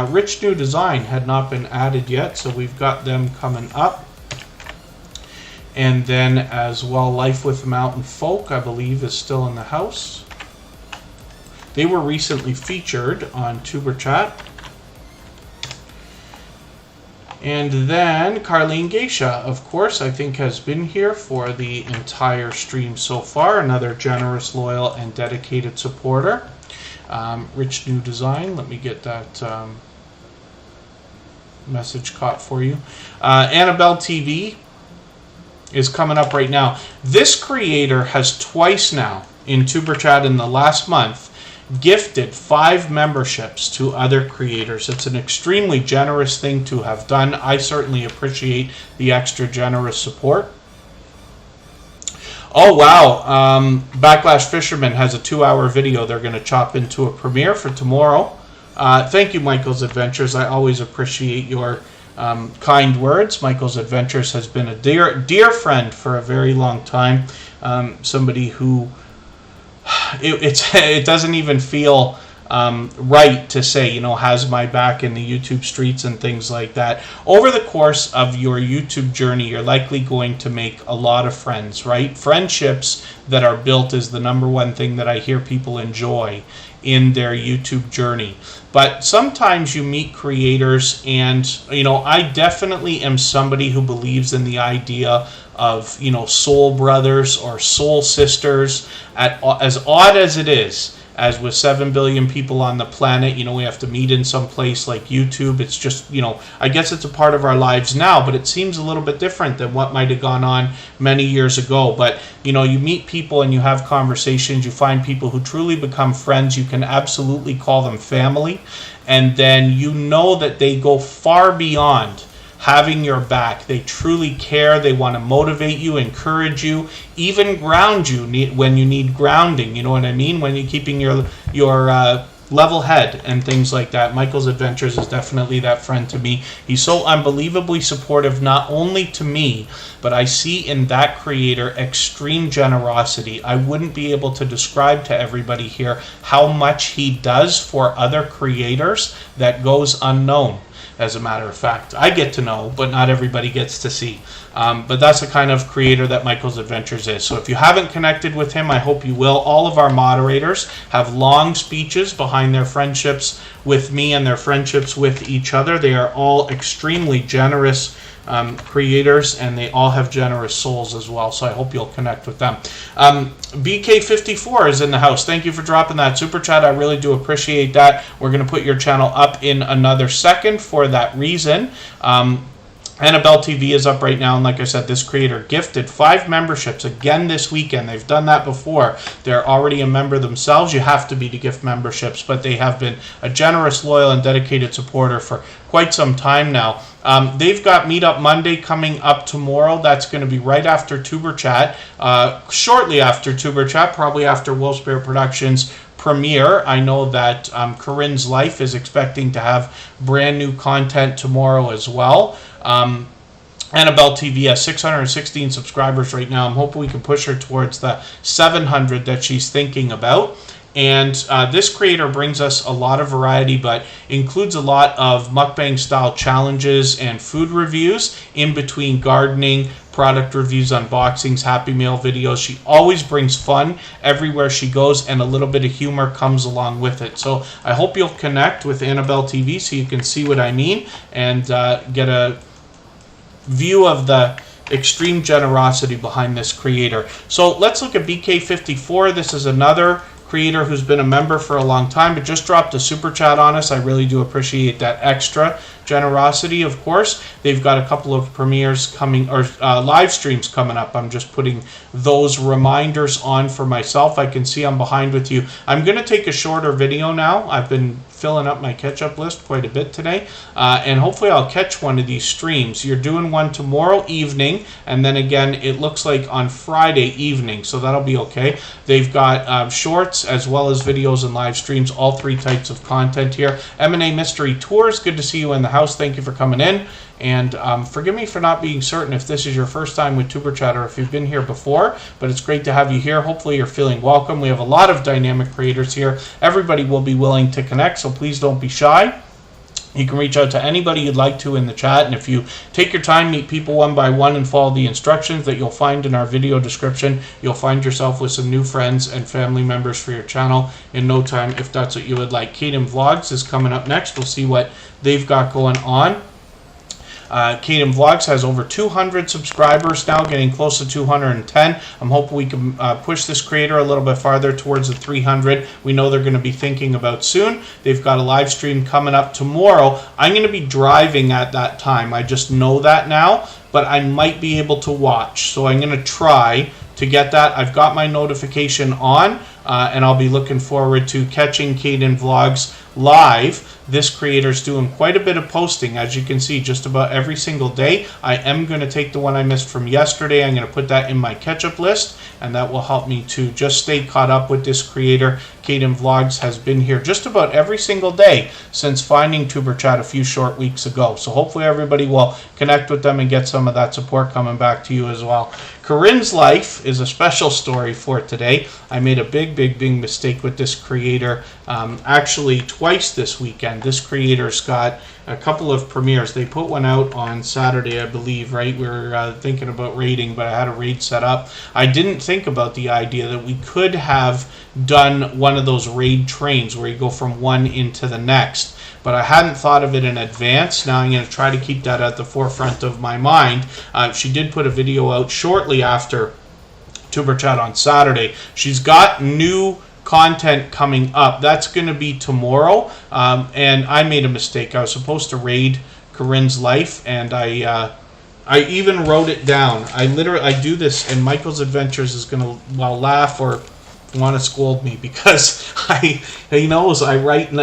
Rich New Design had not been added yet, so we've got them coming up. And then as well, Life with Mountain Folk, I believe, is still in the house. They were recently featured on Tuber Chat. And then Carlene Geisha, of course, I think has been here for the entire stream so far. Another generous, loyal, and dedicated supporter. Rich New Design, let me get that message caught for you. Annabelle TV is coming up right now. This creator has twice now in Tuber Chat in the last month gifted 5 memberships to other creators. It's an extremely generous thing to have done. I certainly appreciate the extra generous support. Oh wow, Backlash Fisherman has a 2-hour video they're going to chop into a premiere for tomorrow. Thank you, Michael's Adventures. I always appreciate your kind words. Michael's Adventures has been a dear friend for a very long time. Somebody who it doesn't even feel right to say, you know, has my back in the YouTube streets and things like that. Over the course of your YouTube journey, you're likely going to make a lot of friends, right? Friendships that are built is the #1 thing that I hear people enjoy in their YouTube journey. But sometimes you meet creators, and, you know, I definitely am somebody who believes in the idea of, you know, soul brothers or soul sisters. As odd as it is, as with 7 billion people on the planet, you know, we have to meet in some place like YouTube. It's just, you know, I guess it's a part of our lives now, but it seems a little bit different than what might have gone on many years ago. But, you know, you meet people and you have conversations, you find people who truly become friends. You can absolutely call them family. And then you know that they go far beyond having your back. They truly care. They want to motivate you, encourage you, even ground you when you need grounding. You know what I mean? When you're keeping your level head and things like that. Michael's Adventures is definitely that friend to me. He's so unbelievably supportive, not only to me, but I see in that creator extreme generosity. I wouldn't be able to describe to everybody here how much he does for other creators that goes unknown. As a matter of fact, I get to know, but not everybody gets to see. But that's the kind of creator that Michael's Adventures is. So if you haven't connected with him, I hope you will. All of our moderators have long speeches behind their friendships with me and their friendships with each other. They are all extremely generous creators, and they all have generous souls as well. So I hope you'll connect with them. BK54 is in the house. Thank you for dropping that super chat. I really do appreciate that. We're going to put your channel up in another second for that reason. Annabelle TV is up right now, and like I said, this creator gifted 5 memberships again this weekend. They've done that before. They're already a member themselves. You have to be to gift memberships, but they have been a generous, loyal, and dedicated supporter for quite some time now. They've got Meetup Monday coming up tomorrow. That's going to be right after Tuber Chat, shortly after Tuber Chat, probably after Wolfspear Productions premiere. I know that Corinne's Life is expecting to have brand new content tomorrow as well. Annabelle TV has 616 subscribers right now. I'm hoping we can push her towards the 700 that she's thinking about. And this creator brings us a lot of variety, but includes a lot of mukbang style challenges and food reviews in between gardening, product reviews, unboxings, Happy Meal videos. She always brings fun everywhere she goes, and a little bit of humor comes along with it. So I hope you'll connect with Annabelle TV so you can see what I mean and get a view of the extreme generosity behind this creator. So let's look at BK54. This is another creator who's been a member for a long time, but just dropped a super chat on us. I really do appreciate that extra generosity. Of course, they've got a couple of premieres coming, or live streams coming up. I'm just putting those reminders on for myself. I can see I'm behind with you. I'm going to take a shorter video now. I've been filling up my catch-up list quite a bit today, and hopefully I'll catch one of these streams. You're doing one tomorrow evening, and then again it looks like on Friday evening, so that'll be okay. They've got shorts as well as videos and live streams, all three types of content here. M&A Mystery Tours, good to see you in the house. Thank you for coming in. And forgive me for not being certain if this is your first time with Superchat or if you've been here before, but it's great to have you here. Hopefully you're feeling welcome. We have a lot of dynamic creators here. Everybody will be willing to connect, so please don't be shy. You can reach out to anybody you'd like to in the chat, and if you take your time, meet people one by one, and follow the instructions that you'll find in our video description, you'll find yourself with some new friends and family members for your channel in no time, if that's what you would like. Kaden Vlogs is coming up next. We'll see what they've got going on. Kaden Vlogs has over 200 subscribers now, getting close to 210. I'm hoping we can push this creator a little bit farther towards the 300. We know they're going to be thinking about soon. They've got a live stream coming up tomorrow. I'm going to be driving at that time. I just know that now, but I might be able to watch. So I'm going to try to get that. I've got my notification on, and I'll be looking forward to catching Kaden Vlogs live. This creator's doing quite a bit of posting, as you can see, just about every single day. I am going to take the one I missed from yesterday. I'm going to put that in my catch-up list, and that will help me to just stay caught up with this creator. Kaden Vlogs has been here just about every single day since finding Superchat a few short weeks ago. So hopefully everybody will connect with them and get some of that support coming back to you as well. Corinne's life is a special story for today. I made a big mistake with this creator, actually twice this weekend. This creator's got a couple of premieres. They put one out on Saturday, I believe, right? We were thinking about raiding, but I had a raid set up. I didn't think about the idea that we could have done one of those raid trains where you go from one into the next, but I hadn't thought of it in advance. Now I'm going to try to keep that at the forefront of my mind. She did put a video out shortly after Superchat on Saturday. She's got new content coming up. That's going to be tomorrow, and I made a mistake. I was supposed to raid Corinne's life, and I even wrote it down. I do this, and Michael's Adventures is going to laugh or want to scold me, because he knows I write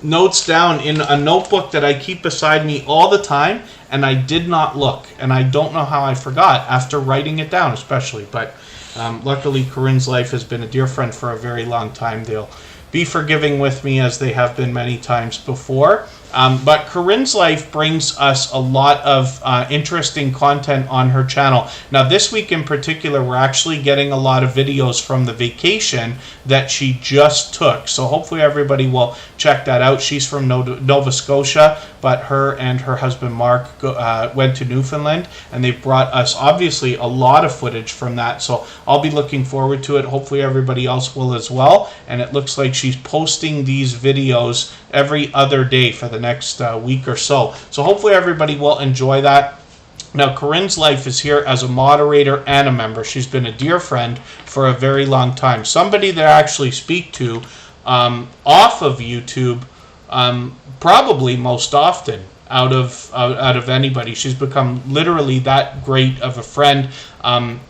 notes down in a notebook that I keep beside me all the time, and I did not look, and I don't know how I forgot after writing it down, especially. But luckily Corinne's life has been a dear friend for a very long time. They'll be forgiving with me, as they have been many times before. But Corinne's life brings us a lot of interesting content on her channel. Now, this week in particular, we're actually getting a lot of videos from the vacation that she just took. So hopefully everybody will check that out. She's from Nova Scotia, but her and her husband Mark went to Newfoundland, and they've brought us obviously a lot of footage from that. So I'll be looking forward to it. Hopefully everybody else will as well. And it looks like she's posting these videos every other day for the next week or so. So hopefully everybody will enjoy that. Now, Corinne's life is here as a moderator and a member. She's been a dear friend for a very long time. Somebody that I actually speak to off of YouTube probably most often out of anybody. She's become literally that great of a friend,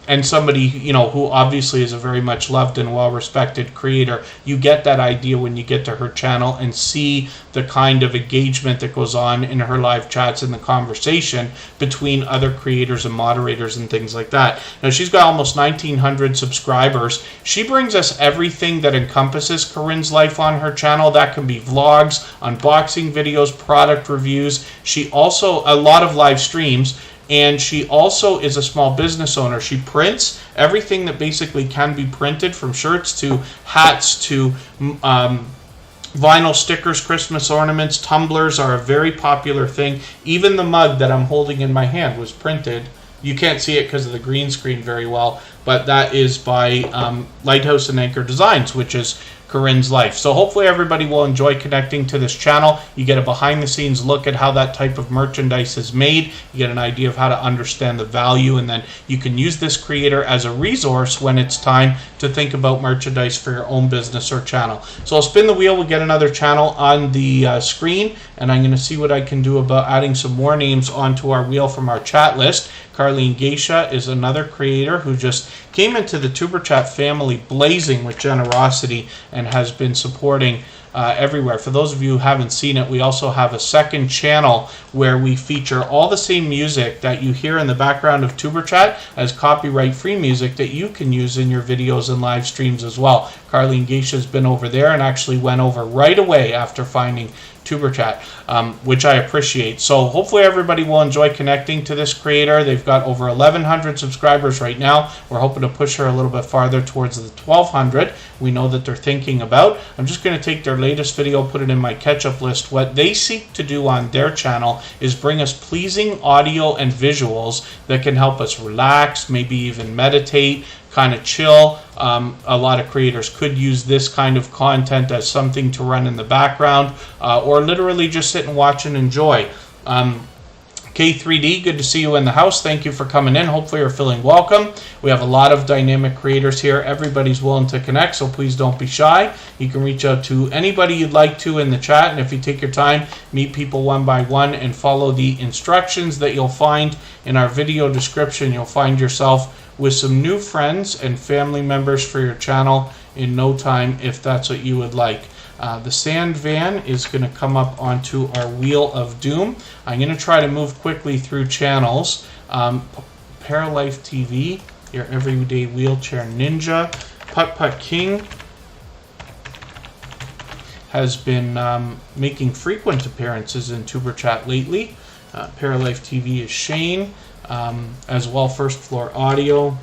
and somebody, you know, who obviously is a very much loved and well-respected creator. You get that idea when you get to her channel and see the kind of engagement that goes on in her live chats and the conversation between other creators and moderators and things like that. Now, she's got almost 1,900 subscribers. She brings us everything that encompasses Corinne's life on her channel. That can be vlogs, unboxing videos, product reviews. She also, a lot of live streams. And she also is a small business owner. She prints everything that basically can be printed, from shirts to hats to vinyl stickers, Christmas ornaments. Tumblers are a very popular thing. Even the mug that I'm holding in my hand was printed. You can't see it because of the green screen very well, but that is by Lighthouse and Anchor Designs, which is Corinne's life. So hopefully everybody will enjoy connecting to this channel. You get a behind the scenes look at how that type of merchandise is made. You get an idea of how to understand the value, and then you can use this creator as a resource when it's time to think about merchandise for your own business or channel. So I'll spin the wheel. We'll get another channel on the screen, and I'm going to see what I can do about adding some more names onto our wheel from our chat list. Carlene Geisha is another creator who just came into the Tuber Chat family blazing with generosity and has been supporting everywhere. For those of you who haven't seen it, we also have a second channel where we feature all the same music that you hear in the background of Tuber Chat as copyright-free music that you can use in your videos and live streams as well. Carlene Geisha has been over there and actually went over right away after finding Tuber Chat, which I appreciate. So hopefully everybody will enjoy connecting to this creator. They've got over 1,100 subscribers right now. We're hoping to push her a little bit farther towards the 1,200. We know that they're thinking about. I'm just going to take their latest video, put it in my catch-up list. What they seek to do on their channel is bring us pleasing audio and visuals that can help us relax, maybe even meditate, kind of chill. A lot of creators could use this kind of content as something to run in the background, or literally just sit and watch and enjoy. K3D, good to see you in the house. Thank you for coming in. Hopefully you're feeling welcome. We have a lot of dynamic creators here. Everybody's willing to connect, so please don't be shy. You can reach out to anybody you'd like to in the chat, and if you take your time, meet people one by one and follow the instructions that you'll find in our video description, you'll find yourself with some new friends and family members for your channel in no time, if that's what you would like. The sand van is going to come up onto our Wheel of Doom. I'm going to try to move quickly through channels. Paralife TV, your everyday wheelchair ninja. Putt King has been making frequent appearances in Tuber Chat lately. Paralife TV is Shane. As well, First Floor Audio.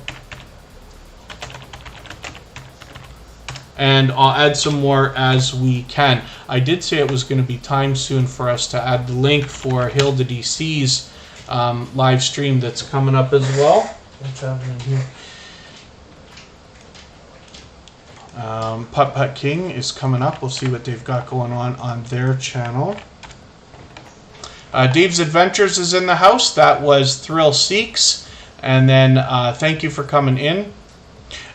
And I'll add some more as we can. I did say it was going to be time soon for us to add the link for Hilda DC's live stream that's coming up as well. What's happening here? Putt King is coming up. We'll see what they've got going on their channel. Dave's Adventures is in the house. That was Thrill Seeks. And then thank you for coming in.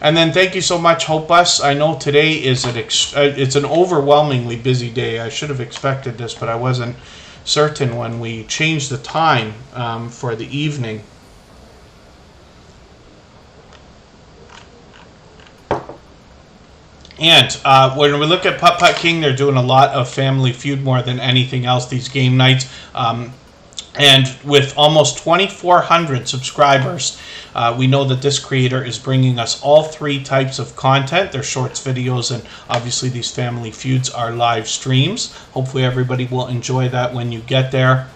And then thank you so much, Hope Us. I know today is it's an overwhelmingly busy day. I should have expected this, but I wasn't certain when we changed the time for the evening. And when we look at Putt King, they're doing a lot of Family Feud more than anything else, these game nights. And with almost 2,400 subscribers, we know that this creator is bringing us all three types of content. They're shorts, videos, and obviously these Family Feuds are live streams. Hopefully everybody will enjoy that when you get there.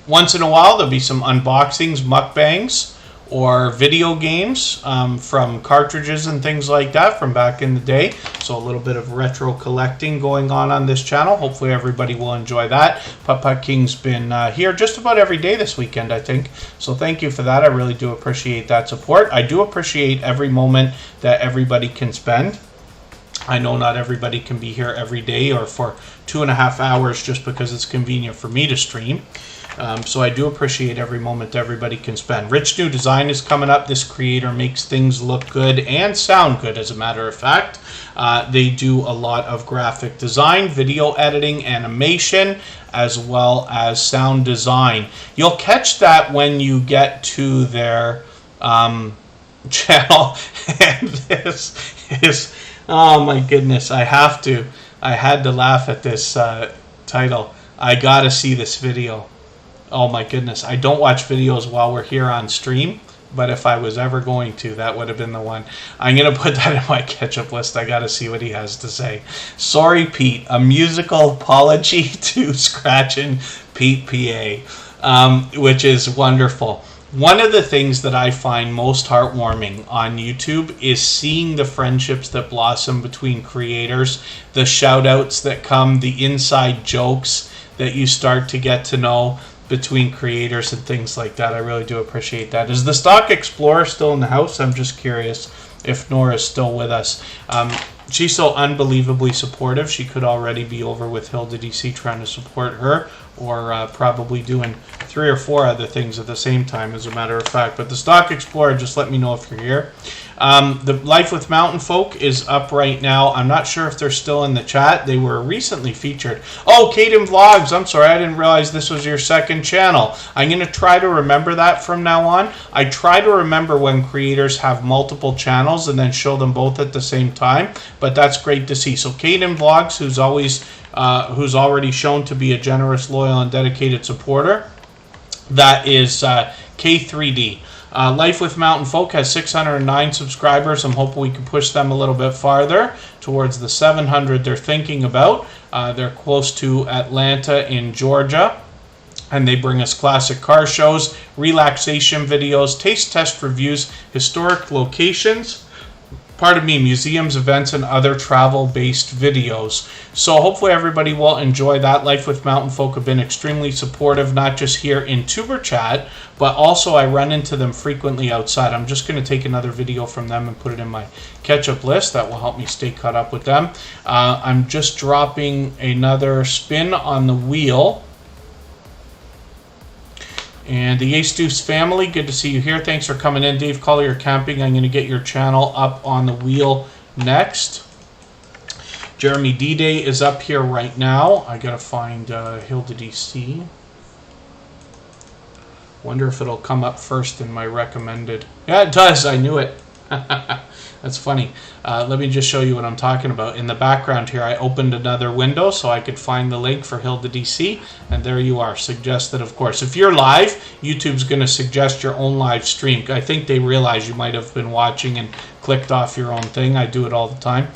Once in a while, there'll be some unboxings, mukbangs, or video games from cartridges and things like that from back in the day. So a little bit of retro collecting going on this channel. Hopefully everybody will enjoy that. Putt King's been here just about every day this weekend, I think. So thank you for that. I really do appreciate that support. I do appreciate every moment that everybody can spend. I know not everybody can be here every day or for 2.5 hours just because it's convenient for me to stream. So I do appreciate every moment everybody can spend. Rich New Design is coming up. This creator makes things look good and sound good, as a matter of fact. They do a lot of graphic design, video editing, animation, as well as sound design. You'll catch that when you get to their channel. And this is, oh my goodness, I had to laugh at this title. I gotta see this video. Oh my goodness, I don't watch videos while we're here on stream, but if I was ever going to, that would have been the one. I'm going to put that in my catch-up list. I got to see what he has to say. Sorry, Pete, a musical apology to Scratchin' PPA, which is wonderful. One of the things that I find most heartwarming on YouTube is seeing the friendships that blossom between creators, the shout outs that come, the inside jokes that you start to get to know between creators and things like that. I really do appreciate that. Is the Stock Explorer still in the house? I'm just curious if Nora's still with us. She's so unbelievably supportive. She could already be over with Hilda DC trying to support her, or probably doing 3 or 4 other things at the same time, as a matter of fact. But the Stock Explorer, just let me know if you're here. The Life with Mountain Folk is up right now. I'm not sure if they're still in the chat. They were recently featured. Oh, Kaden Vlogs. I'm sorry, I didn't realize this was your second channel. I'm going to try to remember that from now on. I try to remember when creators have multiple channels and then show them both at the same time. But that's great to see. So Kaden Vlogs, who's already shown to be a generous, loyal, and dedicated supporter. That is K3D. Life with Mountain Folk has 609 subscribers. I'm hoping we can push them a little bit farther towards the 700 they're thinking about. They're close to Atlanta in Georgia. And they bring us classic car shows, relaxation videos, taste test reviews, historic locations, museums, events, and other travel-based videos. So hopefully everybody will enjoy that. Life with Mountain Folk have been extremely supportive, not just here in Tuber Chat, but also I run into them frequently outside. I'm just going to take another video from them and put it in my catch-up list. That will help me stay caught up with them. I'm just dropping another spin on the wheel. And the Ace Deuce family, good to see you here. Thanks for coming in. Dave Collier Camping, I'm going to get your channel up on the wheel next. Jeremy D-Day is up here right now. I got to find Hilda DC. Wonder if it'll come up first in my recommended. Yeah, it does. I knew it. That's funny. Let me just show you what I'm talking about. In the background here, I opened another window so I could find the link for Hilda DC, and there you are. Suggested, of course. If you're live, YouTube's going to suggest your own live stream. I think they realize you might have been watching and clicked off your own thing. I do it all the time.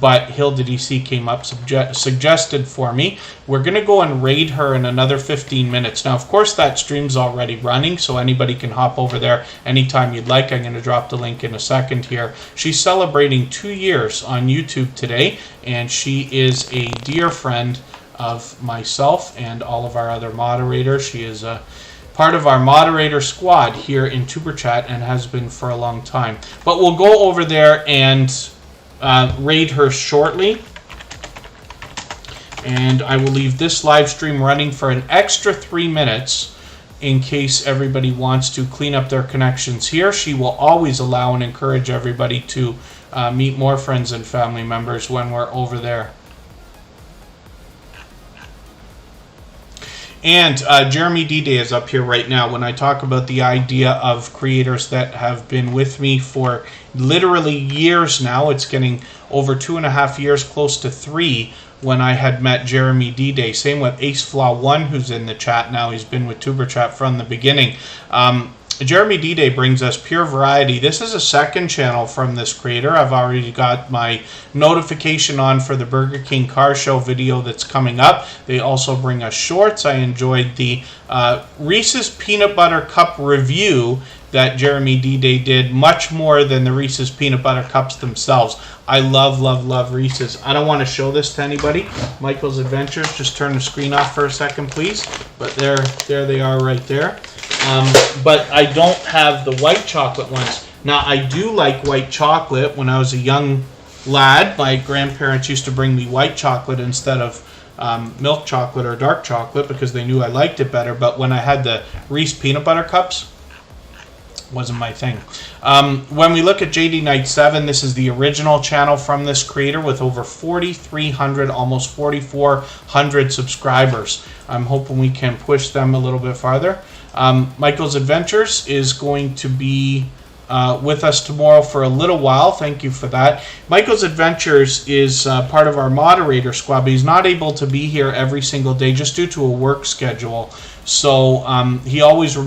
But Hilda DC came up, suggested for me. We're going to go and raid her in another 15 minutes. Now, of course, that stream's already running, so anybody can hop over there anytime you'd like. I'm going to drop the link in a second here. She's celebrating 2 years on YouTube today, and she is a dear friend of myself and all of our other moderators. She is a part of our moderator squad here in Tuber Chat and has been for a long time. But we'll go over there and raid her shortly. And I will leave this live stream running for an extra 3 minutes in case everybody wants to clean up their connections here. She will always allow and encourage everybody to meet more friends and family members when we're over there. And Jeremy D-Day is up here right now. When I talk about the idea of creators that have been with me for literally years now, it's getting over 2.5 years, close to 3, when I had met Jeremy D-Day. Same with AceFlaw1, who's in the chat now. He's been with Tuber Chat from the beginning. Jeremy D-Day brings us pure variety. This is a second channel from this creator. I've already got my notification on for the Burger King car show video that's coming up. They also bring us shorts. I enjoyed the Reese's Peanut Butter Cup review that Jeremy D-Day did, much more than the Reese's Peanut Butter Cups themselves. I love, love, love Reese's. I don't want to show this to anybody. Michael's Adventures, just turn the screen off for a second, please. But there they are right there. But I don't have the white chocolate ones. Now, I do like white chocolate. When I was a young lad, my grandparents used to bring me white chocolate instead of milk chocolate or dark chocolate because they knew I liked it better. But when I had the Reese Peanut Butter Cups, wasn't my thing. When we look at JD Knight 7, this is the original channel from this creator with over 4,300, almost 4,400 subscribers. I'm hoping we can push them a little bit farther. Michael's Adventures is going to be with us tomorrow for a little while. Thank you for that. Michael's Adventures is part of our moderator squad, but he's not able to be here every single day just due to a work schedule. So he always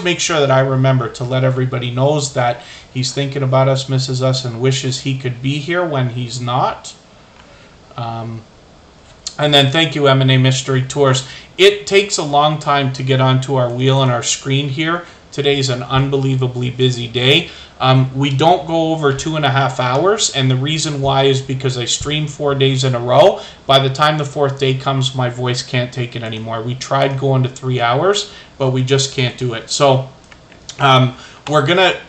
makes sure that I remember to let everybody knows that he's thinking about us, misses us, and wishes he could be here when he's not. And then thank you, M&A Mystery Tours. It takes a long time to get onto our wheel and our screen here. Today's an unbelievably busy day. We don't go over 2.5 hours, and the reason why is because I stream 4 days in a row. By the time the 4th day comes, my voice can't take it anymore. We tried going to 3 hours, but we just can't do it. So we're going to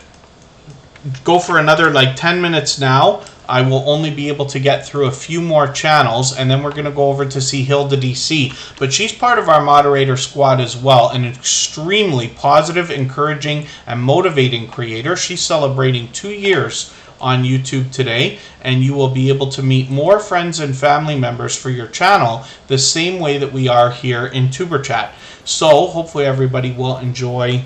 go for another like 10 minutes now. I will only be able to get through a few more channels, and then we're going to go over to see Hilda DC. But she's part of our moderator squad as well, an extremely positive, encouraging, and motivating creator. She's celebrating 2 years on YouTube today, and you will be able to meet more friends and family members for your channel the same way that we are here in Tuber Chat. So hopefully everybody will enjoy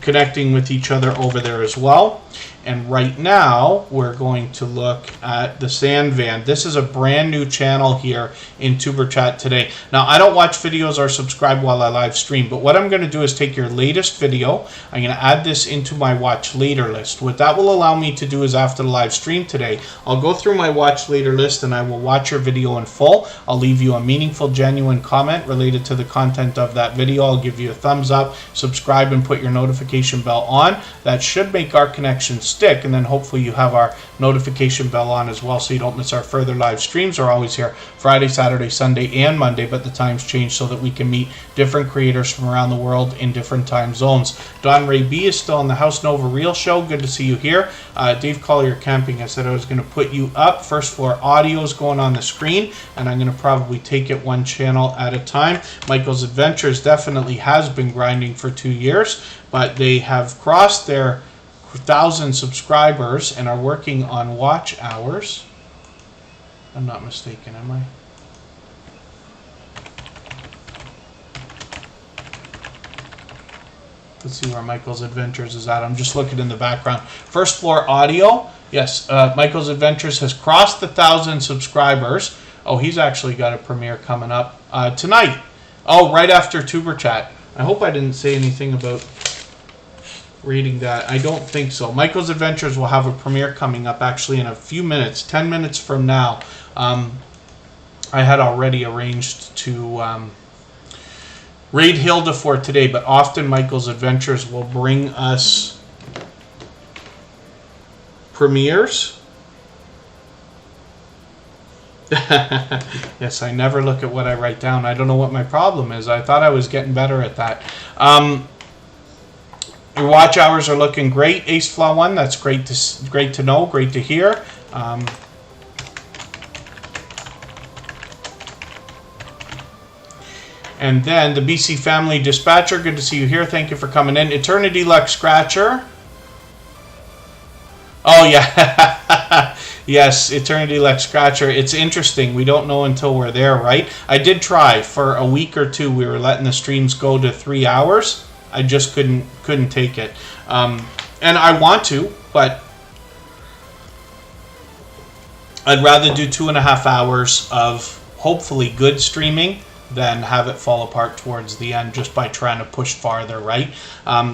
connecting with each other over there as well. And right now we're going to look at the Sand Van. This is a brand new channel here in Tuber Chat today. Now I don't watch videos or subscribe while I live stream, but what I'm going to do is take your latest video. I'm going to add this into my watch later list. What that will allow me to do is after the live stream today, I'll go through my watch later list and I will watch your video in full. I'll leave you a meaningful, genuine comment related to the content of that video. I'll give you a thumbs up, subscribe, and put your notification bell on. That should make our connection stick, and then hopefully you have our notification bell on as well so you don't miss our further live streams. We're always here Friday, Saturday, Sunday, and Monday, but the times change so that we can meet different creators from around the world in different time zones. Don Ray B is still in the House Nova Real Show. Good to see you here. Dave Collier Camping, I said I was going to put you up. First Floor Audio is going on the screen, and I'm going to probably take it one channel at a time. Michael's Adventures definitely has been grinding for 2 years, but they have crossed their 1,000 subscribers and are working on watch hours. I'm not mistaken, am I? Let's see where Michael's Adventures is at. I'm just looking in the background. First Floor Audio. Yes, Michael's Adventures has crossed the 1,000 subscribers. Oh, he's actually got a premiere coming up tonight. Oh, right after Tuber Chat. I hope I didn't say anything about reading that. I don't think so. Michael's Adventures will have a premiere coming up actually in a few minutes, 10 minutes from now. I had already arranged to raid Hilda for today, but often Michael's Adventures will bring us premieres. Yes, I never look at what I write down. I don't know what my problem is. I thought I was getting better at that. Your watch hours are looking great, Ace Flaw 1. That's great to know, great to hear. And then the BC Family Dispatcher, good to see you here. Thank you for coming in. Eternity Luck Scratcher. Oh, yeah. Yes, Eternity Luck Scratcher. It's interesting. We don't know until we're there, right? I did try for a week or two. We were letting the streams go to 3 hours. I just couldn't take it. And I want to, but I'd rather do 2.5 hours of hopefully good streaming than have it fall apart towards the end just by trying to push farther, right?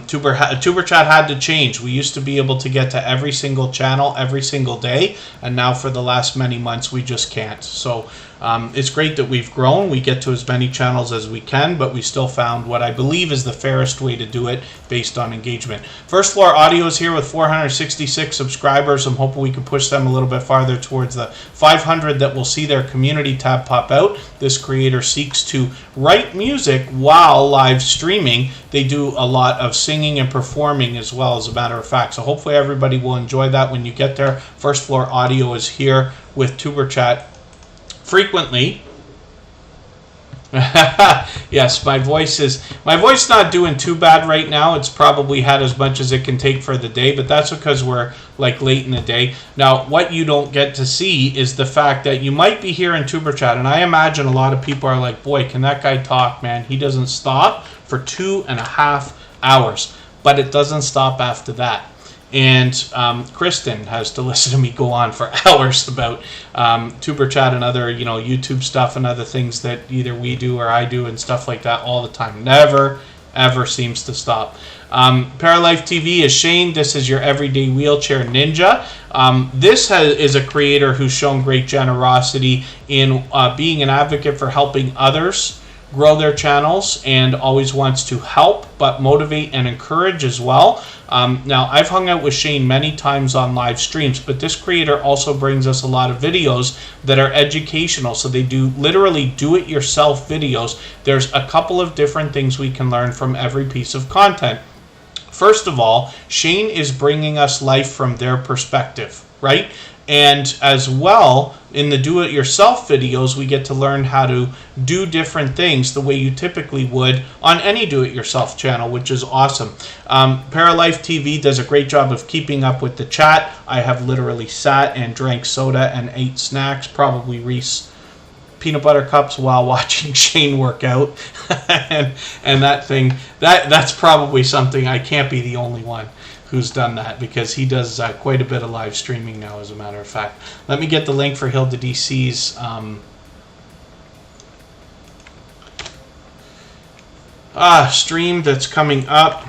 Tuber Chat had to change. We used to be able to get to every single channel every single day, and now for the last many months we just can't. So it's great that we've grown. We get to as many channels as we can, but we still found what I believe is the fairest way to do it based on engagement. First Floor Audio is here with 466 subscribers. I'm hoping we can push them a little bit farther towards the 500 that will see their community tab pop out. This creator seeks to write music while live streaming. They do a lot of singing and performing as well, as a matter of fact. So hopefully everybody will enjoy that when you get there. First Floor Audio is here with Tuber Chat frequently. Yes, my voice not doing too bad right now. It's probably had as much as it can take for the day, but that's because we're like late in the day. Now, what you don't get to see is the fact that you might be here in Tuber Chat, and I imagine a lot of people are like, boy, can that guy talk, man? He doesn't stop for 2.5 hours, but it doesn't stop after that. And Kristen has to listen to me go on for hours about Tuber Chat and other, YouTube stuff and other things that either we do or I do and stuff like that all the time. Never, ever seems to stop. Paralife TV is Shane. This is your everyday wheelchair ninja. This is a creator who's shown great generosity in being an advocate for helping others grow their channels and always wants to help but motivate and encourage as well. Now, I've hung out with Shane many times on live streams, but this creator also brings us a lot of videos that are educational. So they do literally do-it-yourself videos. There's a couple of different things we can learn from every piece of content. First of all, Shane is bringing us life from their perspective, right? And as well, in the do-it-yourself videos, we get to learn how to do different things the way you typically would on any do-it-yourself channel, which is awesome. Paralife TV does a great job of keeping up with the chat. I have literally sat and drank soda and ate snacks, probably Reese peanut butter cups, while watching Shane work out. and that's probably something, I can't be the only one who's done that, because he does quite a bit of live streaming now, as a matter of fact. Let me get the link for Hilda DC's stream that's coming up.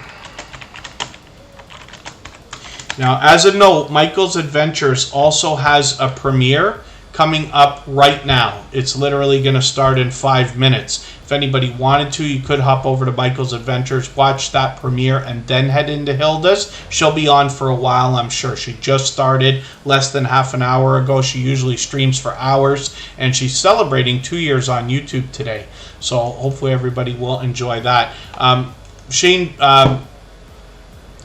Now, as a note, Michael's Adventures also has a premiere coming up right now. It's literally going to start in 5 minutes. If anybody wanted to, you could hop over to Michael's Adventures, watch that premiere, and then head into Hilda's. She'll be on for a while, I'm sure. She just started less than half an hour ago. She usually streams for hours, and she's celebrating 2 years on YouTube today. So hopefully everybody will enjoy that. Shane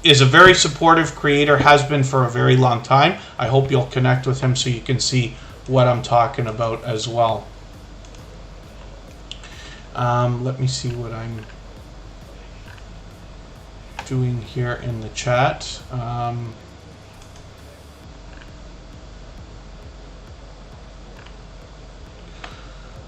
is a very supportive creator, has been for a very long time. I hope you'll connect with him so you can see what I'm talking about as well. Let me see what I'm doing here in the chat.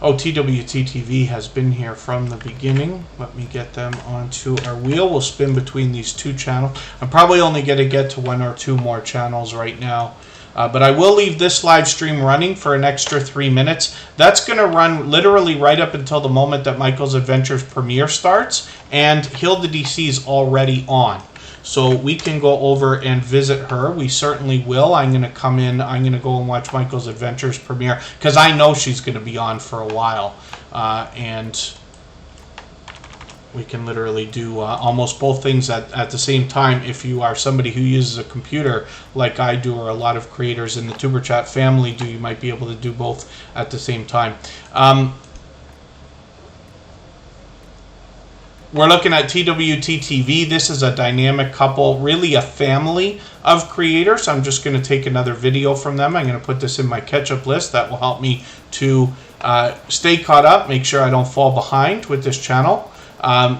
TWTTV has been here from the beginning. Let me get them onto our wheel. We'll spin between these two channels. I'm probably only going to get to 1 or 2 more channels right now. But I will leave this live stream running for an extra 3 minutes. That's going to run literally right up until the moment that Michael's Adventures premiere starts, and Hilda DC is already on. So we can go over and visit her. We certainly will. I'm going to come in. I'm going to go and watch Michael's Adventures premiere, because I know she's going to be on for a while. And we can literally do almost both things at the same time. If you are somebody who uses a computer like I do, or a lot of creators in the Tuber Chat family do, you might be able to do both at the same time. We're looking at TWTTV. This is a dynamic couple, really a family of creators. I'm just going to take another video from them. I'm going to put this in my catch-up list. That will help me to stay caught up, make sure I don't fall behind with this channel.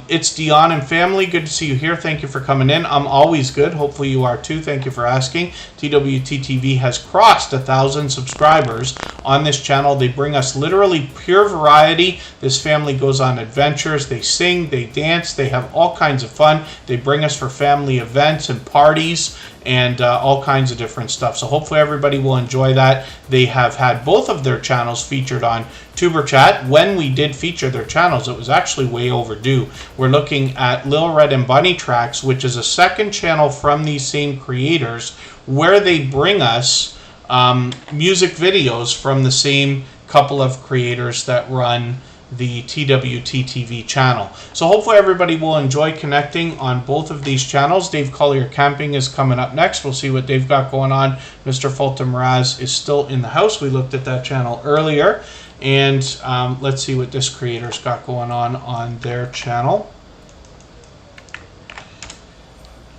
It's Dion and family. Good to see you here. Thank you for coming in. I'm always good. Hopefully you are too. Thank you for asking. TWTTV has crossed 1,000 subscribers on this channel. They bring us literally pure variety. This family goes on adventures. They sing, they dance, they have all kinds of fun. They bring us for family events and parties and all kinds of different stuff. So hopefully everybody will enjoy that. They have had both of their channels featured on Tuber Chat. When we did feature their channels, it was actually way overdue. We're looking at Lil Red and Bunny Tracks, which is a second channel from these same creators, where they bring us music videos from the same couple of creators that run the TWTTV channel. So hopefully everybody will enjoy connecting on both of these channels. Dave Collier Camping is coming up next. We'll see what they've got going on. Mr. Fulton Raz is still in the house. We looked at that channel earlier. And let's see what this creator's got going on their channel.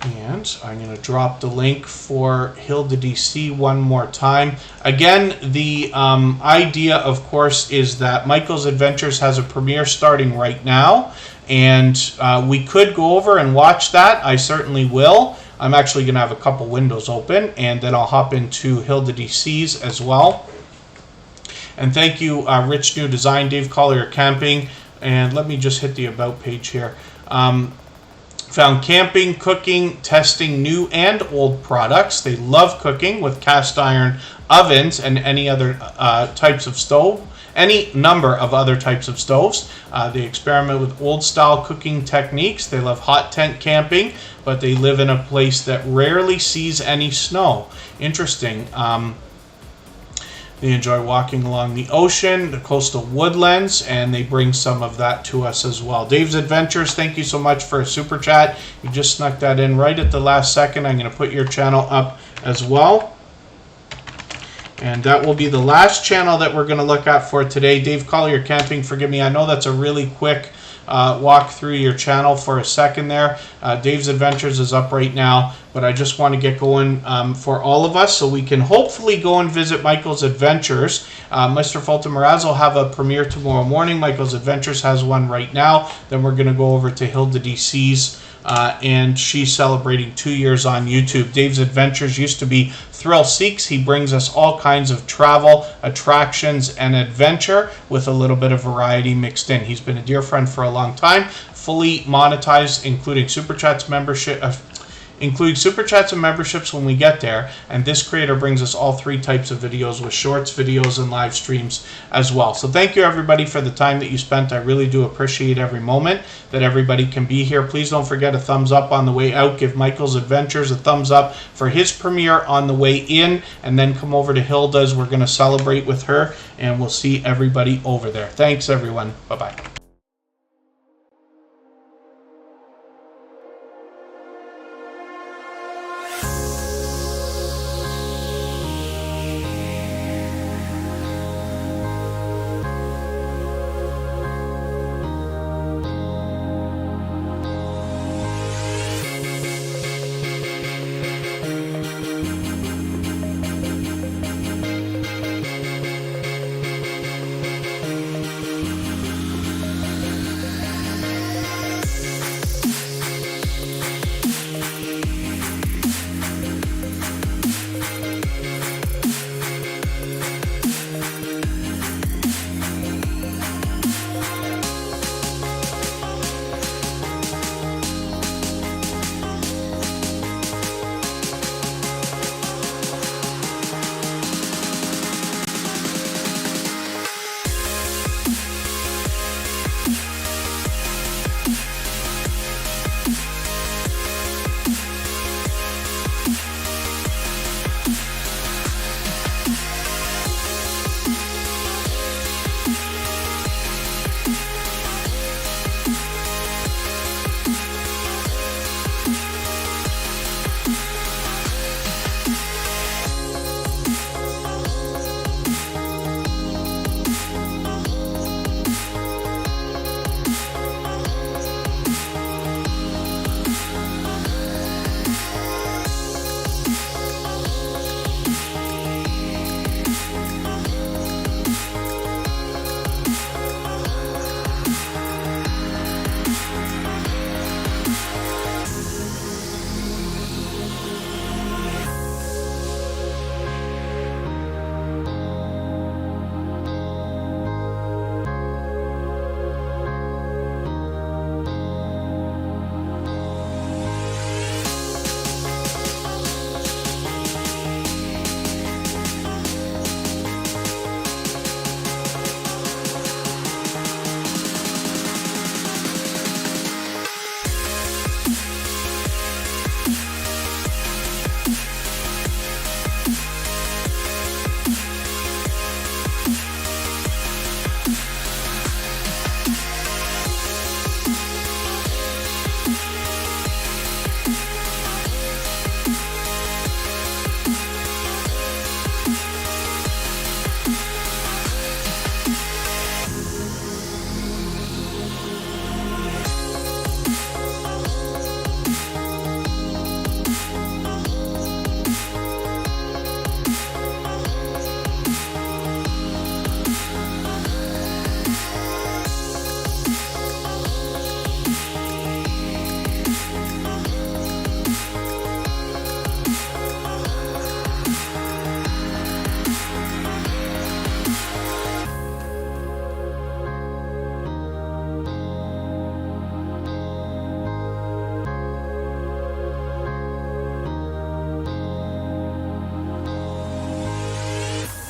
And I'm going to drop the link for Hilda DC one more time. Again, the idea, of course, is that Michael's Adventures has a premiere starting right now. And we could go over and watch that. I certainly will. I'm actually going to have a couple windows open, and then I'll hop into Hilda DC's as well. And thank you, Rich New Design, Dave Collier Camping. And let me just hit the About page here. Found camping, cooking, testing new and old products. They love cooking with cast iron ovens and any other types of stove any number of other types of stoves. They experiment with old style cooking techniques. They love hot tent camping, but they live in a place that rarely sees any snow. Interesting. They enjoy walking along the ocean, the coastal woodlands, and they bring some of that to us as well. Dave's Adventures, thank you so much for a super chat. You just snuck that in right at the last second. I'm going to put your channel up as well. And that will be the last channel that we're going to look at for today. Dave Collier Camping, forgive me. I know that's a really quick walk through your channel for a second there. Dave's Adventures is up right now, but I just want to get going for all of us so we can hopefully go and visit Michael's Adventures. Mr. Fulton Moraz will have a premiere tomorrow morning. Michael's Adventures has one right now. Then we're going to go over to Hilda DC's and she's celebrating 2 years on YouTube. Dave's Adventures used to be Thrill Seeks. He brings us all kinds of travel, attractions, and adventure with a little bit of variety mixed in. He's been a dear friend for a long time, fully monetized, including Super Chats membership, including Super Chats and memberships when we get there. And this creator brings us all 3 types of videos with shorts, videos, and live streams as well. So thank you everybody for the time that you spent. I really do appreciate every moment that everybody can be here. Please don't forget a thumbs up on the way out. Give Michael's Adventures a thumbs up for his premiere on the way in. And then come over to Hilda's. We're going to celebrate with her. And we'll see everybody over there. Thanks everyone. Bye-bye.